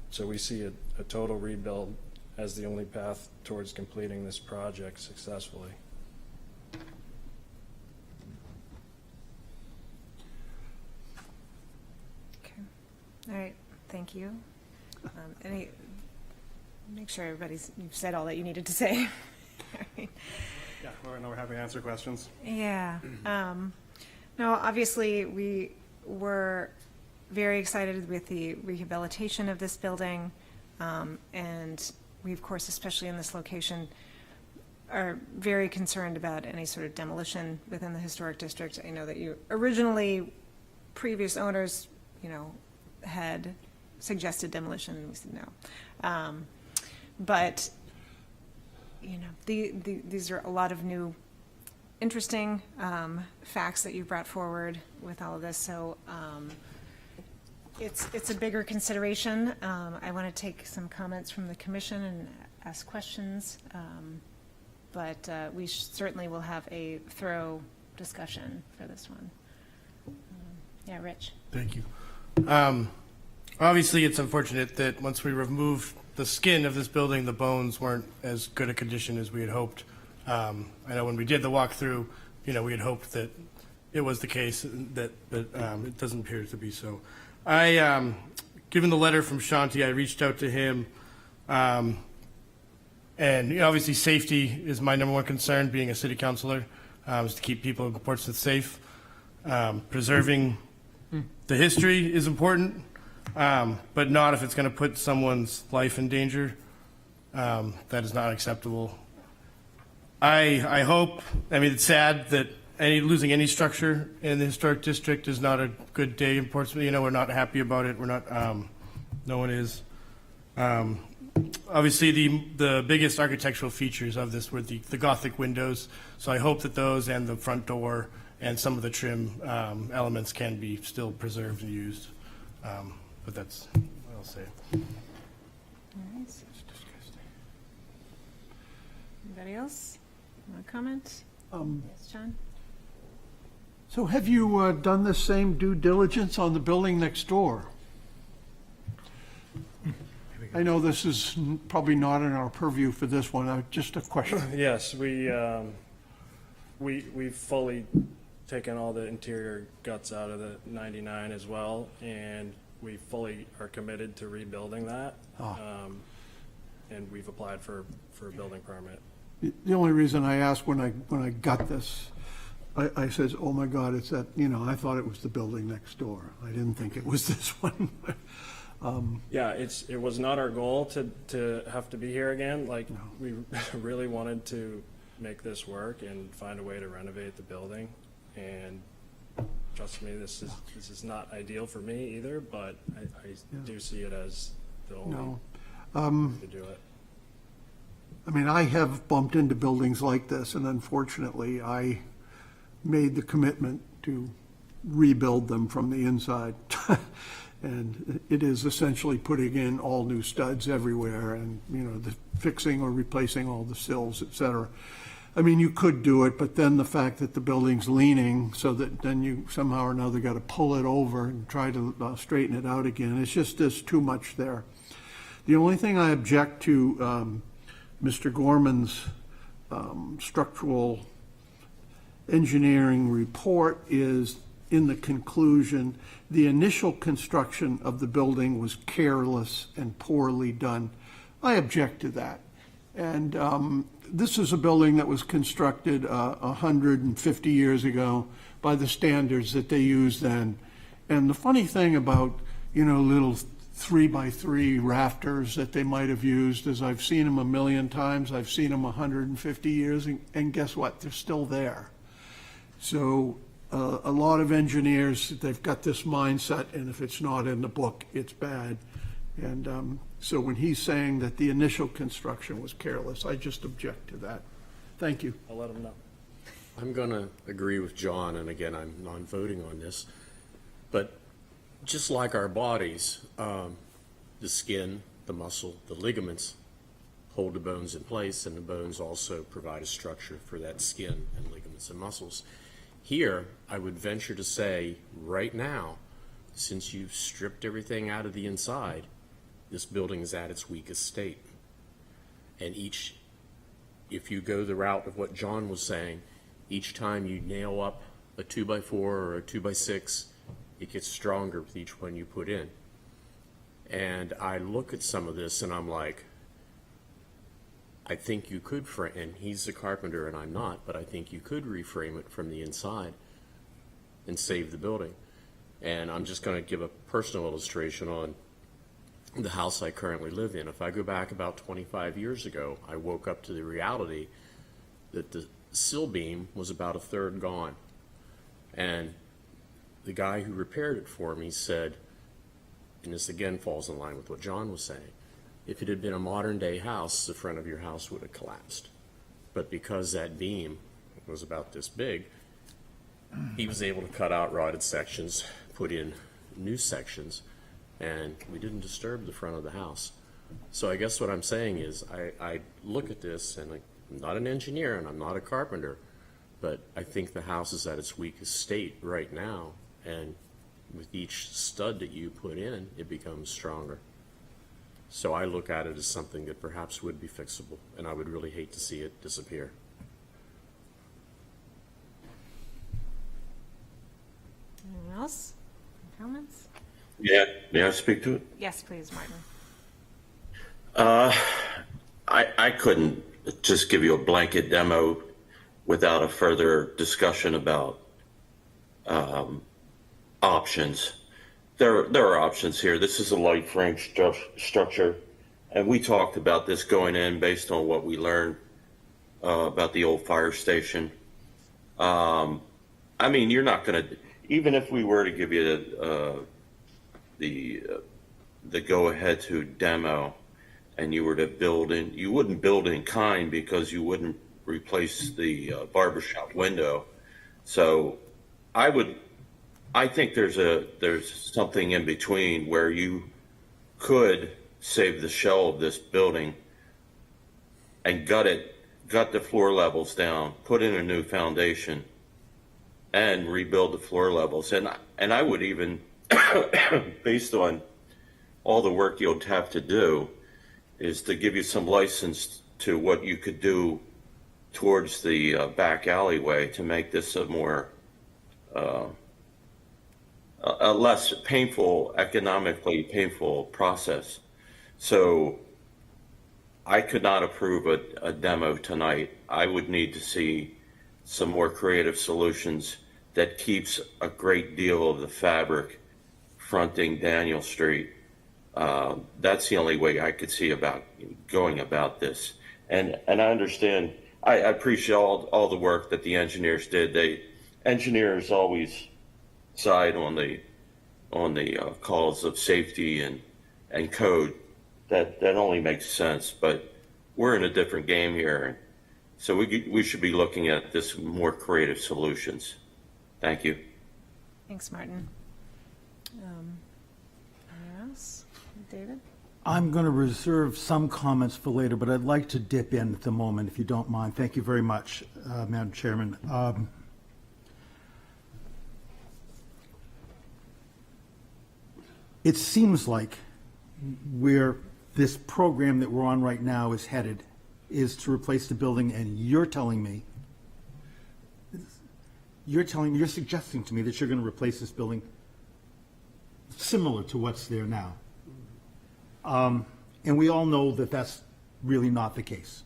So we see a total rebuild as the only path towards completing this project successfully. Okay. All right. Thank you. Make sure you've said all that you needed to say. All right. Yeah, we're happy to answer questions. Yeah. No, obviously, we were very excited with the rehabilitation of this building. And we, of course, especially in this location, are very concerned about any sort of demolition within the historic district. I know that you originally, previous owners, had suggested demolition, and we said no. But these are a lot of new, interesting facts that you brought forward with all of this. So it's a bigger consideration. I want to take some comments from the commission and ask questions, but we certainly will have a thorough discussion for this one. Yeah, Rich. Thank you. Obviously, it's unfortunate that once we removed the skin of this building, the bones weren't as good a condition as we had hoped. I know when we did the walkthrough, we had hoped that it was the case, but it doesn't appear to be so. Given the letter from Shanti, I reached out to him, and obviously safety is my number one concern, being a city councilor, is to keep people in Portsmouth safe. Preserving the history is important, but not if it's going to put someone's life in danger. That is not acceptable. I hope, it's sad that losing any structure in the historic district is not a good day in Portsmouth. We're not happy about it. We're not, no one is. Obviously, the biggest architectural features of this were the Gothic windows. So I hope that those and the front door and some of the trim elements can be still preserved and used. But that's what I'll say. Anybody else want to comment? Yes, John? So have you done the same due diligence on the building next door? I know this is probably not in our purview for this one, just a question. Yes, we've fully taken all the interior guts out of the 99 as well, and we fully are committed to rebuilding that. And we've applied for a building permit. The only reason I asked when I got this, I says, oh my God, it's that, I thought it was the building next door. I didn't think it was this one. Yeah, it was not our goal to have to be here again. Like, we really wanted to make this work and find a way to renovate the building. And trust me, this is not ideal for me either, but I do see it as the only way to do it. I mean, I have bumped into buildings like this, and unfortunately, I made the commitment to rebuild them from the inside. And it is essentially putting in all new studs everywhere and, the fixing or replacing all the sills, et cetera. I mean, you could do it, but then the fact that the building's leaning so that then you somehow or another got to pull it over and try to straighten it out again. It's just, there's too much there. The only thing I object to Mr. Gorman's structural engineering report is in the conclusion, the initial construction of the building was careless and poorly done. I object to that. And this is a building that was constructed 150 years ago by the standards that they used then. And the funny thing about, little 3x3 rafters that they might have used is I've seen them a million times. I've seen them 150 years, and guess what? They're still there. So a lot of engineers, they've got this mindset, and if it's not in the book, it's bad. And so when he's saying that the initial construction was careless, I just object to that. Thank you. I'll let him know. I'm going to agree with John, and again, I'm non-voting on this, but just like our bodies, the skin, the muscle, the ligaments hold the bones in place, and the bones also provide a structure for that skin and ligaments and muscles. Here, I would venture to say, right now, since you've stripped everything out of the inside, this building is at its weakest state. And if you go the route of what John was saying, each time you nail up a 2x4 or a 2x6, it gets stronger with each one you put in. And I look at some of this and I'm like, I think you could frame, and he's a carpenter and I'm not, but I think you could reframe it from the inside and save the building. And I'm just going to give a personal illustration on the house I currently live in. If I go back about 25 years ago, I woke up to the reality that the sill beam was about a third gone. And the guy who repaired it for me said, and this again falls in line with what John was saying, if it had been a modern day house, the front of your house would have collapsed. But because that beam was about this big, he was able to cut out rotted sections, put in new sections, and we didn't disturb the front of the house. So I guess what I'm saying is I look at this, and I'm not an engineer and I'm not a carpenter, but I think the house is at its weakest state right now, and with each stud that you put in, it becomes stronger. So I look at it as something that perhaps would be fixable, and I would really hate to see it disappear. Anyone else? Comments? Yeah, may I speak to it? Yes, please, Martin. I couldn't just give you a blanket demo without a further discussion about options. There are options here. This is a light frame structure, and we talked about this going in based on what we learned about the old fire station. I mean, you're not going to, even if we were to give you the go-ahead to demo, and you were to build in, you wouldn't build in kind because you wouldn't replace the barbershop window. So I think there's something in between where you could save the shell of this building and gut the floor levels down, put in a new foundation, and rebuild the floor levels. And I would even, based on all the work you'll have to do, is to give you some license to what you could do towards the back alleyway to make this a more, a less painful, economically painful process. So I could not approve a demo tonight. I would need to see some more creative solutions that keeps a great deal of the fabric fronting Daniel Street. That's the only way I could see about going about this. And I understand, I appreciate all the work that the engineers did. Engineers always side on the calls of safety and code. That only makes sense, but we're in a different game here. So we should be looking at this more creative solutions. Thank you. Thanks, Martin. Anyone else? David? I'm going to reserve some comments for later, but I'd like to dip in at the moment, if you don't mind. Thank you very much, Madam Chairman. It seems like where this program that we're on right now is headed is to replace the building, and you're suggesting to me that you're going to replace this building similar to what's there now. And we all know that that's really not the case.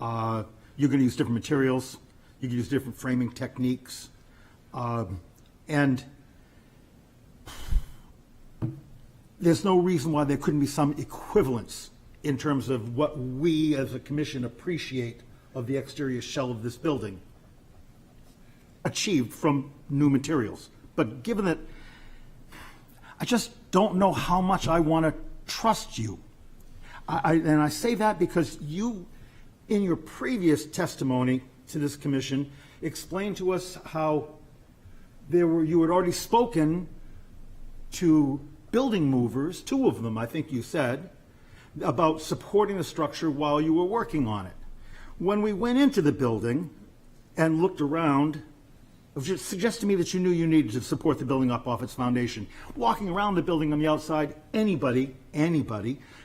You're going to use different materials, you can use different framing techniques, and there's no reason why there couldn't be some equivalence in terms of what we as a commission appreciate of the exterior shell of this building achieved from new materials. But given that, I just don't know how much I want to trust you. And I say that because you, in your previous testimony to this commission, explained to us how you had already spoken to building movers, 2 of them, I think you said, about supporting the structure while you were working on it. When we went into the building and looked around, it suggests to me that you knew you needed to support the building up off its foundation. Walking around the building on the outside, anybody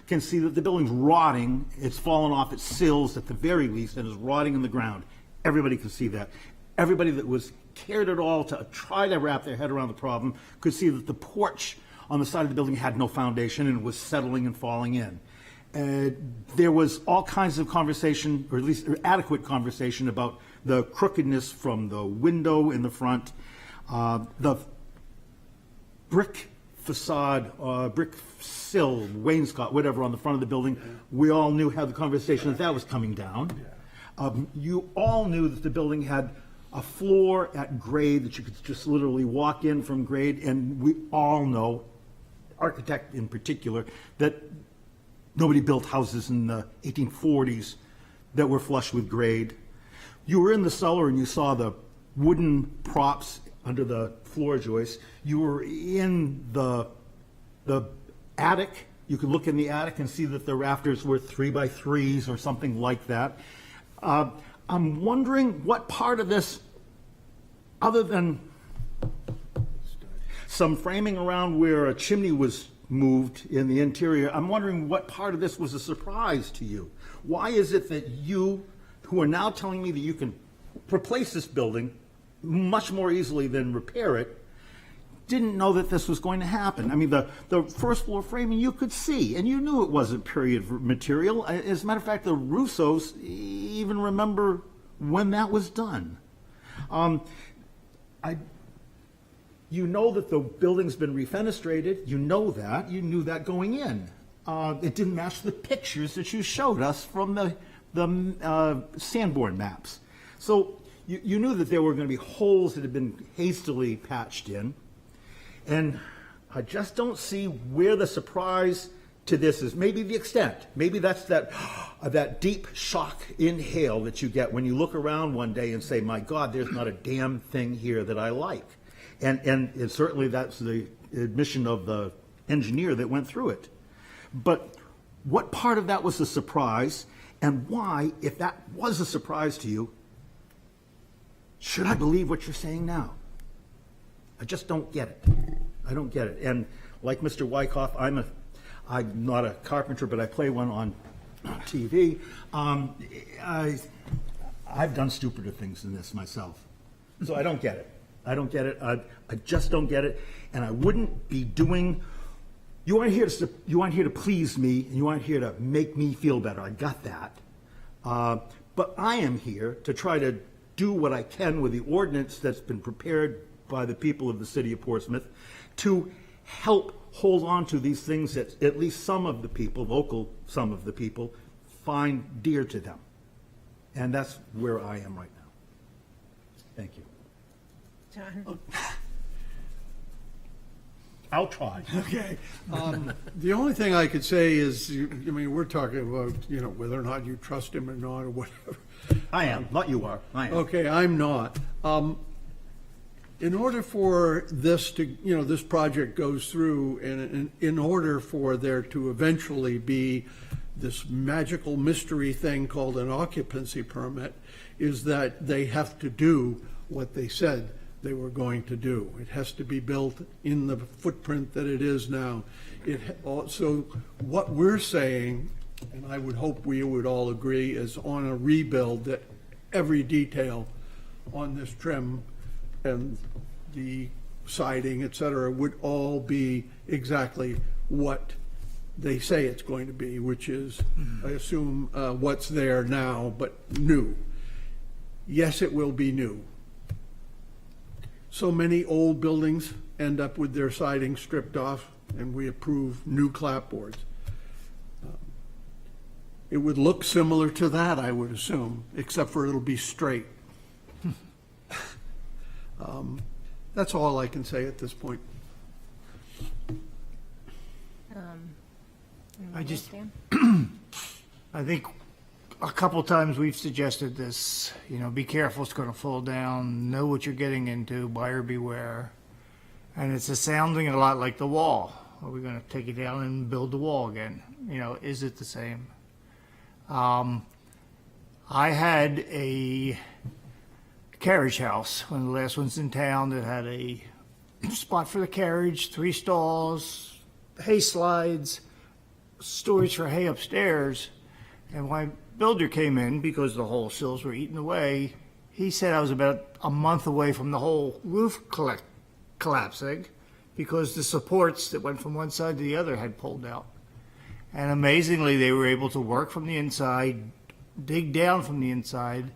can see that the building's rotting. It's fallen off its sills at the very least and is rotting in the ground. Everybody can see that. Everybody that was cared at all to try to wrap their head around the problem could see that the porch on the side of the building had no foundation and was settling and falling in. There was all kinds of conversation, or at least adequate conversation, about the crookedness from the window in the front, the brick facade, brick sill, wainscot, whatever, on the front of the building. We all knew, had the conversation that was coming down. You all knew that the building had a floor at grade that you could just literally walk in from grade, and we all know, architect in particular, that nobody built houses in the 1840s that were flush with grade. You were in the cellar and you saw the wooden props under the floor joists. You were in the attic. You could look in the attic and see that the rafters were 3x3s or something like that. I'm wondering what part of this, other than some framing around where a chimney was moved in the interior, I'm wondering what part of this was a surprise to you. Why is it that you, who are now telling me that you can replace this building much more easily than repair it, didn't know that this was going to happen? I mean, the first floor framing you could see, and you knew it wasn't period material. As a matter of fact, the Russos even remember when that was done. You know that the building's been refenestrated. You know that. You knew that going in. It didn't match the pictures that you showed us from the Sanborn maps. So you knew that there were going to be holes that had been hastily patched in. And I just don't see where the surprise to this is maybe the extent. Maybe that's that deep shock inhale that you get when you look around one day and say, my God, there's not a damn thing here that I like. And certainly that's the admission of the engineer that went through it. But what part of that was a surprise, and why, if that was a surprise to you, should I believe what you're saying now? I just don't get it. I don't get it. And like Mr. Wyckoff, I'm not a carpenter, but I play one on TV. I've done stupider things than this myself. So I don't get it. I don't get it. I just don't get it. And I wouldn't be doing, you aren't here to please me, and you aren't here to make me feel better. I got that. But I am here to try to do what I can with the ordinance that's been prepared by the people of the city of Portsmouth to help hold on to these things that at least some of the people, some of the people, find dear to them. And that's where I am right now. Thank you. John? I'll try. Okay. The only thing I could say is, we're talking about, whether or not you trust him or not or whatever. I am, not you are. I am. Okay, I'm not. In order for this to, this project goes through, and in order for there to eventually be this magical mystery thing called an occupancy permit, is that they have to do what they said they were going to do. It has to be built in the footprint that it is now. So what we're saying, and I would hope we would all agree, is on a rebuild that every detail on this trim and the siding, et cetera, would all be exactly what they say it's going to be, which is, I assume, what's there now, but new. Yes, it will be new. So many old buildings end up with their siding stripped off, and we approve new clapboards. It would look similar to that, I would assume, except for it'll be straight. That's all I can say at this point. I think a couple times we've suggested this, be careful, it's going to fall down, know what you're getting into, buyer beware. And it's sounding a lot like the wall. Are we going to take it down and build the wall again? Is it the same? I had a carriage house, one of the last ones in town, that had a spot for the carriage, 3 stalls, hay slides, storage for hay upstairs. And when my builder came in, because the whole sills were eaten away, he said I was about a month away from the whole roof collapsing because the supports that went from one side to the other had pulled out. And amazingly, they were able to work from the inside, dig down from the inside,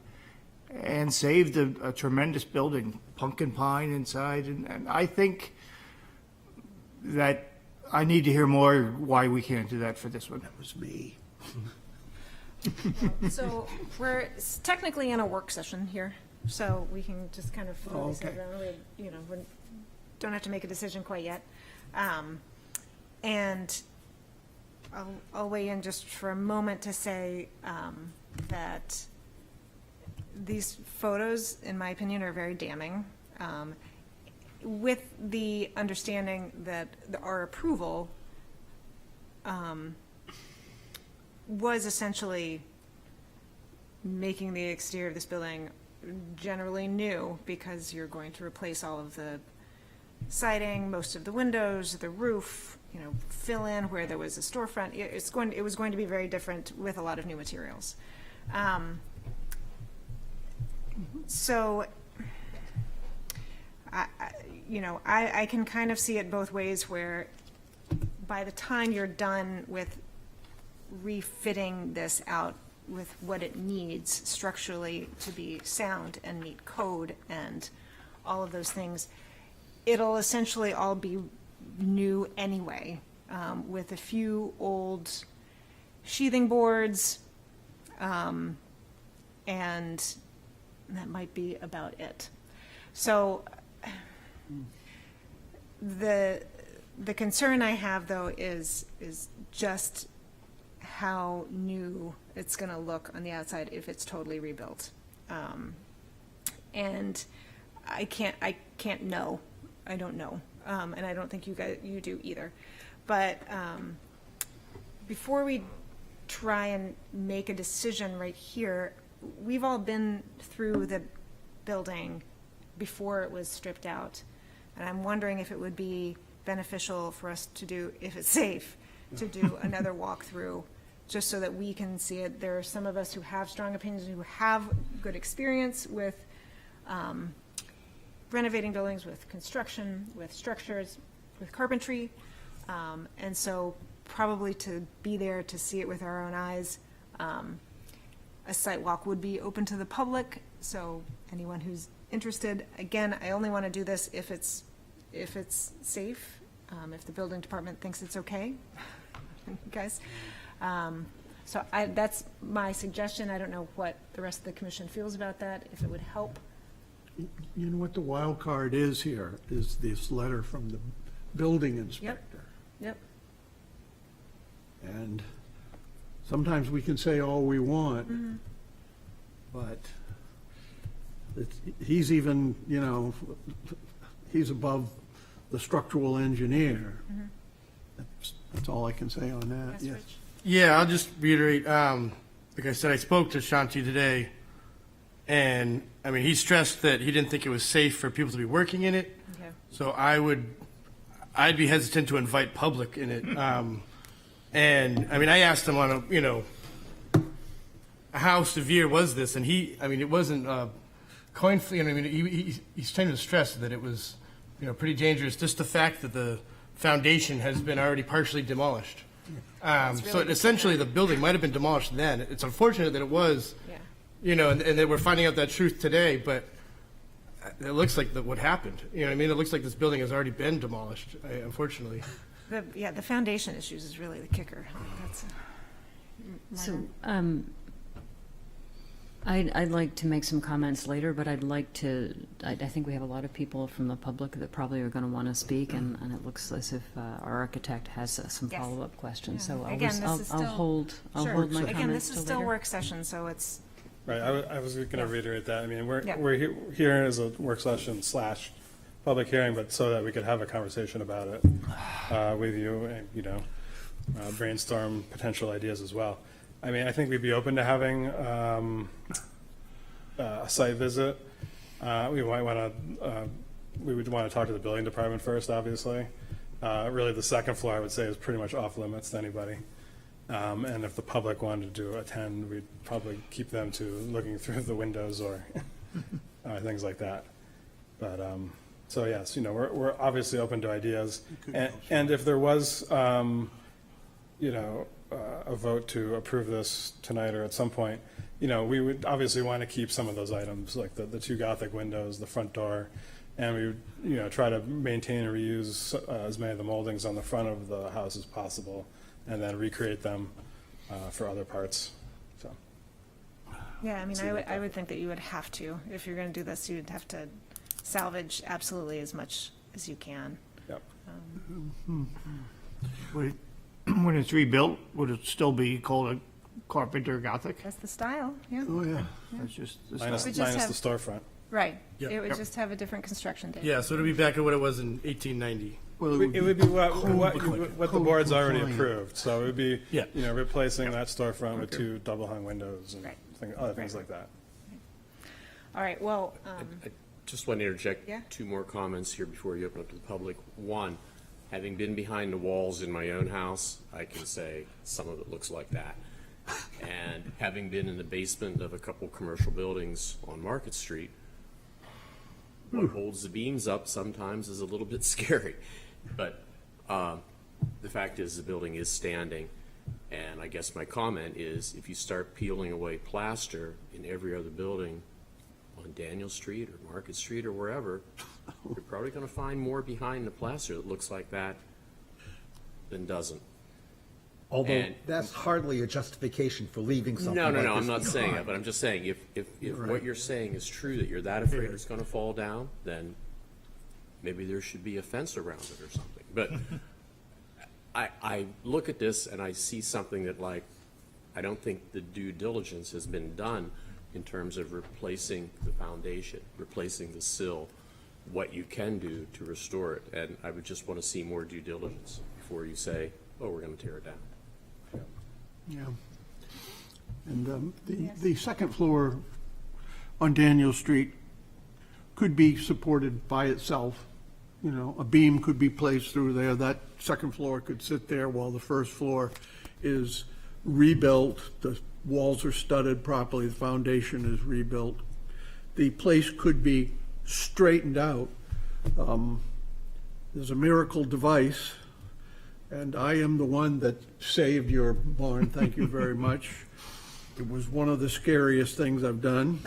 and saved a tremendous building, pumpkin pine inside. And I think that I need to hear more why we can't do that for this one. That was me. So we're technically in a work session here, so we can just kind of throw this around. We don't have to make a decision quite yet. And I'll weigh in just for a moment to say that these photos, in my opinion, are very damning, with the understanding that our approval was essentially making the exterior of this building generally new, because you're going to replace all of the siding, most of the windows, the roof, fill in where there was a storefront. It was going to be very different with a lot of new materials. So, I can kind of see it both ways, where by the time you're done with refitting this out with what it needs structurally to be sound and meet code and all of those things, it'll essentially all be new anyway, with a few old sheathing boards, and that might be about it. So the The concern I have, though, is just how new it's going to look on the outside if it's totally rebuilt. And I can't know. I don't know. And I don't think you do either. But before we try and make a decision right here, we've all been through the building before it was stripped out. And I'm wondering if it would be beneficial for us to do, if it's safe, to do another walkthrough, just so that we can see it. There are some of us who have strong opinions, who have good experience with renovating buildings, with construction, with structures, with carpentry. And so probably to be there to see it with our own eyes. A site walk would be open to the public, so anyone who's interested, again, I only want to do this if it's safe, if the building department thinks it's okay, guys. So that's my suggestion. I don't know what the rest of the commission feels about that, if it would help. You know what the wild card is here, is this letter from the building inspector. Yep. And sometimes we can say all we want, but he's even, he's above the structural engineer. That's all I can say on that. Yes. Yeah, I'll just reiterate, like I said, I spoke to Shanti today, and, I mean, he stressed that he didn't think it was safe for people to be working in it. Okay. So I'd be hesitant to invite public in it. And, I mean, I asked him on how severe was this, and it wasn't coin flip. I mean, he's trying to stress that it was, pretty dangerous. Just the fact that the foundation has been already partially demolished. So essentially, the building might have been demolished then. It's unfortunate that it was, and that we're finding out that truth today, but it looks like what happened. It looks like this building has already been demolished, unfortunately. The foundation issues is really the kicker. That's So, I'd like to make some comments later, but I think we have a lot of people from the public that probably are going to want to speak, and it looks as if our architect has some Yes. follow-up questions. So Again, this is I'll still- hold my Sure. comments Again, this is till still later. work session, so it's. Right, I was going to reiterate that. I mean, we're Yeah. here as a work session / public hearing, but so that we could have a conversation about it with you and, brainstorm potential ideas as well. I mean, I think we'd be open to having a site visit. We would want to talk to the building department first, obviously. Really, the second floor, I would say, is pretty much off limits to anybody. And if the public wanted to attend, we'd probably keep them to looking through the windows or things like that. But so yes, we're obviously open to ideas. And if there was, a vote to approve this tonight or at some point, we would obviously want to keep some of those items, like the two Gothic windows, the front door, and we would, try to maintain and reuse as many of the moldings on the front of the house as possible, and then recreate them for other parts. So. Yeah, I mean, I would think that you would have to, if you're going to do this, you'd have to salvage absolutely as much as you can. Yep. When it's rebuilt, would it still be called a Carpenter Gothic? That's the style, yeah. Oh, yeah. That's just the Minus style. just have- the storefront. Right. Yep. It would Yep. just have a different construction date. Yeah, so it'll be back at what it was in 1890. Well, It would be what the code board's already compliant. approved, so it would be, Yeah. replacing that storefront with two double hung windows and Right. other things like that. All right, well, I just want to interject Yeah. 2 more comments here before you open up to the public. One, having been behind the walls in my own house, I can say some of it looks like that. And having been in the basement of a couple commercial buildings on Market Street, what holds the beams up sometimes is a little bit scary. But the fact is the building is standing. And I guess my comment is if you start peeling away plaster in every other building on Daniel Street or Market Street or wherever, you're probably going to find more behind the plaster that looks like that than doesn't. Although And- that's hardly a justification for leaving something like No, this I'm not saying behind. that, but I'm just saying if Right. what you're saying is true, that you're that afraid it's going to fall down, then maybe there should be a fence around it or something. But I look at this and I see something that, like, I don't think the due diligence has been done in terms of replacing the foundation, replacing the sill, what you can do to restore it. And I would just want to see more due diligence before you say, oh, we're going to tear it down. Yeah. And the second floor on Daniel Street could be supported by itself. You know, a beam could be placed through there. That second floor could sit there while the first floor is rebuilt. The walls are studded properly. The foundation is rebuilt. The place could be straightened out. There's a miracle device, and I am the one that saved your barn. Thank you very much. It was one of the scariest things I've done,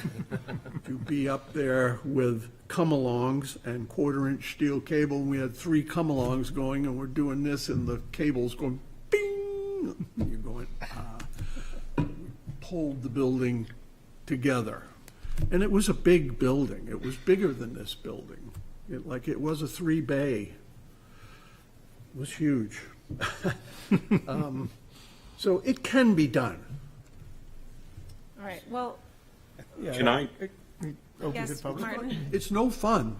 to be up there with come-alongs and quarter-inch steel cable. We had 3 come-alongs going, and we're doing this, and the cable's going bing. You're going, pulled the building together. And it was a big building. It was bigger than this building. It was a 3-bay. It was huge. So it can be done. All right, well, Can I? yes, Martin. It's no fun.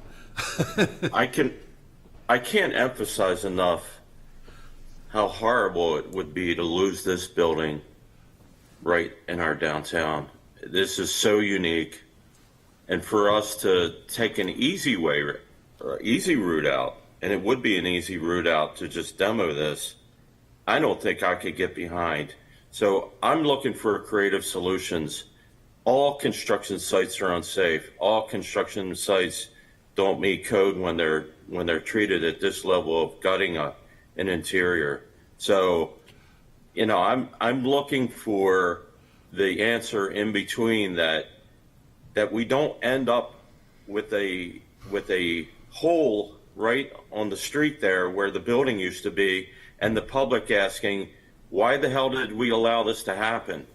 I can't emphasize enough how horrible it would be to lose this building right in our downtown. This is so unique, and for us to take an easy route out, and it would be an easy route out to just demo this, I don't think I could get behind. So I'm looking for creative solutions. All construction sites are unsafe. All construction sites don't meet code when they're treated at this level of gutting an interior. So, you know, I'm looking for the answer in between that we don't end up with a hole right on the street there where the building used to be, and the public asking, why the hell did we allow this to happen?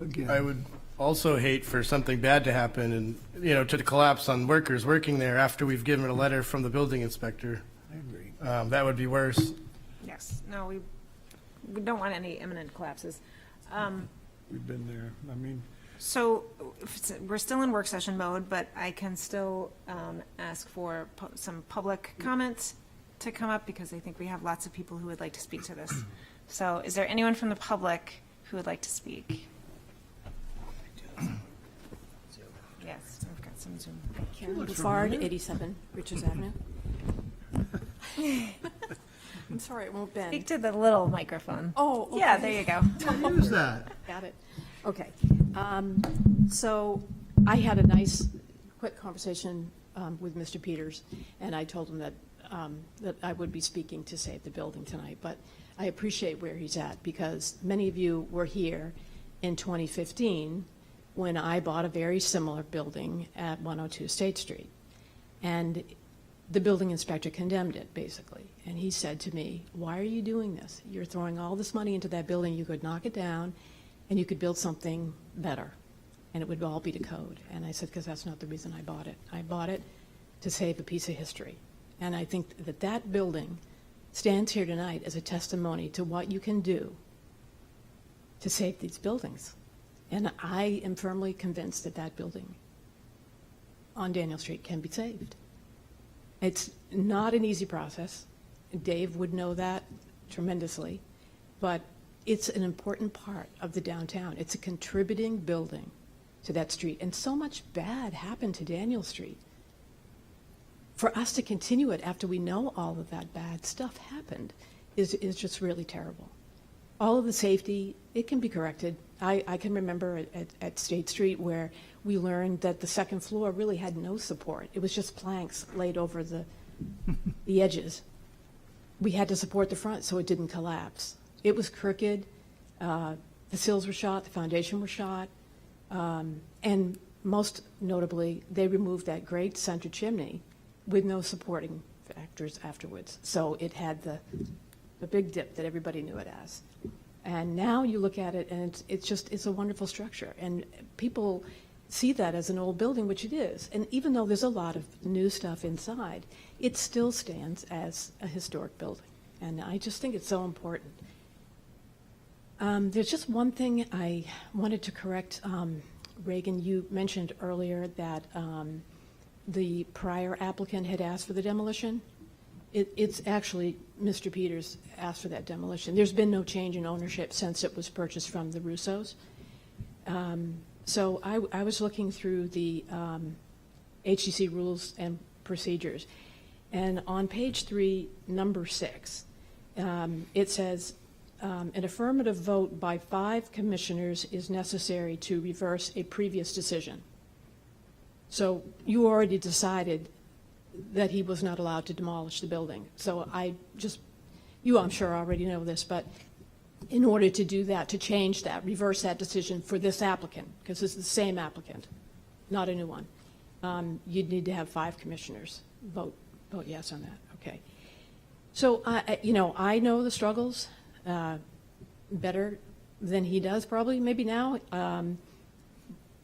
Again. I would also hate for something bad to happen and, you know, to collapse on workers working there after we've given a letter from the building inspector. I agree. That would be worse. Yes, no, we don't want any imminent collapses. We've been there. I mean, So we're still in work session mode, but I can still ask for some public comments to come up, because I think we have lots of people who would like to speak to this. So is there anyone from the public who would like to speak? Yes, I've got some Zoom. Karen Bouffard, 87 Richards Avenue. I'm sorry, it won't bend. Speak to the little microphone. Oh, okay. Yeah, there you go. use that. Got it. Okay. So I had a nice, quick conversation with Mr. Peters, and I told him that I would be speaking to save the building tonight. But I appreciate where he's at, because many of you were here in 2015 when I bought a very similar building at 102 State Street. And the building inspector condemned it, basically. And he said to me, why are you doing this? You're throwing all this money into that building. You could knock it down and you could build something better, and it would all be to code. And I said, because that's not the reason I bought it. I bought it to save a piece of history. And I think that that building stands here tonight as a testimony to what you can do to save these buildings. And I am firmly convinced that that building on Daniel Street can be saved. It's not an easy process. Dave would know that tremendously, but it's an important part of the downtown. It's a contributing building to that street. And so much bad happened to Daniel Street. For us to continue it after we know all of that bad stuff happened is just really terrible. All of the safety, it can be corrected. I can remember at State Street where we learned that the second floor really had no support. It was just planks laid over the edges. We had to support the front so it didn't collapse. It was crooked. The sills were shot. The foundation was shot. And most notably, they removed that great center chimney with no supporting factors afterwards. So it had the big dip that everybody knew it as. And now you look at it, and it's a wonderful structure. And people see that as an old building, which it is. And even though there's a lot of new stuff inside, it still stands as a historic building. And I just think it's so important. There's just one thing I wanted to correct. Reagan, you mentioned earlier that the prior applicant had asked for the demolition. It's actually Mr. Peters asked for that demolition. There's been no change in ownership since it was purchased from the Russos. So I was looking through the HCC rules and procedures, and on page 3, number 6, it says, an affirmative vote by 5 commissioners is necessary to reverse a previous decision. So you already decided that he was not allowed to demolish the building. So you I'm sure already know this, but in order to do that, to change that, reverse that decision for this applicant, because it's the same applicant, not a new one, you'd need to have 5 commissioners vote yes on that. Okay. So, I know the struggles better than he does probably, maybe now.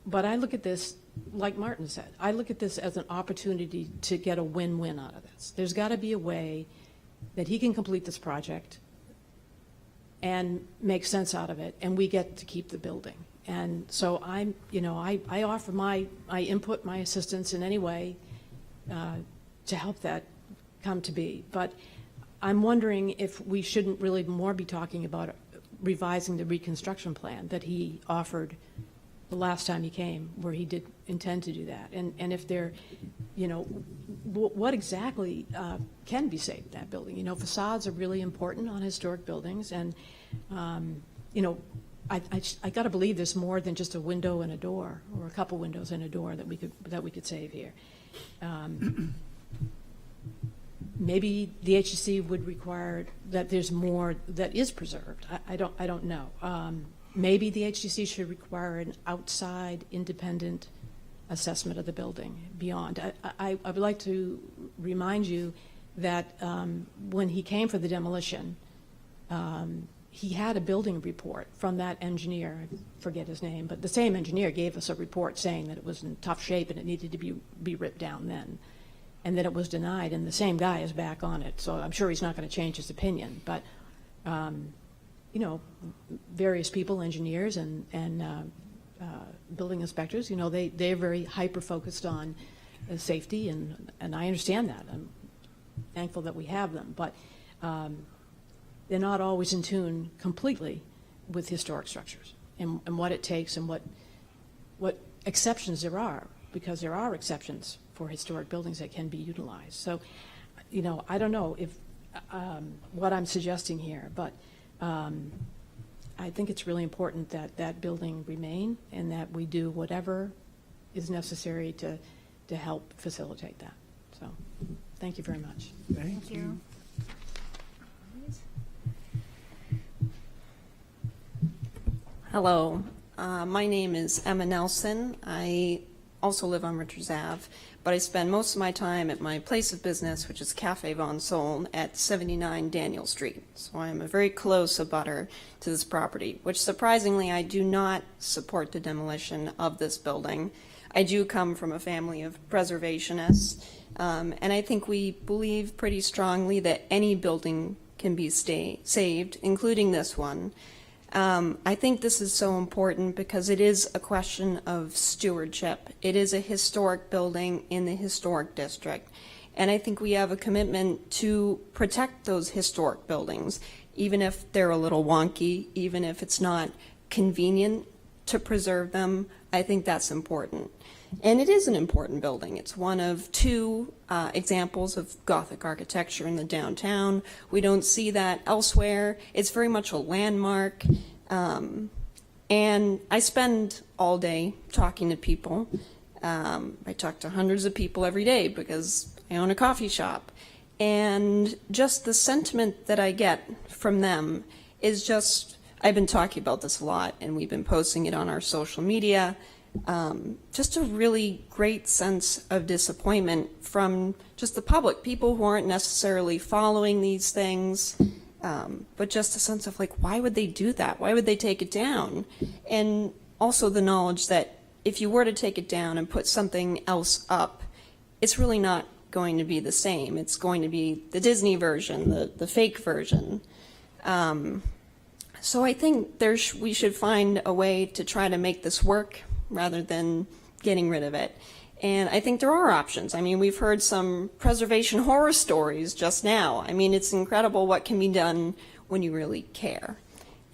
But I look at this, like Martin said, I look at this as an opportunity to get a win-win out of this. There's got to be a way that he can complete this project and make sense out of it, and we get to keep the building. And so I offer my input, my assistance in any way to help that come to be. But I'm wondering if we shouldn't really more be talking about revising the reconstruction plan that he offered the last time he came, where he did intend to do that. And if there, what exactly can be saved in that building? Facades are really important on historic buildings, and, I got to believe there's more than just a window and a door, or a couple windows and a door that we could save here. Maybe the HCC would require that there's more that is preserved. I don't know. Maybe the HCC should require an outside independent assessment of the building beyond. I would like to remind you that when he came for the demolition, he had a building report from that engineer, I forget his name, but the same engineer gave us a report saying that it was in tough shape and it needed to be ripped down then, and that it was denied, and the same guy is back on it, so I'm sure he's not going to change his opinion. But various people, engineers and building inspectors, they're very hyper-focused on safety, and I understand that. I'm thankful that we have them, but they're not always in tune completely with historic structures and what it takes and what exceptions there are, because there are exceptions for historic buildings that can be utilized. So, I don't know if what I'm suggesting here, but I think it's really important that that building remain and that we do whatever is necessary to help facilitate that. So, thank you very much. Thank you. Hello, my name is Emma Nelson. I also live on Richards Ave, but I spend most of my time at my place of business, which is Cafe Von Soln at 79 Daniel Street. So I am a very close abutter to this property, which surprisingly I do not support the demolition of this building. I do come from a family of preservationists, and I think we believe pretty strongly that any building can be saved, including this one. I think this is so important because it is a question of stewardship. It is a historic building in the historic district. And I think we have a commitment to protect those historic buildings, even if they're a little wonky, even if it's not convenient to preserve them. I think that's important. And it is an important building. It's one of 2 examples of Gothic architecture in the downtown. We don't see that elsewhere. It's very much a landmark. And I spend all day talking to people. I talk to hundreds of people every day because I own a coffee shop. And just the sentiment that I get from them is just, I've been talking about this a lot and we've been posting it on our social media. Just a really great sense of disappointment from just the public, people who aren't necessarily following these things, but just a sense of why would they do that? Why would they take it down? And also the knowledge that if you were to take it down and put something else up, it's really not going to be the same. It's going to be the Disney version, the fake version. So I think we should find a way to try to make this work rather than getting rid of it. And I think there are options. I mean, we've heard some preservation horror stories just now. I mean, it's incredible what can be done when you really care.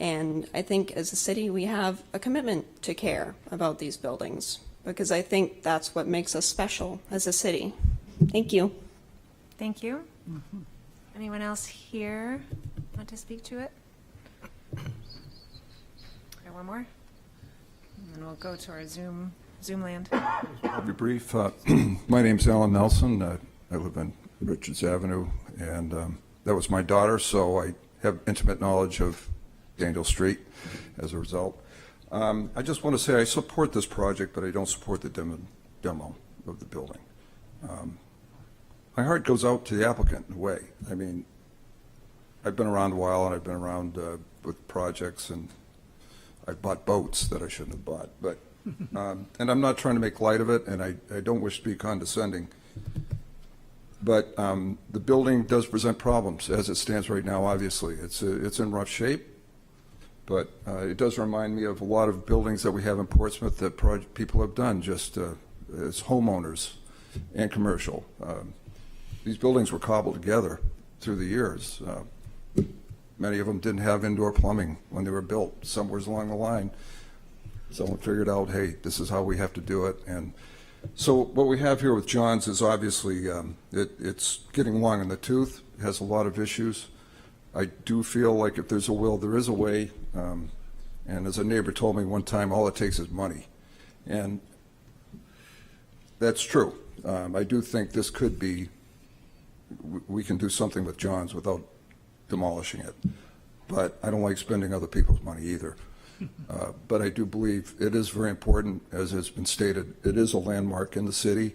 And I think as a city, we have a commitment to care about these buildings, because I think that's what makes us special as a city. Thank you. Thank you. Anyone else here want to speak to it? Okay, one more, and then we'll go to our Zoom land. I'll be brief. My name's Alan Nelson. I live on Richards Avenue, and that was my daughter, so I have intimate knowledge of Daniel Street as a result. I just want to say I support this project, but I don't support the demo of the building. My heart goes out to the applicant in a way. I mean, I've been around a while, and I've been around with projects, and I've bought boats that I shouldn't have bought. But and I'm not trying to make light of it, and I don't wish to be condescending. But the building does present problems as it stands right now. Obviously, it's in rough shape, but it does remind me of a lot of buildings that we have in Portsmouth that people have done just as homeowners and commercial. These buildings were cobbled together through the years. Many of them didn't have indoor plumbing when they were built. Somewhere along the line, someone figured out, hey, this is how we have to do it. And so what we have here with John's is obviously it's getting long in the tooth. It has a lot of issues. I do feel like if there's a will, there is a way. And as a neighbor told me one time, all it takes is money. And that's true. I do think this could be, we can do something with John's without demolishing it. But I don't like spending other people's money either. But I do believe it is very important, as has been stated. It is a landmark in the city.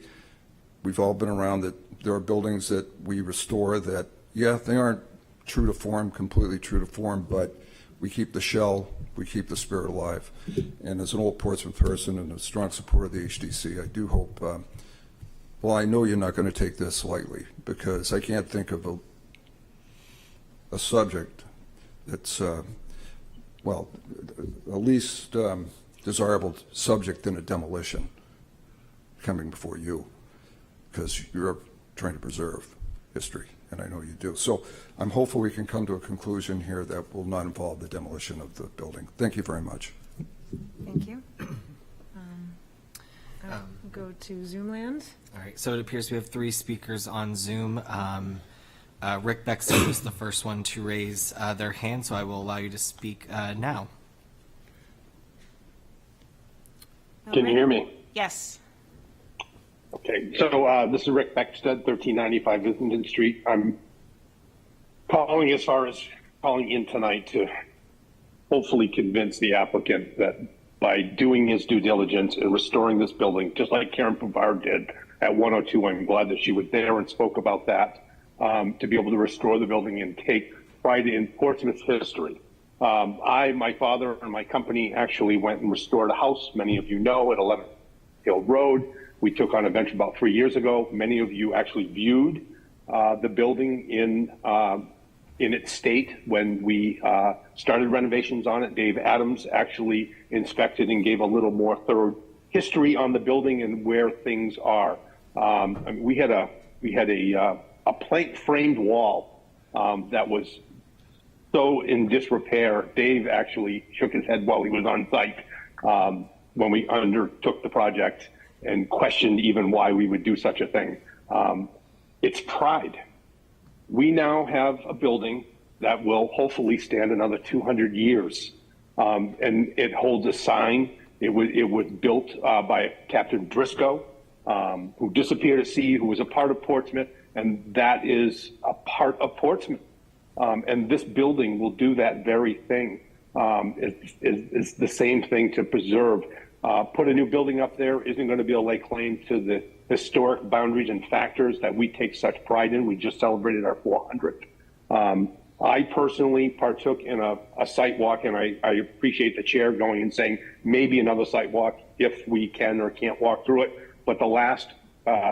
We've all been around that. There are buildings that we restore that, yeah, they aren't true to form, completely true to form, but we keep the shell, we keep the spirit alive. And as an old Portsmouth person and a strong supporter of the HDC, I do hope, well, I know you're not going to take this lightly, because I can't think of a subject that's, well, a least desirable subject than a demolition coming before you, because you're trying to preserve history, and I know you do. So I'm hopeful we can come to a conclusion here that will not involve the demolition of the building. Thank you very much. Thank you. Go to Zoom land. All right, so it appears we have 3 speakers on Zoom. Rick Bexton was the first one to raise their hand, so I will allow you to speak now. Can you hear me? Yes. Okay, so this is Rick Beckstead, 1395 Islington Street. I'm calling as far as calling in tonight to hopefully convince the applicant that by doing his due diligence and restoring this building, just like Karen Pavard did at 102, I'm glad that she was there and spoke about that, to be able to restore the building and take pride in Portsmouth's history. My father and my company actually went and restored a house, many of you know, at 11 Hill Road. We took on a venture about 3 years ago. Many of you actually viewed the building in its state when we started renovations on it. Dave Adams actually inspected and gave a little more thorough history on the building and where things are. I mean, we had a plank framed wall that was so in disrepair. Dave actually shook his head while he was on site when we undertook the project and questioned even why we would do such a thing. It's pride. We now have a building that will hopefully stand another 200 years. And it holds a sign. It was built by Captain Driscoll, who disappeared at sea, who was a part of Portsmouth, and that is a part of Portsmouth. And this building will do that very thing. It's the same thing to preserve. Put a new building up there isn't going to be able to lay claim to the historic boundaries and factors that we take such pride in. We just celebrated our 400th. I personally partook in a site walk, and I appreciate the chair going and saying maybe another site walk if we can or can't walk through it. But the last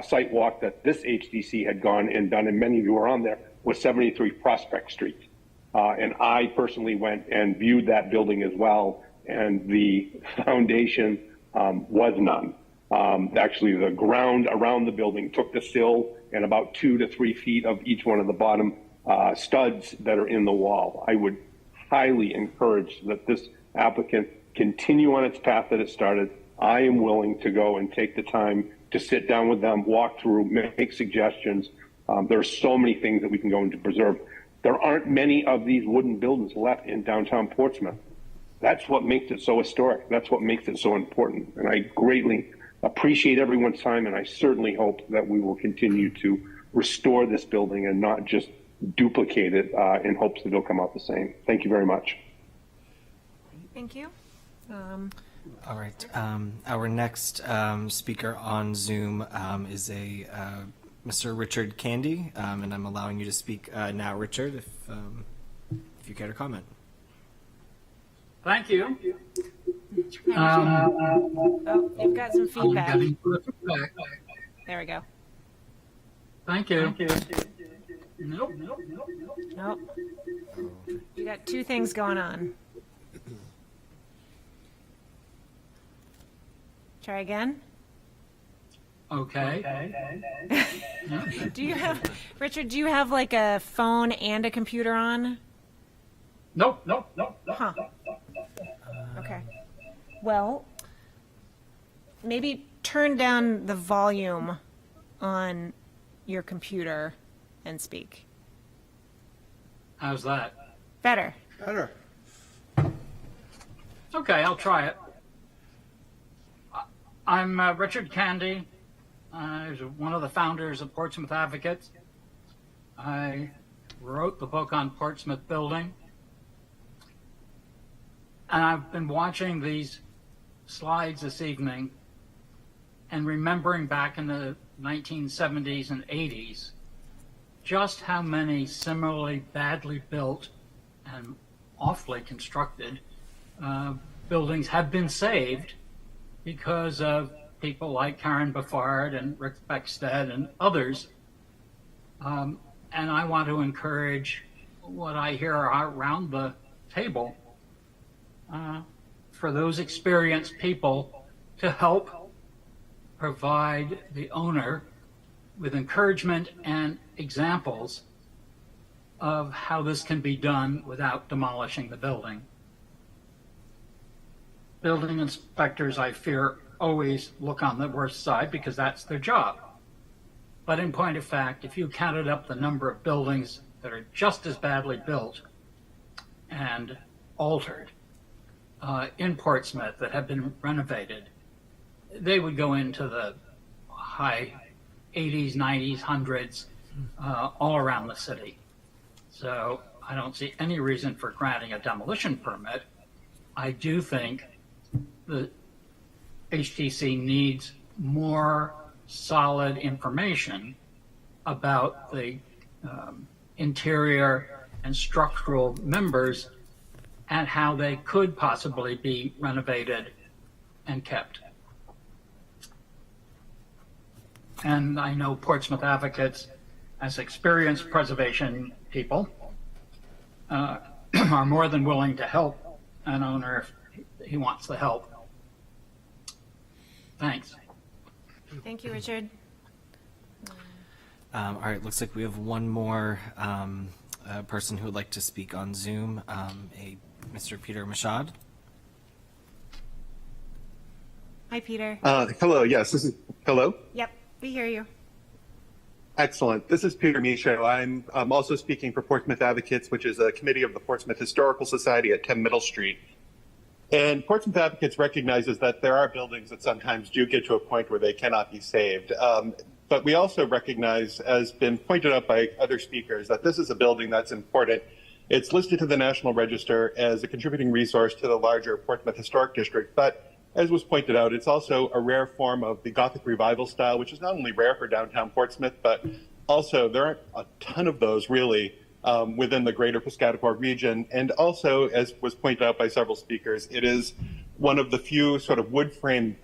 site walk that this HDC had gone and done, and many of you were on there, was 73 Prospect Street. And I personally went and viewed that building as well, and the foundation was none. Actually, the ground around the building took the sill and about 2 to 3 feet of each one of the bottom studs that are in the wall. I would highly encourage that this applicant continue on its path that it started. I am willing to go and take the time to sit down with them, walk through, make suggestions. There are so many things that we can go into preserve. There aren't many of these wooden buildings left in downtown Portsmouth. That's what makes it so historic. That's what makes it so important. And I greatly appreciate everyone's time, and I certainly hope that we will continue to restore this building and not just duplicate it in hopes that it'll come out the same. Thank you very much. Thank you. All right. Our next speaker on Zoom is Mr. Richard Candy, and I'm allowing you to speak now, Richard, if you care to comment. Thank you. Oh, you've got some feedback. I'm getting feedback. There we go. Thank you. Nope. You got two things going on. Try again. Okay. Richard, do you have like a phone and a computer on? Nope. Huh. Okay. Well, maybe turn down the volume on your computer and speak. How's that? Better. Okay, I'll try it. I'm Richard Candy. I'm one of the founders of Portsmouth Advocates. I wrote the book on Portsmouth Building. And I've been watching these slides this evening and remembering back in the 1970s and 80s just how many similarly badly built and awfully constructed buildings have been saved because of people like Karen Buffard and Rick Beckstead and others. And I want to encourage what I hear around the table for those experienced people to help provide the owner with encouragement and examples of how this can be done without demolishing the building. Building inspectors, I fear, always look on the worst side because that's their job. But in point of fact, if you counted up the number of buildings that are just as badly built and altered in Portsmouth that have been renovated, they would go into the high 80s, 90s, hundreds, all around the city. So I don't see any reason for granting a demolition permit. I do think the HTC needs more solid information about the interior and structural members and how they could possibly be renovated and kept. And I know Portsmouth Advocates, as experienced preservation people, are more than willing to help an owner if he wants the help. Thanks. Thank you, Richard. All right, looks like we have one more person who would like to speak on Zoom, Mr. Peter Michaud. Hi, Peter. Hello, yes, this is, hello? Yep, we hear you. Excellent. This is Peter Michaud. I'm also speaking for Portsmouth Advocates, which is a committee of the Portsmouth Historical Society at 10 Middle Street. And Portsmouth Advocates recognizes that there are buildings that sometimes do get to a point where they cannot be saved. But we also recognize, as been pointed out by other speakers, that this is a building that's important. It's listed to the National Register as a contributing resource to the larger Portsmouth Historic District. But as was pointed out, it's also a rare form of the Gothic Revival style, which is not only rare for downtown Portsmouth, but also there aren't a ton of those really within the greater Piscataqua region. And also, as was pointed out by several speakers, it is one of the few sort of wood frame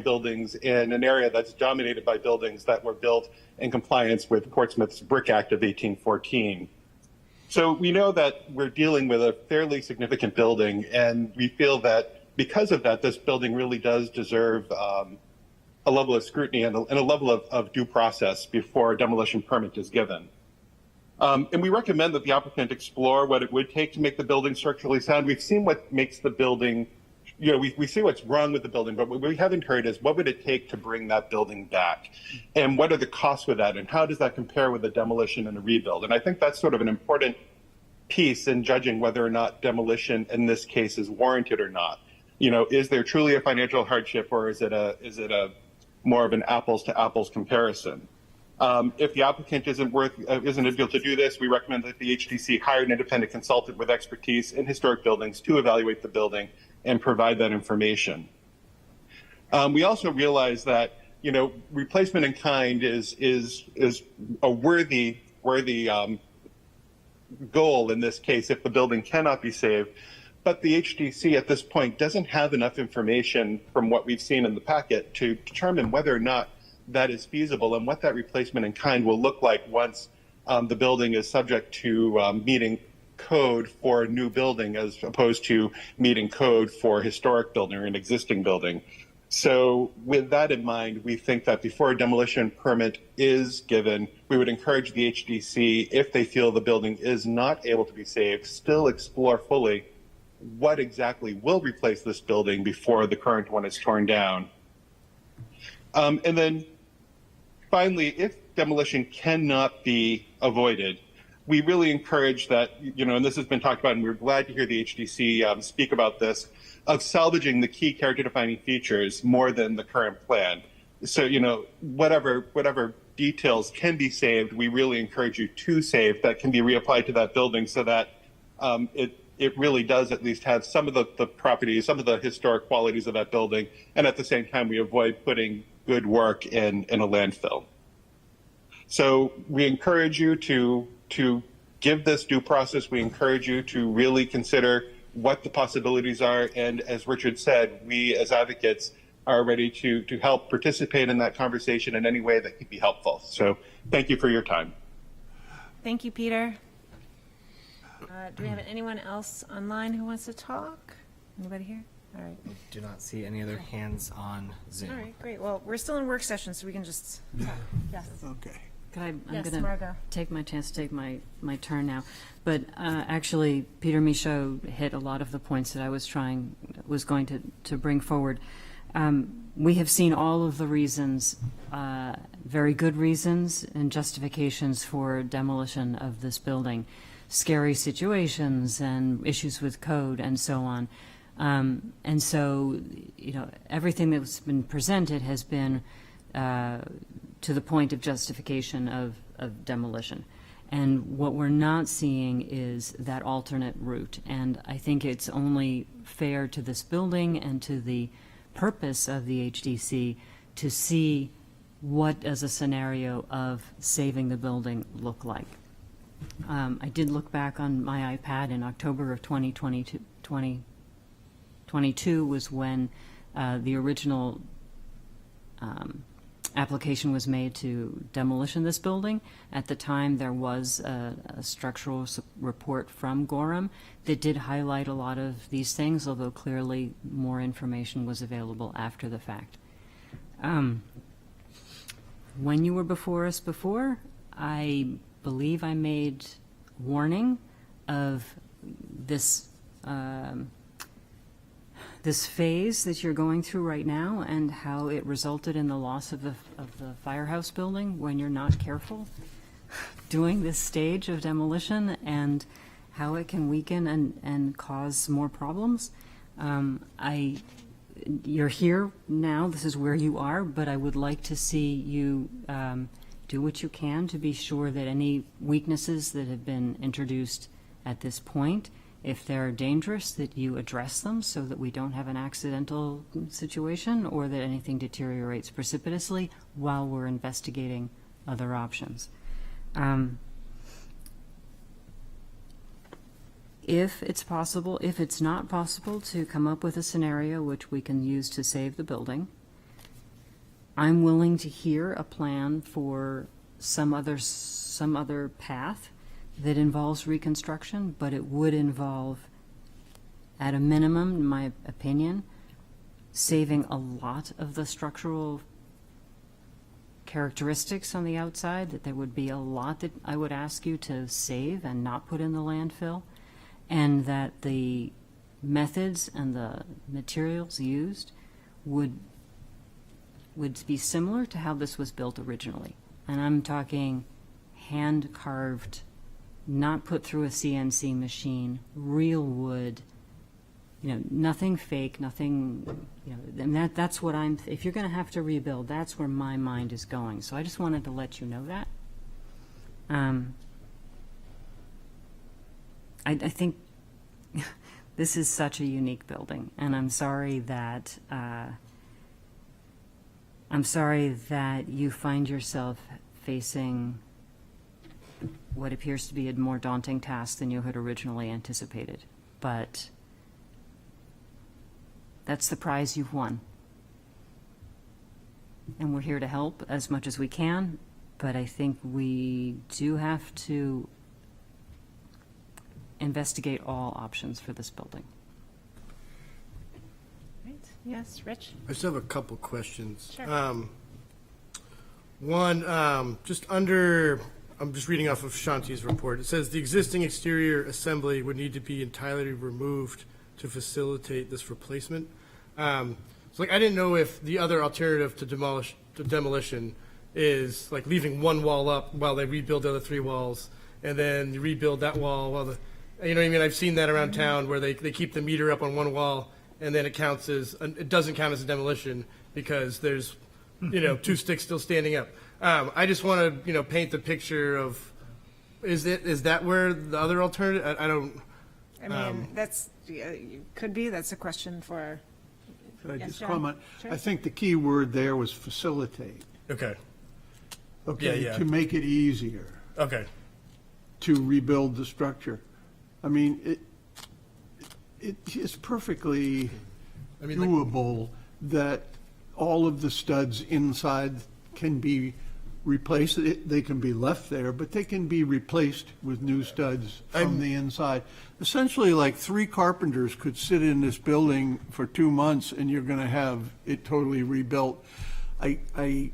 buildings in an area that's dominated by buildings that were built in compliance with Portsmouth's Brick Act of 1814. So we know that we're dealing with a fairly significant building, and we feel that because of that, this building really does deserve a level of scrutiny and a level of due process before a demolition permit is given. And we recommend that the applicant explore what it would take to make the building structurally sound. We've seen what makes the building, we see what's wrong with the building, but what we haven't heard is what would it take to bring that building back? And what are the costs with that? And how does that compare with a demolition and a rebuild? And I think that's sort of an important piece in judging whether or not demolition in this case is warranted or not. Is there truly a financial hardship, or is it a more of an apples to apples comparison? If the applicant isn't able to do this, we recommend that the HDC hire an independent consultant with expertise in historic buildings to evaluate the building and provide that information. We also realize that replacement in kind is a worthy goal in this case if the building cannot be saved. But the HDC at this point doesn't have enough information from what we've seen in the packet to determine whether or not that is feasible and what that replacement in kind will look like once the building is subject to meeting code for a new building as opposed to meeting code for a historic building or an existing building. So with that in mind, we think that before a demolition permit is given, we would encourage the HDC, if they feel the building is not able to be saved, still explore fully what exactly will replace this building before the current one is torn down. And then finally, if demolition cannot be avoided, we really encourage that, and this has been talked about, and we're glad to hear the HDC speak about this, of salvaging the key character-defining features more than the current plan. So, whatever details can be saved, we really encourage you to save that can be reapplied to that building so that it really does at least have some of the properties, some of the historic qualities of that building, and at the same time we avoid putting good work in a landfill. So we encourage you to give this due process. We encourage you to really consider what the possibilities are, and as Richard said, we as advocates are ready to help participate in that conversation in any way that could be helpful. So thank you for your time. Thank you, Peter. Do we have anyone else online who wants to talk? Anybody here? All right. Do not see any other hands on Zoom. All right, great. Well, we're still in work session, so we can just talk. Yes. Okay. I'm Yes, going Margot. to take my chance to take my turn now. But actually, Peter Michaud hit a lot of the points that I was going to bring forward. We have seen all of the reasons, very good reasons and justifications for demolition of this building, scary situations and issues with code and so on. And so, everything that's been presented has been to the point of justification of demolition. And what we're not seeing is that alternate route. And I think it's only fair to this building and to the purpose of the HDC to see what does a scenario of saving the building look like. I did look back on my iPad in October of 2022 was when the original application was made to demolition this building. At the time, there was a structural report from Gorham that did highlight a lot of these things, although clearly more information was available after the fact. When you were before us before, I believe I made warning of this this phase that you're going through right now and how it resulted in the loss of the firehouse building when you're not careful doing this stage of demolition, and how it can weaken and cause more problems. You're here now, this is where you are, but I would like to see you do what you can to be sure that any weaknesses that have been introduced at this point, if they're dangerous, that you address them so that we don't have an accidental situation or that anything deteriorates precipitously while we're investigating other options. if it's possible, if it's not possible to come up with a scenario which we can use to save the building, I'm willing to hear a plan for some other path that involves reconstruction, but it would involve, at a minimum, in my opinion, saving a lot of the structural characteristics on the outside, that there would be a lot that I would ask you to save and not put in the landfill, and that the methods and the materials used would be similar to how this was built originally. And I'm talking hand-carved, not put through a CNC machine, real wood, nothing fake, nothing, and that's what if you're going to have to rebuild, that's where my mind is going. So I just wanted to let you know that. I think this is such a unique building, and I'm sorry that you find yourself facing what appears to be a more daunting task than you had originally anticipated. But that's the prize you've won. And we're here to help as much as we can, but I think we do have to investigate all options for this building. Right. Yes, Rich? I just have a couple questions. Sure. One, just under, I'm just reading off of Shanti's report. It says the existing exterior assembly would need to be entirely removed to facilitate this replacement. So like, I didn't know if the other alternative to demolition is like leaving one wall up while they rebuild the other three walls, and then you rebuild that wall while you know what I mean? I've seen that around town where they keep the meter up on one wall, and then it doesn't count as a demolition because there's, two sticks still standing up. I just want to, paint the picture of, is that where the other alternative? I don't. I mean, could be. That's a question for. Could I Yes, just John? comment? Sure. I think the key word there was facilitate. Okay. Okay, Yeah. to make it easier. Okay. To rebuild the structure. I mean, it is perfectly doable that all of the studs inside can be replaced. They can be left there, but they can be replaced with new studs from the inside. Essentially, like 3 carpenters could sit in this building for 2 months and you're going to have it totally rebuilt. I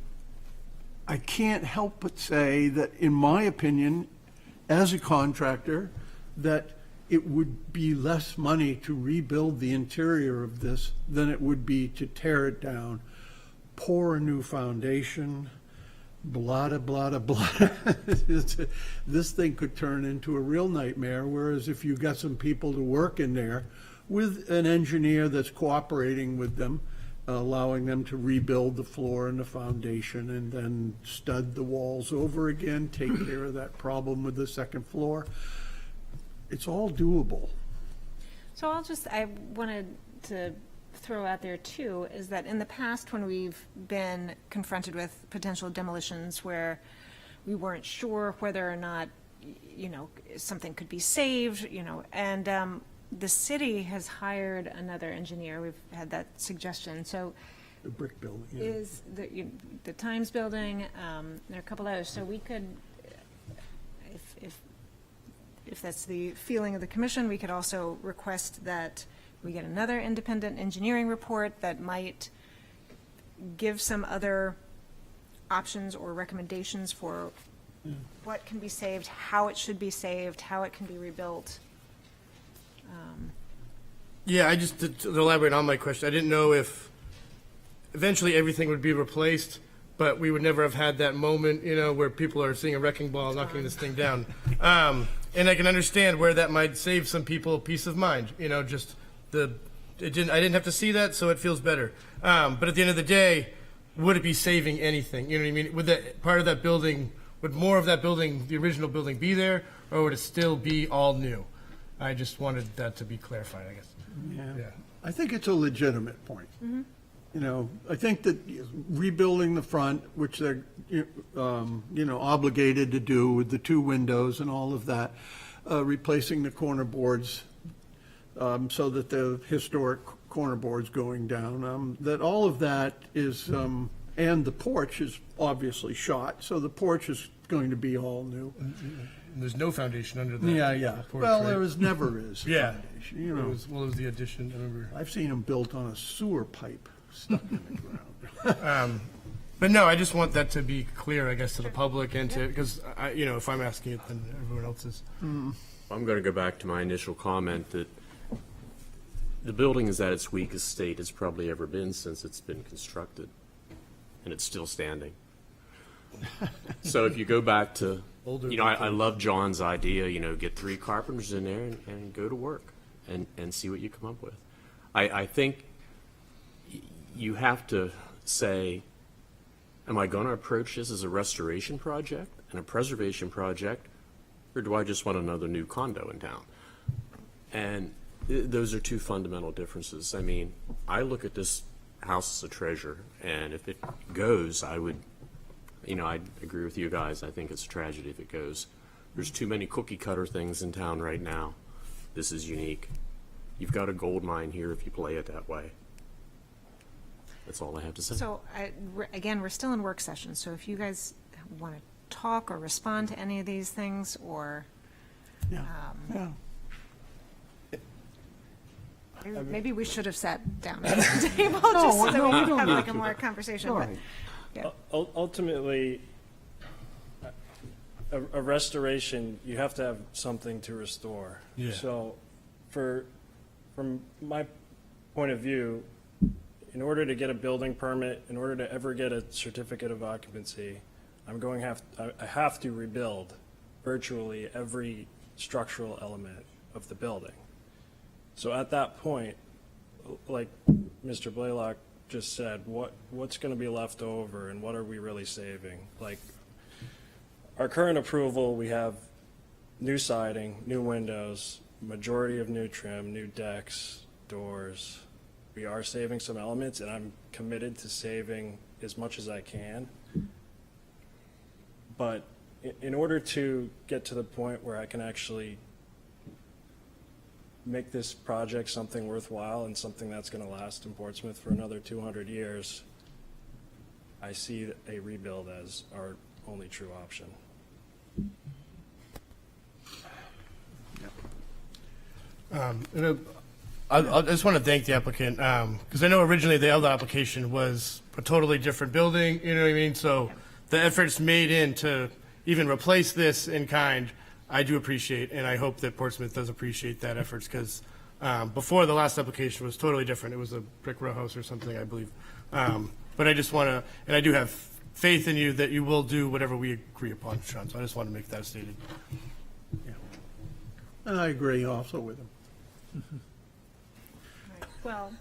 can't help but say that, in my opinion, as a contractor, that it would be less money to rebuild the interior of this than it would be to tear it down, pour a new foundation, blah, blah, blah, blah. This thing could turn into a real nightmare, whereas if you got some people to work in there with an engineer that's cooperating with them, allowing them to rebuild the floor and the foundation and then stud the walls over again, take care of that problem with the second floor. It's all doable. So I wanted to throw out there too, is that in the past when we've been confronted with potential demolitions where we weren't sure whether or not, something could be saved, and the city has hired another engineer. We've had that suggestion. So the brick building is the Times building. There are a couple others. So we could, if that's the feeling of the commission, we could also request that we get another independent engineering report that might give some other options or recommendations for what can be saved, how it should be saved, how it can be rebuilt. Yeah, I just, to elaborate on my question, I didn't know if eventually everything would be replaced, but we would never have had that moment, where people are seeing a wrecking ball knocking this thing down. And I can understand where that might save some people peace of mind, just I didn't have to see that, so it feels better. But at the end of the day, would it be saving anything? You know what I mean? Would that part of that building, would more of that building, the original building, be there, or would it still be all new? I just wanted that to be clarified, I guess. Yeah. I think it's a legitimate point. I think that rebuilding the front, which they're, obligated to do with the 2 windows and all of that, replacing the corner boards so that the historic corner board's going down, that all of that is, and the porch is obviously shot, so the porch is going to be all new. There's no foundation under the Yeah. porch, Well, right? there is never is. Yeah. Foundation, you know. It was the addition, I remember. I've seen them built on a sewer pipe stuck in the ground. But no, I just want that to be clear, I guess, to the public and to, because, if I'm asking it, then everyone else is. I'm going to go back to my initial comment that the building is at its weakest state it's probably ever been since it's been constructed, and it's still standing. So if you go back to, I love John's idea, get 3 carpenters in there and go to work and see what you come up with. I think you have to say, am I going to approach this as a restoration project and a preservation project, or do I just want another new condo in town? And those are 2 fundamental differences. I mean, I look at this house as a treasure, and if it goes, I'd agree with you guys. I think it's a tragedy if it goes. There's too many cookie cutter things in town right now. This is unique. You've got a gold mine here if you play it that way. That's all I have to say. So, again, we're still in work session, so if you guys want to talk or respond to any of these things, or maybe we should have sat down at the table just so that we could have like a more conversation. But, yeah. Ultimately, a restoration, you have to have something to restore. Yeah. So, from my point of view, in order to get a building permit, in order to ever get a certificate of occupancy, I have to rebuild virtually every structural element of the building. So at that point, like Mr. Blaylock just said, what's going to be left over and what are we really saving? Like our current approval, we have new siding, new windows, majority of new trim, new decks, doors. We are saving some elements, and I'm committed to saving as much as I can. But in order to get to the point where I can actually make this project something worthwhile and something that's going to last in Portsmouth for another 200 years, I see a rebuild as our only true option. I just want to thank the applicant, because I know originally the other application was a totally different building, you know what I mean? So the efforts made in to even replace this in kind, I do appreciate, and I hope that Portsmouth does appreciate that efforts, because before the last application was totally different. It was a brick row house or something, I believe. But I just want to, and I do have faith in you that you will do whatever we agree upon, Sean, so I just want to make that stated. And I agree also with him. Well,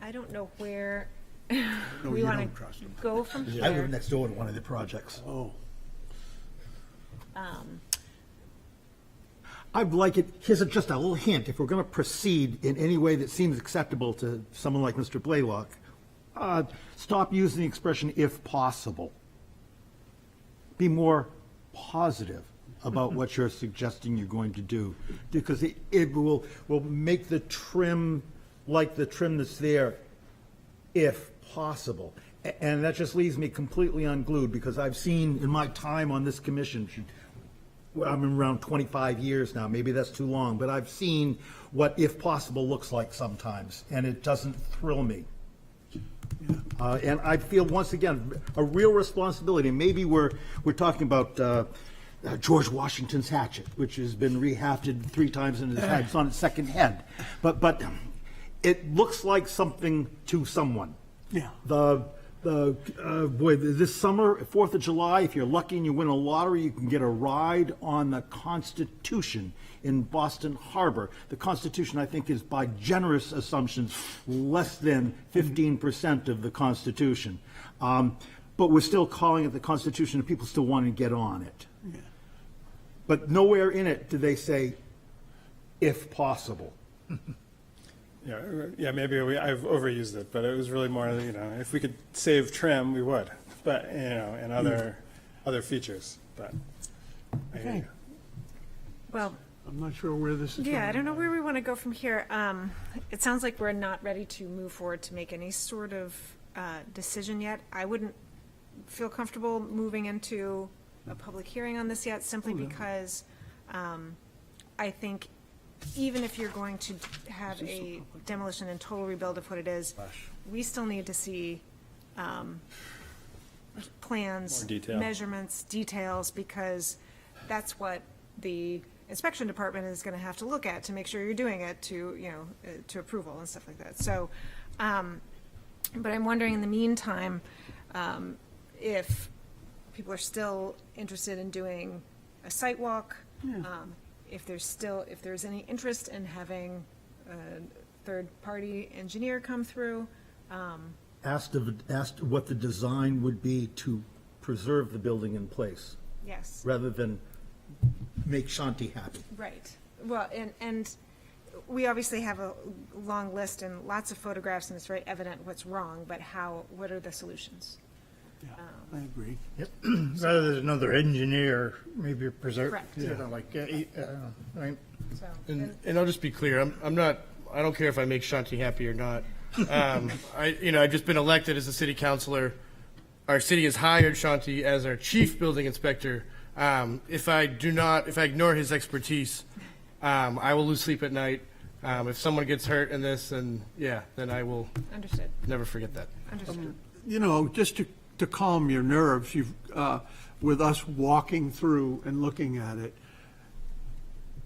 I don't know where No, we you want don't to trust him. go from here. I live next door to one of the projects. Oh. I'd like it, here's just a little hint, if we're going to proceed in any way that seems acceptable to someone like Mr. Blaylock, stop using the expression "if possible." Be more positive about what you're suggesting you're going to do, because it will make the trim like the trim that's there, if possible. And that just leaves me completely unglued, because I've seen in my time on this commission, I'm around 25 years now, maybe that's too long, but I've seen what if possible looks like sometimes, and it doesn't thrill me. And I feel, once again, a real responsibility. Maybe we're talking about George Washington's hatchet, which has been rehafted 3 times in his head. It's on its second head. But it looks like something to someone. Yeah. Boy, this summer, 4th of July, if you're lucky and you win a lottery, you can get a ride on the Constitution in Boston Harbor. The Constitution, I think, is, by generous assumptions, less than 15% of the Constitution. But we're still calling it the Constitution, and people still want to get on it. Yeah. But nowhere in it do they say, if possible. Yeah, maybe I've overused it, but it was really more, if we could save trim, we would, but, and other features, but. I hear you. Well, I'm not sure where this is going. yeah, I don't know where we want to go from here. It sounds like we're not ready to move forward to make any sort of decision yet. I wouldn't feel comfortable moving into a public hearing on this yet, simply because I think even if you're going to have a demolition and total rebuild of what it is, we still need to see plans, More detail. measurements, details, because that's what the inspection department is going to have to look at to make sure you're doing it to, to approval and stuff like that. So, but I'm wondering in the meantime, if people are still interested in doing a site walk, if there's any interest in having a third-party engineer come through. Asked what the design would be to preserve the building in place, Yes. rather than make Shanti happy. Right. Well, and we obviously have a long list and lots of photographs, and it's very evident what's wrong, but what are the solutions? I agree. Yep. Rather than another engineer, maybe preserve, Correct. right? So, And I'll just be clear, I don't care if I make Shanti happy or not. I've just been elected as a city councilor. Our city has hired Shanti as our chief building inspector. If I ignore his expertise, I will lose sleep at night. If someone gets hurt in this, then I will Understood. never forget that. Understood. Just to calm your nerves, with us walking through and looking at it,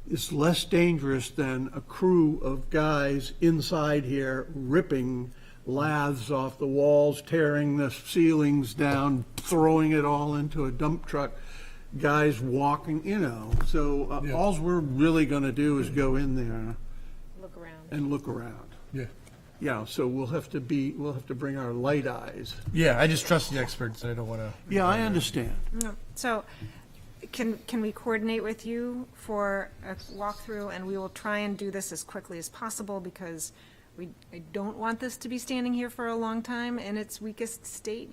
it's less dangerous than a crew of guys inside here ripping laths off the walls, tearing the ceilings down, throwing it all into a dump truck. Guys walking, so all we're really going to do is go in there Look around. and look around. Yeah. Yeah, so we'll have to bring our light eyes. Yeah, I just trust the experts. I don't want to. Yeah, I understand. No. So can we coordinate with you for a walkthrough, and we will try and do this as quickly as possible, because I don't want this to be standing here for a long time in its weakest state,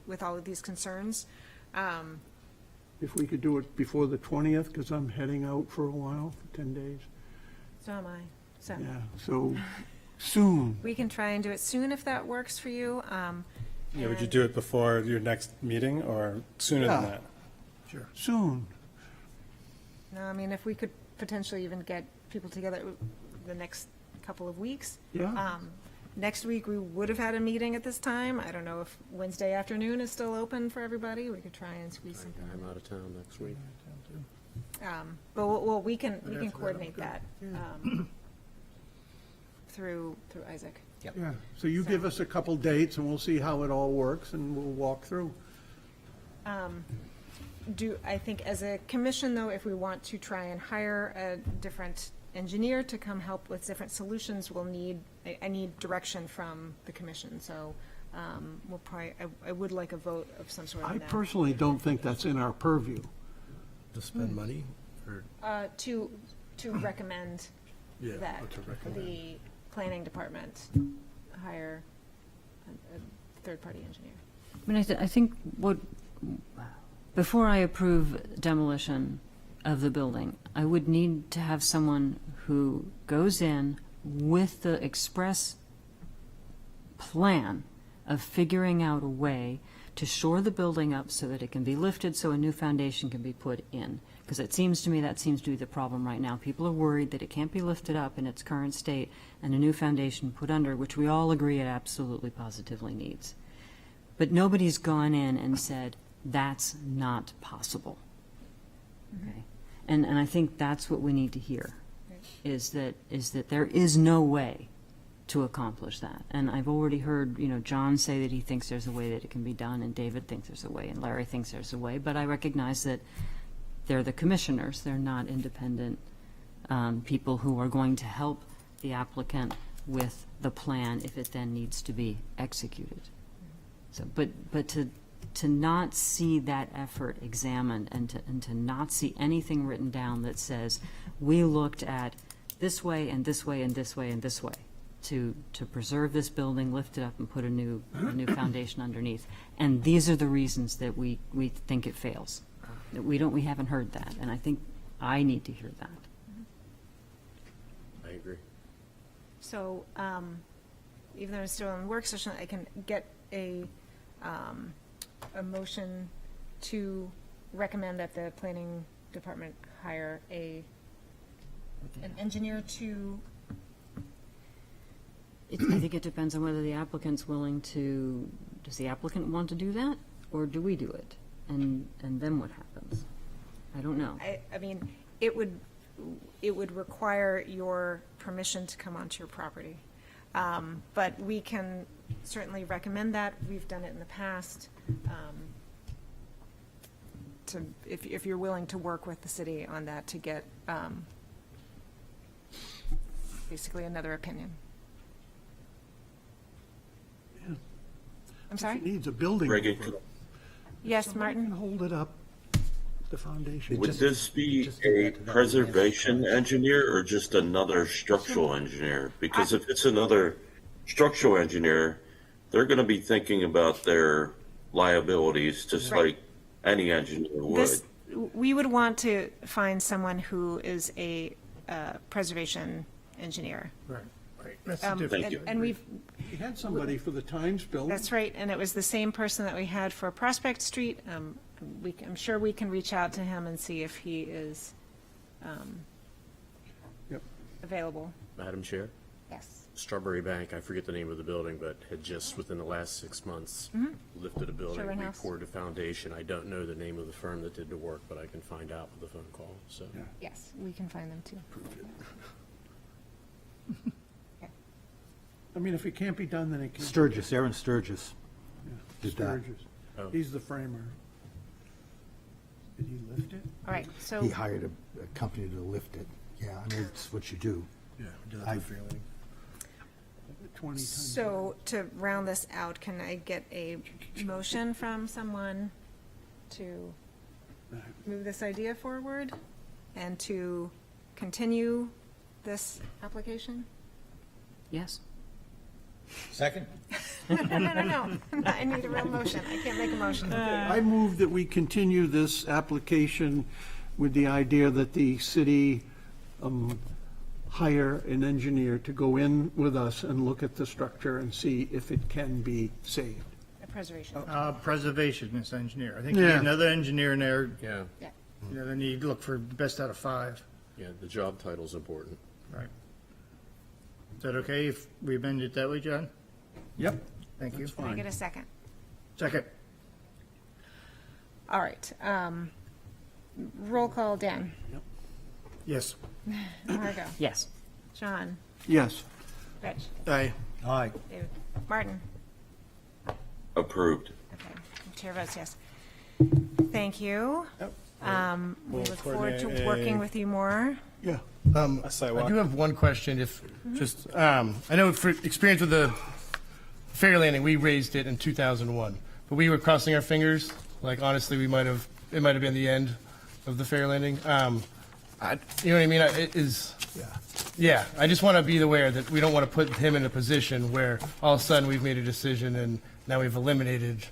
with all of these concerns. If we could do it before the 20th, because I'm heading out for a while, for 10 days. So am I. So Yeah, so soon. we can try and do it soon if that works for you. Yeah, would you do it before your next meeting or sooner than Yeah. that? Sure. Soon. No, I mean, if we could potentially even get people together the next couple of weeks. Yeah. Next week, we would have had a meeting at this time. I don't know if Wednesday afternoon is still open for everybody. We could try and squeeze something in. I'm out of town next week. But we can coordinate that through Isaac. Yeah, so you give us a couple dates and we'll see how it all works and we'll walk through. I think as a commission, though, if we want to try and hire a different engineer to come help with different solutions, I need direction from the commission. So we'll probably, I would like a vote of some sort I on that. personally don't think that's in our purview. To spend money? Or To recommend Yeah, that to recommend. the planning department hire a third-party engineer. I mean, I think before I approve demolition of the building, I would need to have someone who goes in with the express plan of figuring out a way to shore the building up so that it can be lifted so a new foundation can be put in. Because it seems to me that seems to be the problem right now. People are worried that it can't be lifted up in its current state and a new foundation put under, which we all agree it absolutely positively needs. But nobody's gone in and said, that's not possible. Okay? And I think that's what we need to hear, is that there is no way to accomplish that. And I've already heard, John say that he thinks there's a way that it can be done, and David thinks there's a way, and Larry thinks there's a way, but I recognize that they're the commissioners, they're not independent people who are going to help the applicant with the plan if it then needs to be executed. So, but to not see that effort examined and to not see anything written down that says, we looked at this way and this way and this way and this way to preserve this building, lift it up and put a new foundation underneath. And these are the reasons that we think it fails. We haven't heard that. And I think I need to hear that. I agree. So, even though it's still in work session, I can get a motion to recommend that the planning department hire an engineer to, I think it depends on whether the applicant's willing to, does the applicant want to do that? Or do we do it? And then what happens? I don't know. I mean, it would require your permission to come onto your property. But we can certainly recommend that. We've done it in the past. If you're willing to work with the city on that to get basically another opinion. I'm sorry? It needs a building. Reggie, over it. Yes, Somebody Martin? can hold it up, the foundation. would this be a preservation engineer or just another structural engineer? Because if it's another structural engineer, they're going to be thinking about their liabilities just Right. like any engineer would. This, we would want to find someone who is a preservation engineer. Right, right. That's the Um, difference. Thank you. And we've, We had somebody for the Times building. that's right, and it was the same person that we had for Prospect Street. I'm sure we can reach out to him and see if he is Yep. available. Madam Chair? Yes. Strawberry Bank, I forget the name of the building, but had just within the last 6 months lifted a building, Sherwin House. poured a foundation. I don't know the name of the firm that did the work, but I can find out with a phone call, so. Yes, we can find them too. I mean, if it can't be done, then it can't. Sturgis, Aaron Sturgis did that. Sturgis. Oh. He's the framer. Did he lift it? All right, so. He hired a company to lift it. Yeah, I mean, it's what you do. Yeah, we do that I- for Fairlane. 20 tons. So to round this out, can I get a motion from someone to move this idea forward and to continue this application? Yes? Second? No. I need a real motion. I can't make a motion. I move that we continue this application with the idea that the city hire an engineer to go in with us and look at the structure and see if it can be saved. A preservation. Preservationist engineer. I think you Yeah. need another engineer in there. Yeah, Yeah. You know, then you look for the best out of 5. yeah, the job title's important. Right. Is that okay if we amend it that way, John? Yep. Thank you. Can I get a second? Second. All right. Roll call, Dan. Yes. Margot. Yes. John. Yes. Rich. Aye. Aye. David. Martin. Approved. Okay. Chair votes yes. Thank you. We We'll look forward to coordinate working a- with you more. Yeah. I sidewalk. do have one question, if, just, I know for experience with the ferry landing, we raised it in 2001, but we were crossing our fingers, like honestly, it might have been the end of the ferry landing. You know what I mean? It is, yeah, I just want to be aware that we don't want to put him in a position where all of a sudden we've made a decision and now we've eliminated,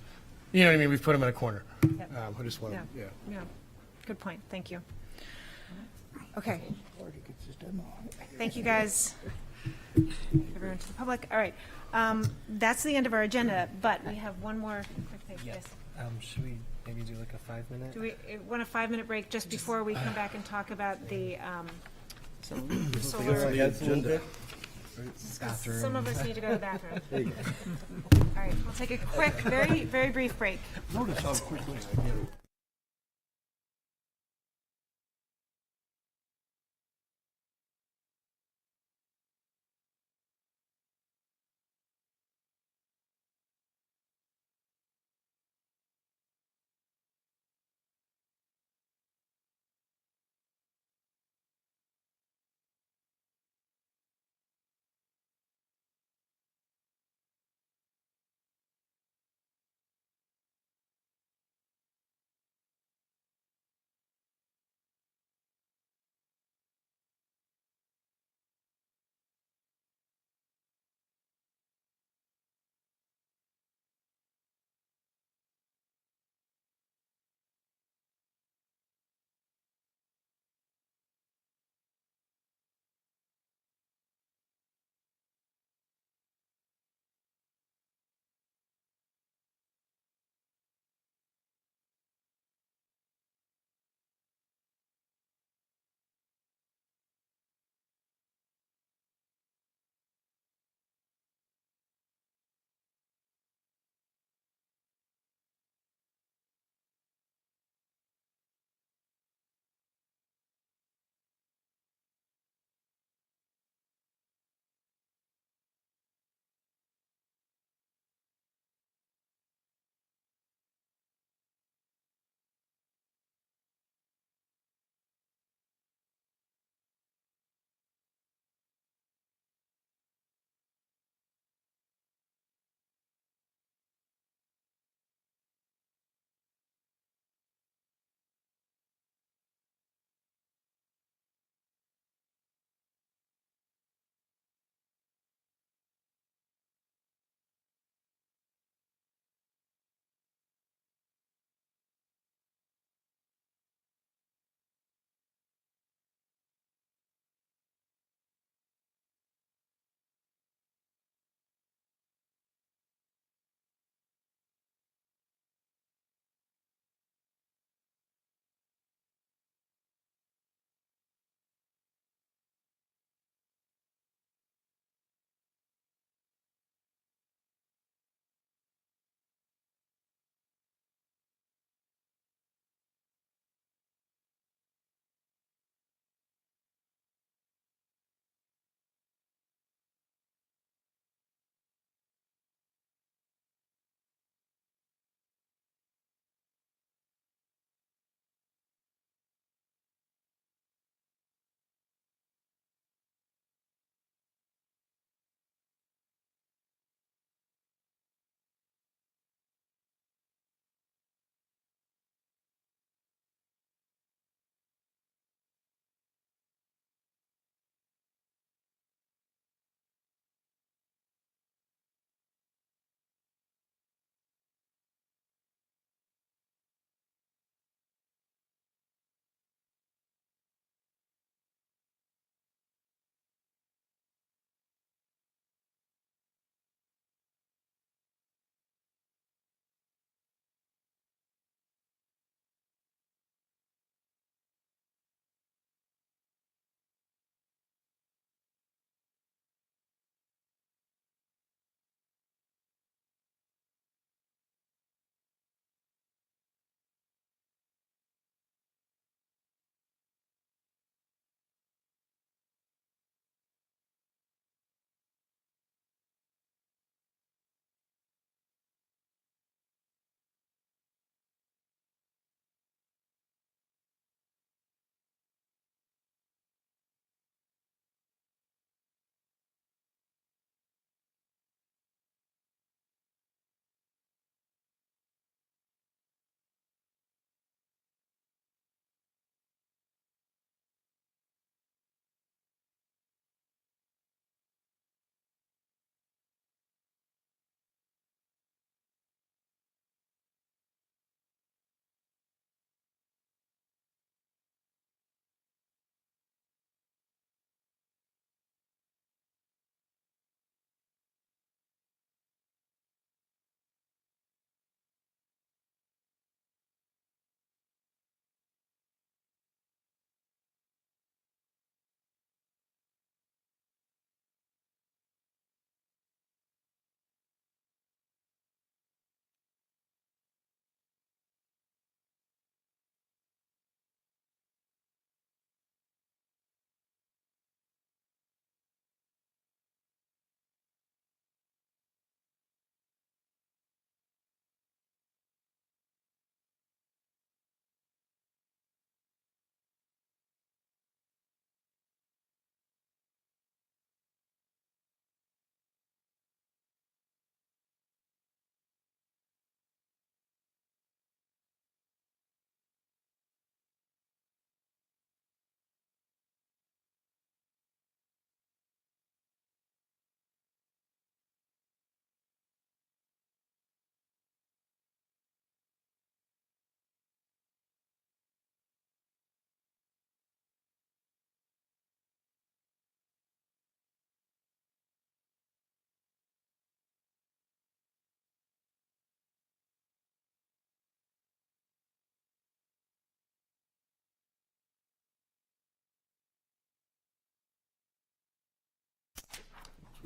you know what I mean? We've put him in a corner. I just want to, yeah. Yeah. Good point. Thank you. Okay. Thank you, guys. Everyone to the public. All right. That's the end of our agenda, but we have one more quick thing. Yes. Should we maybe do like a 5-minute? Do we want a 5-minute break just before we come back and talk about the solar? Some of us need to go to the bathroom. All right, we'll take a quick, very, very brief break. Notice how quickly I get it.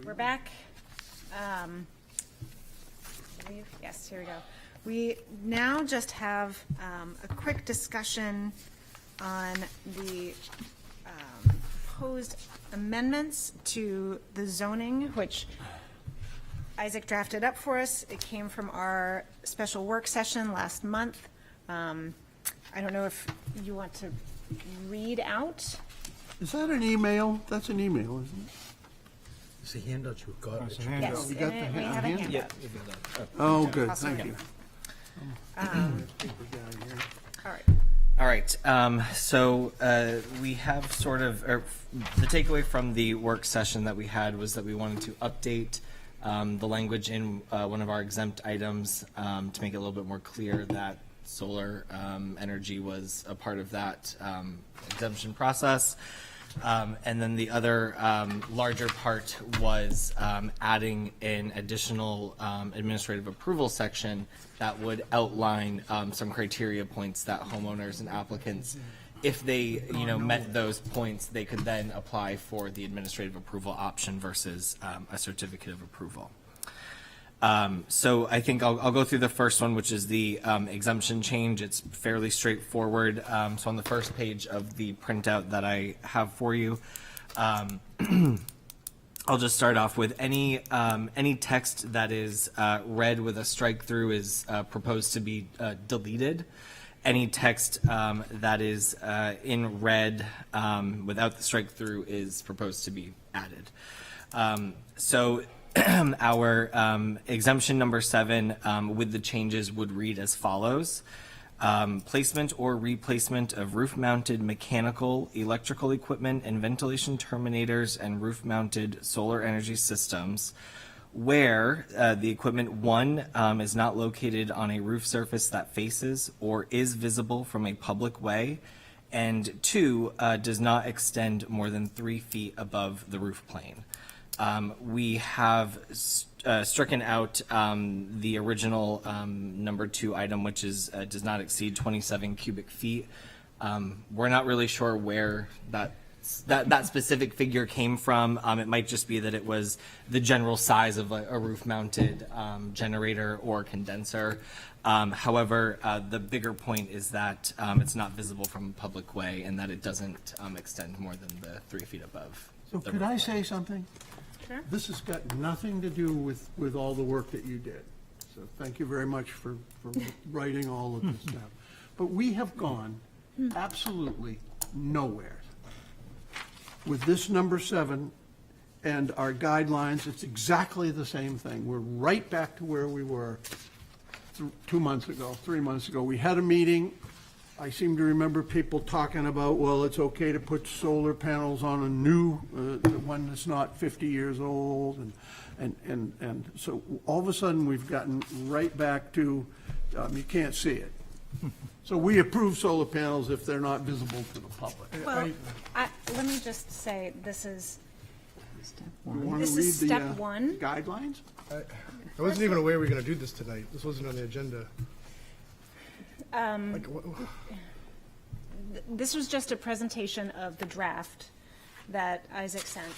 We're back. Yes, here we go. We now just have a quick discussion on the proposed amendments to the zoning, which Isaac drafted up for us. It came from our special work session last month. I don't know if you want to read out. Is that an email? That's an email, isn't it? It's a handout you got. Yes, We got and the we have a handout? handout. Oh, good, Awesome. thank you. All right. All right, so we have sort of, or the takeaway from the work session that we had was that we wanted to update the language in one of our exempt items to make it a little bit more clear that solar energy was a part of that exemption process. And then the other larger part was adding an additional administrative approval section that would outline some criteria points that homeowners and applicants, if they met those points, they could then apply for the administrative approval option versus a certificate of approval. So I think I'll go through the first one, which is the exemption change. It's fairly straightforward. So on the first page of the printout that I have for you, I'll just start off with any text that is read with a strike through is proposed to be deleted. Any text that is in red without the strike through is proposed to be added. So our exemption number 7 with the changes would read as follows. Placement or replacement of roof-mounted mechanical, electrical equipment and ventilation terminators and roof-mounted solar energy systems where the equipment 1 is not located on a roof surface that faces or is visible from a public way, and 2 does not extend more than 3 feet above the roof plane. We have stricken out the original number 2 item, which is does not exceed 27 cubic feet. We're not really sure where that specific figure came from. It might just be that it was the general size of a roof-mounted generator or condenser. However, the bigger point is that it's not visible from a public way and that it doesn't extend more than the 3 feet above. So the could roof I line. say something? Sure. This has got nothing to do with all the work that you did. So thank you very much for writing all of this down. But we have gone absolutely nowhere. With this number 7 and our guidelines, it's exactly the same thing. We're right back to where we were 2 months ago, 3 months ago. We had a meeting. I seem to remember people talking about, well, it's okay to put solar panels on a new one that's not 50 years old, and so all of a sudden we've gotten right back to you can't see it. So we approve solar panels if they're not visible to the public. Well, let me just say, this is You want This to read is the step 1. guidelines? I wasn't even aware we were going to do this tonight. This wasn't on the agenda. This was just a presentation of the draft that Isaac sent.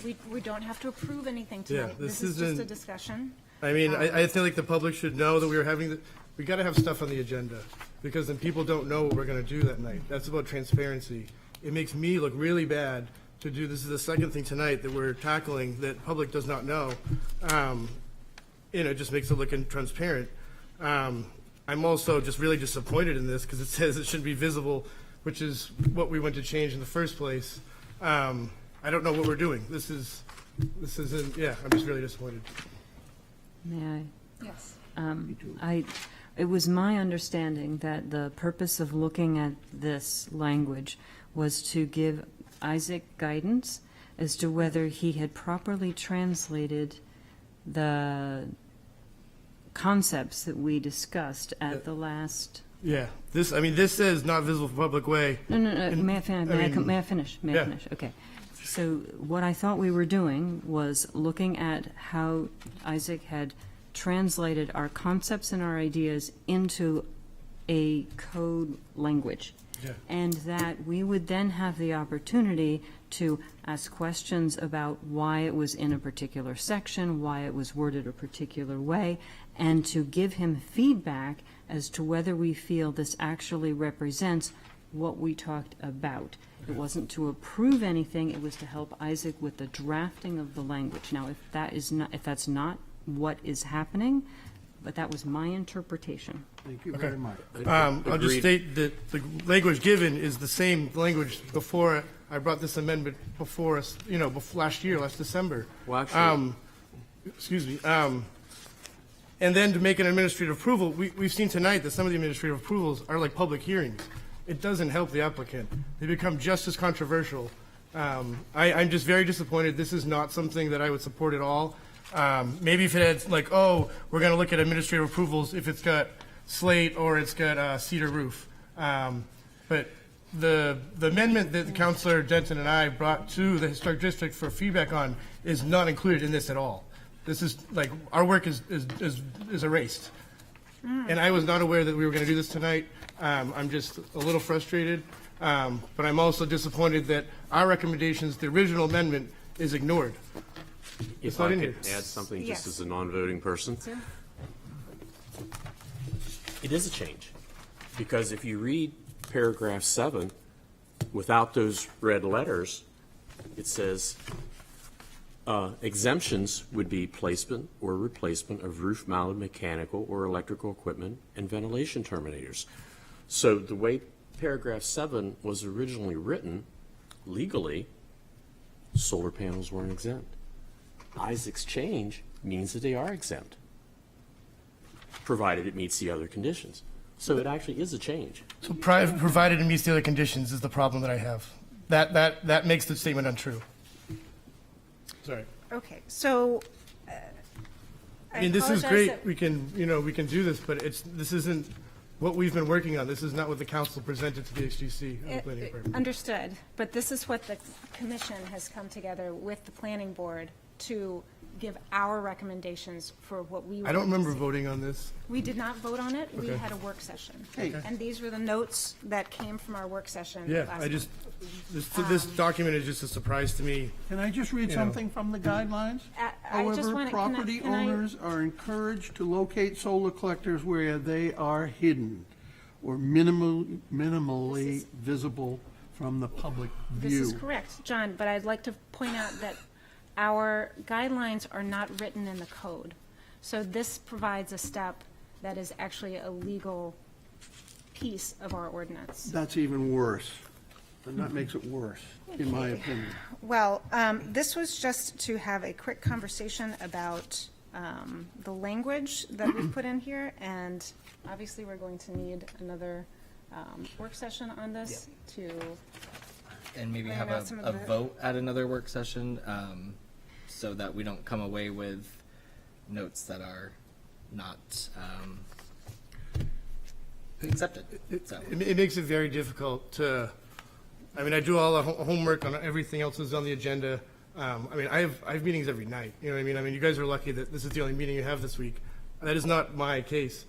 We don't have to approve anything Yeah, tonight. this This is just a isn't- discussion. I mean, I feel like the public should know that we were having, we got to have stuff on the agenda, because then people don't know what we're going to do that night. That's about transparency. It makes me look really bad to do, this is the second thing tonight that we're tackling that public does not know. It just makes it look intransparent. I'm also just really disappointed in this, because it says it should be visible, which is what we went to change in the first place. I don't know what we're doing. This isn't, yeah, I'm just really disappointed. May I? Yes. It was my understanding that the purpose of looking at this language was to give Isaac guidance as to whether he had properly translated the concepts that we discussed at the last. Yeah, this says not visible for public way. No. And, May I finish? May I finish? May I finish? Okay. So what I thought we were doing was looking at how Isaac had translated our concepts and our ideas into a code language. Yeah. And that we would then have the opportunity to ask questions about why it was in a particular section, why it was worded a particular way, and to give him feedback as to whether we feel this actually represents what we talked about. It wasn't to approve anything, it was to help Isaac with the drafting of the language. Now, if that's not what is happening, but that was my interpretation. Thank you very much. I'll just state that the language given is the same language before I brought this amendment before us, last December. Well, actually, Excuse me. And then to make an administrative approval, we've seen tonight that some of the administrative approvals are like public hearings. It doesn't help the applicant. They become just as controversial. I'm just very disappointed. This is not something that I would support at all. Maybe if it had we're going to look at administrative approvals if it's got slate or it's got cedar roof. But the amendment that Councilor Denton and I brought to the Historic District for feedback on is not included in this at all. This is our work is erased. And I was not aware that we were going to do this tonight. I'm just a little frustrated, but I'm also disappointed that our recommendations, the original amendment, is ignored. It's If not I in could here. add something Yes. just as a non-voting person. It is a change, because if you read paragraph 7, without those red letters, it says exemptions would be placement or replacement of roof-mounted mechanical or electrical equipment and ventilation terminators. So the way paragraph 7 was originally written, legally, solar panels weren't exempt. Isaac's change means that they are exempt, provided it meets the other conditions. So it actually is a change. So provided it meets the other conditions is the problem that I have. That makes the statement untrue. Sorry. Okay, so, I mean, this is apologize great. that- We can do this, but this isn't what we've been working on. This is not what the council presented to the HGC on the planning department. Understood, but this is what the commission has come together with the planning board to give our recommendations for what we. I don't would like to remember see. voting on this. We did not vote on it. We Okay. had a work session. Hey. And these were the notes that came from our work session. Yeah, last I just, month. this document is just a surprise to me. Can I just read You know. something from the guidelines? I just However, wanna- property can I- owners are encouraged to locate solar collectors where they are hidden or minimally visible from the public This view. is correct, John, but I'd like to point out that our guidelines are not written in the code. So this provides a step that is actually a legal piece of our ordinance. That's even worse. And that makes it worse, in my opinion. Well, this was just to have a quick conversation about the language that we've put in here, and obviously, we're going to need another work session on this to, And maybe Bring have out some of a the- vote at another work session, so that we don't come away with notes that are not accepted. So. It makes it very difficult to, I do all the homework on everything else that's on the agenda. I have meetings every night, you know what I mean? You guys are lucky that this is the only meeting you have this week. That is not my case.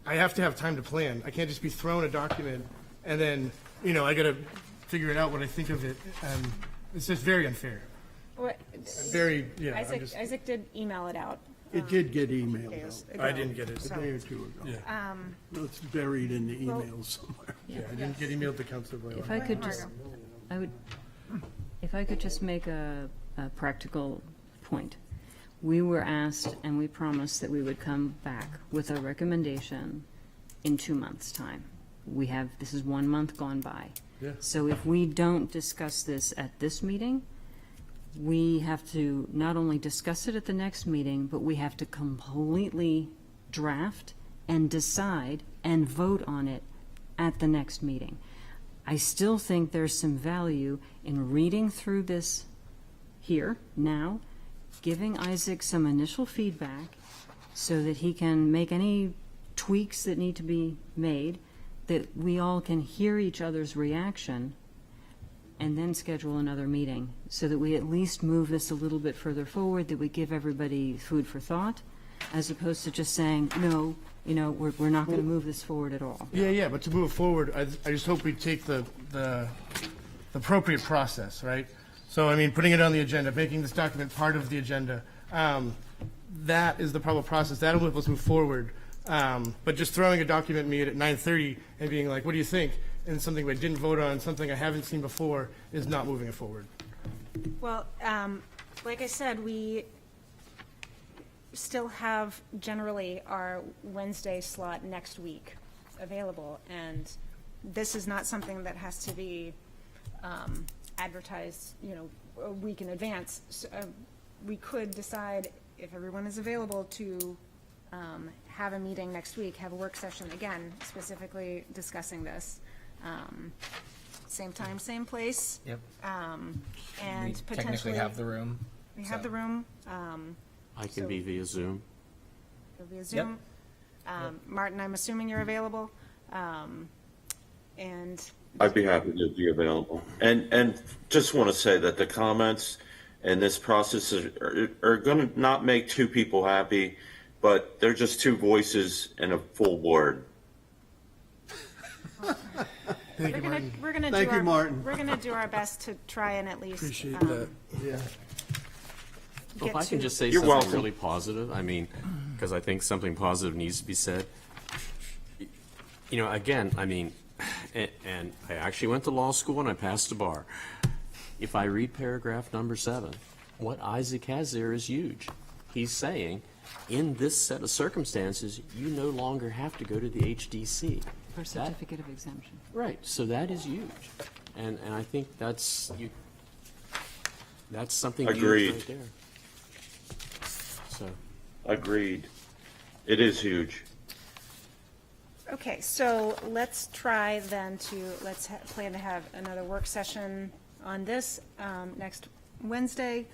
I have to have time to plan. I can't just be thrown a document and then, I gotta figure it out what I think of it. It's just very unfair. what, Very, yeah. I'm just- Isaac did email it out. It did get emailed days out. ago. I didn't get it. A So- day or two ago. Yeah. It's buried in the Well- emails somewhere. Yeah, I didn't get emailed to Councilor Boyle. If I could just, if I could just make a practical point. We were asked and we promised that we would come back with a recommendation in 2 months' time. This is 1 month gone by. Yeah. So if we don't discuss this at this meeting, we have to not only discuss it at the next meeting, but we have to completely draft and decide and vote on it at the next meeting. I still think there's some value in reading through this here, now, giving Isaac some initial feedback so that he can make any tweaks that need to be made, that we all can hear each other's reaction, and then schedule another meeting, so that we at least move this a little bit further forward, that we give everybody food for thought, as opposed to just saying, no, you know, we're not going to move this forward at all. Yeah, but to move forward, I just hope we take the appropriate process, right? So, I mean, putting it on the agenda, making this document part of the agenda, that is the proper process. That'll help us move forward. But just throwing a document at me at 9:30 and being like, what do you think? And something I didn't vote on, something I haven't seen before, is not moving it forward. Well, like I said, we still have generally our Wednesday slot next week available, and this is not something that has to be advertised, you know, a week in advance. So, we could decide, if everyone is available, to have a meeting next week, have a work session again, specifically discussing this. Same time, same place. Yep. And We potentially. technically have the room. We have so- the room. I can So- be via Zoom. It'll be a Zoom. Martin, I'm assuming you're available. And I'd be happy to be available. And just want to say that the comments and this process are going to not make two people happy, but they're just two voices in a full board. Thank you, Martin. we're gonna Thank do you, our, Martin. We're gonna do our best to try and at least. Appreciate that. Yeah. Well, if get I can to- just say You're something welcome. really positive, I mean, because I think something positive needs to be said. You know, again, I mean, and I actually went to law school and I passed the bar. If I read paragraph number 7, what Isaac has there is huge. He's saying, in this set of circumstances, you no longer have to go to the HDC. For certificate of exemption. Right, so that is huge. And I think that's something huge Agreed. right there. So. Agreed. It is huge. Okay, so let's try then to, plan to have another work session on this next Wednesday.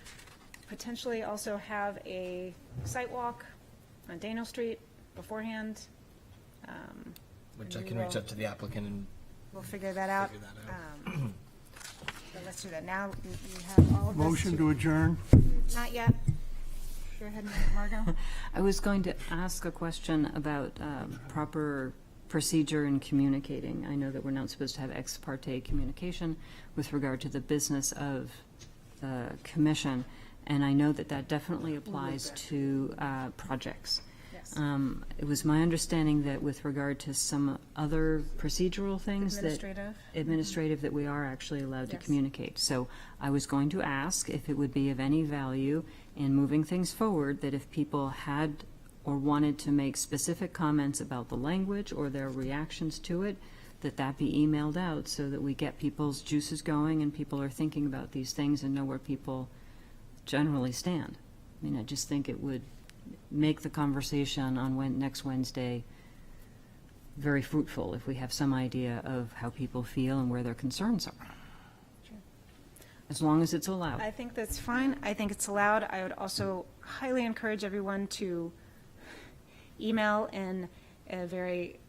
Potentially also have a site walk on Daniel Street beforehand. Which I and can we reach will- out to the applicant and We'll figure that out. figure that out. So let's do that. Now we have all of this. Motion to adjourn? Not yet. Go ahead, Margot. I was going to ask a question about proper procedure in communicating. I know that we're not supposed to have ex parte communication with regard to the business of the commission, and I know that that definitely applies to projects. Yes. It was my understanding that with regard to some other procedural things administrative, that we are actually allowed to Yes. communicate. So I was going to ask if it would be of any value in moving things forward, that if people had or wanted to make specific comments about the language or their reactions to it, that be emailed out so that we get people's juices going and people are thinking about these things and know where people generally stand. I mean, I just think it would make the conversation on next Wednesday very fruitful if we have some idea of how people feel and where their concerns are. As long as it's allowed. I think that's fine. I think it's allowed. I would also highly encourage everyone to email in a very,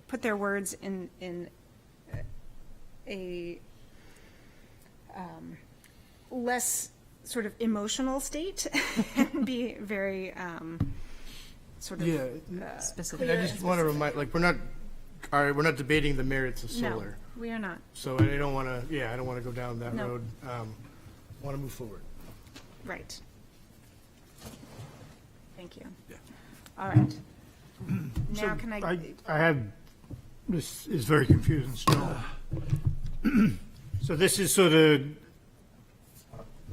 put their words in a less sort of emotional state and be very sort of Specific. I just want to remind, like, we're not debating the merits of No, solar. we are not. So I don't want to, I don't want to go down that No. road. Want to move forward. Right. Thank you. All right. Now can I have, this is very confusing still. So this is sort of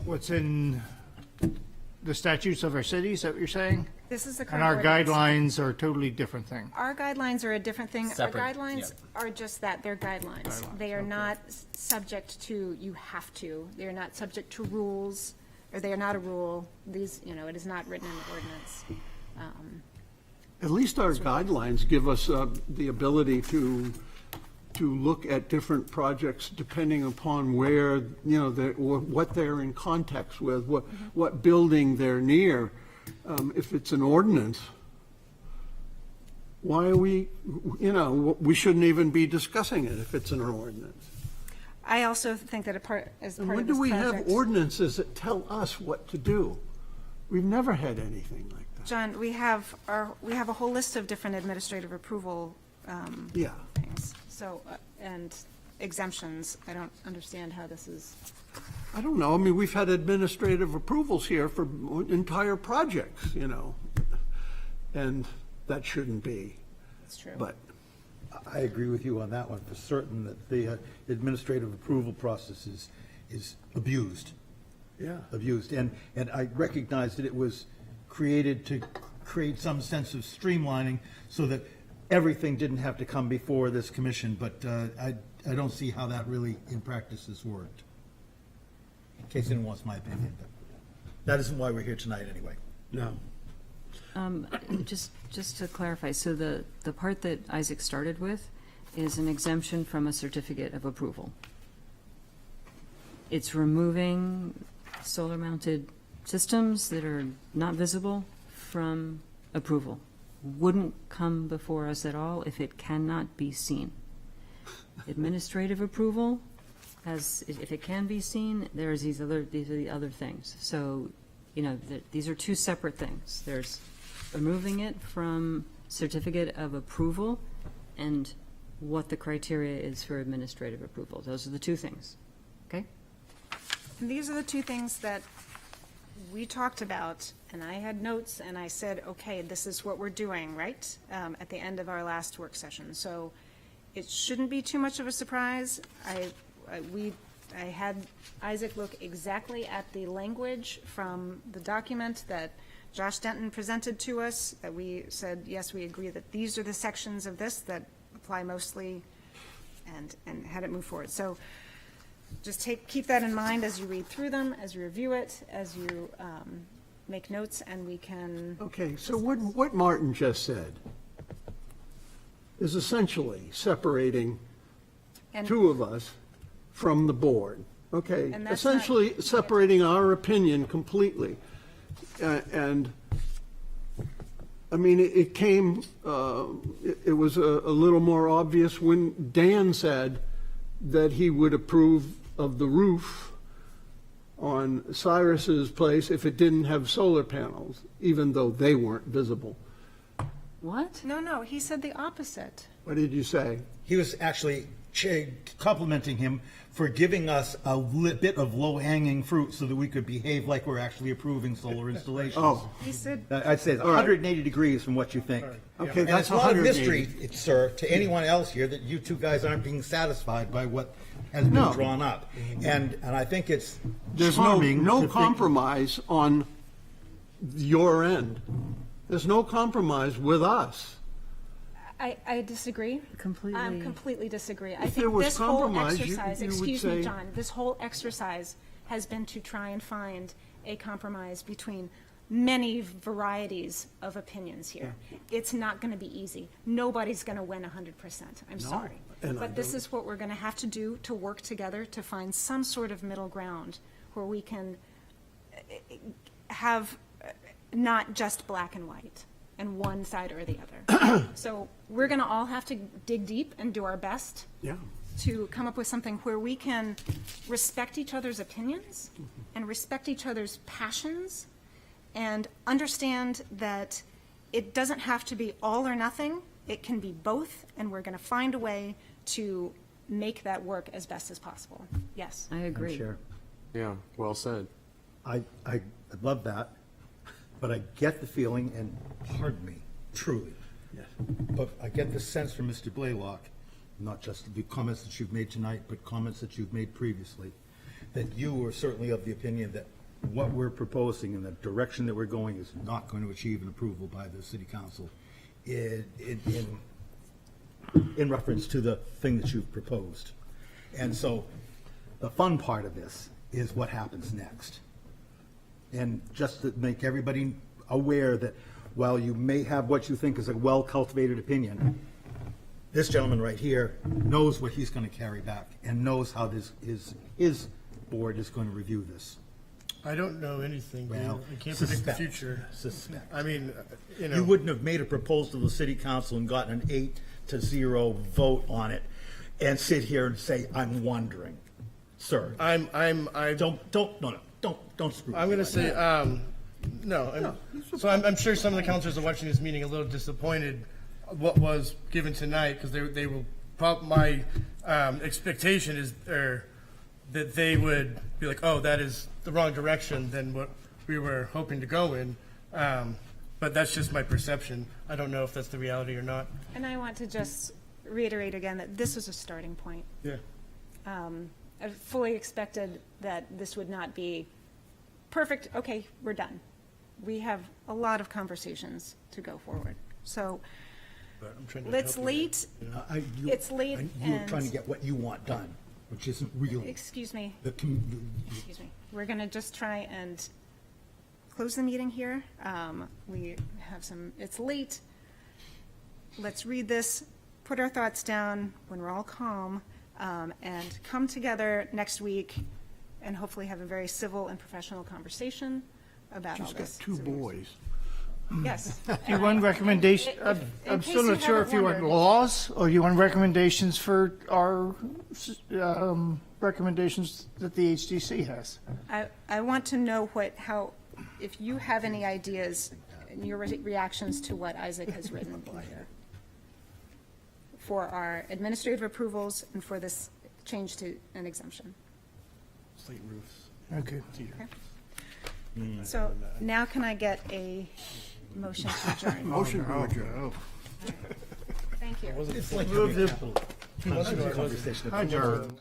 what's in the statutes of our city, is that what you're saying? This is the And our current ordinance. guidelines are a totally different thing. Our guidelines are a different thing. Separate, Our guidelines yeah. are just that, they're guidelines. Guidelines, They are okay. not subject to, you have to. They are not subject to rules, or they are not a rule. These, it is not written in the ordinance. At least our guidelines give us the ability to look at different projects depending upon where, what they're in context with, what building they're near. If it's an ordinance, why are we shouldn't even be discussing it if it's an ordinance. I also think that as And part when of this do we project. have ordinances that tell us what to do? We've never had anything like that. John, we have a whole list of different administrative approval Yeah. things, so, and exemptions. I don't understand how this is. I don't know. I mean, we've had administrative approvals here for entire projects, you know, and that shouldn't be. It's true. But I agree with you on that one, for certain, that the administrative approval process is abused. Yeah. Abused, and I recognize that it was created to create some sense of streamlining so that everything didn't have to come before this commission, but I don't see how that really, in practice, has worked. In case anyone wants my opinion, but that isn't why we're here tonight anyway. No. Just to clarify, so the part that Isaac started with is an exemption from a certificate of approval. It's removing solar-mounted systems that are not visible from approval. Wouldn't come before us at all if it cannot be seen. Administrative approval has, if it can be seen, these are the other things. So, you know, these are two separate things. There's removing it from certificate of approval and what the criteria is for administrative approval. Those are the two things, okay? And these are the two things that we talked about, and I had notes, and I said, okay, this is what we're doing, right? At the end of our last work session. So it shouldn't be too much of a surprise. I had Isaac look exactly at the language from the document that Josh Denton presented to us, that we said, yes, we agree that these are the sections of this that apply mostly, and had it move forward. So just keep that in mind as you read through them, as you review it, as you make notes, and we can. Okay, so what Martin just said is essentially separating two of us from the board, okay? And that's Essentially separating our opinion completely. And, I mean, it came, it was a little more obvious when Dan said that he would approve of the roof on Cyrus's place if it didn't have solar panels, even though they weren't visible. What? No, he said the opposite. What did you say? He was actually complimenting him for giving us a bit of low-hanging fruit so that we could behave like we're actually approving solar installations. Oh. He said. I'd say it's All right. 180 degrees from what you think. Okay, And that's it's not a 180. mystery, sir, to anyone else here that you two guys aren't being satisfied by what has been No. drawn up. And I think it's There's charming no to think- compromise on your end. There's no compromise with us. I disagree. Completely. Completely disagree. I If there think was this whole compromise, you exercise, would excuse say- me, John, this whole exercise has been to try and find a compromise between many varieties of opinions here. It's not going to be easy. Nobody's going to win 100%. I'm sorry. and I But this don't- is what we're going to have to do to work together to find some sort of middle ground where we can have not just black and white and one side or the other. So we're going to all have to dig deep and do our best Yeah. to come up with something where we can respect each other's opinions and respect each other's passions and understand that it doesn't have to be all or nothing. It can be both, and we're going to find a way to make that work as best as possible. Yes. I agree. Chair. Yeah, well said. I love that, but I get the feeling, and pardon me, truly, but I get the sense from Mr. Blaylock, not just the comments that you've made tonight, but comments that you've made previously, that you are certainly of the opinion that what we're proposing and the direction that we're going is not going to achieve an approval by the city council in reference to the thing that you've proposed. And so the fun part of this is what happens next. And just to make everybody aware that while you may have what you think is a well-cultivated opinion, this gentleman right here knows what he's going to carry back and knows how his board is going to review this. I don't know anything, dude. Well, I can't predict the suspect. future. Suspect. I mean, you know. You wouldn't have made a proposal to the city council and gotten an 8-0 vote on it and sit here and say, I'm wondering. Sir. Don't screw. I'm going to say, No, I'm sure some of the counselors are watching this meeting a little disappointed what was given tonight, because they will, my expectation is that they would be like, oh, that is the wrong direction than what we were hoping to go in. But that's just my perception. I don't know if that's the reality or not. And I want to just reiterate again that this was a starting point. Yeah. I fully expected that this would not be perfect. Okay, we're done. We have a lot of conversations to go forward. So it's late. It's late. You're trying to get what you want done, which isn't really. Excuse me. Excuse me. We're going to just try and close the meeting here. We have it's late. Let's read this, put our thoughts down when we're all calm, and come together next week and hopefully have a very civil and professional conversation about all Just this. got two boys. Yes. Do you want recommendation, I'm still not sure if you want laws, or you want recommendations for our recommendations that the HDC has? I want to know if you have any ideas and your reactions to what Isaac has written here for our administrative approvals and for this change to an exemption. Slate roofs. Okay. So now can I get a motion to adjourn? Motion to adjourn. Thank you. It's like a conversation. Adjourn.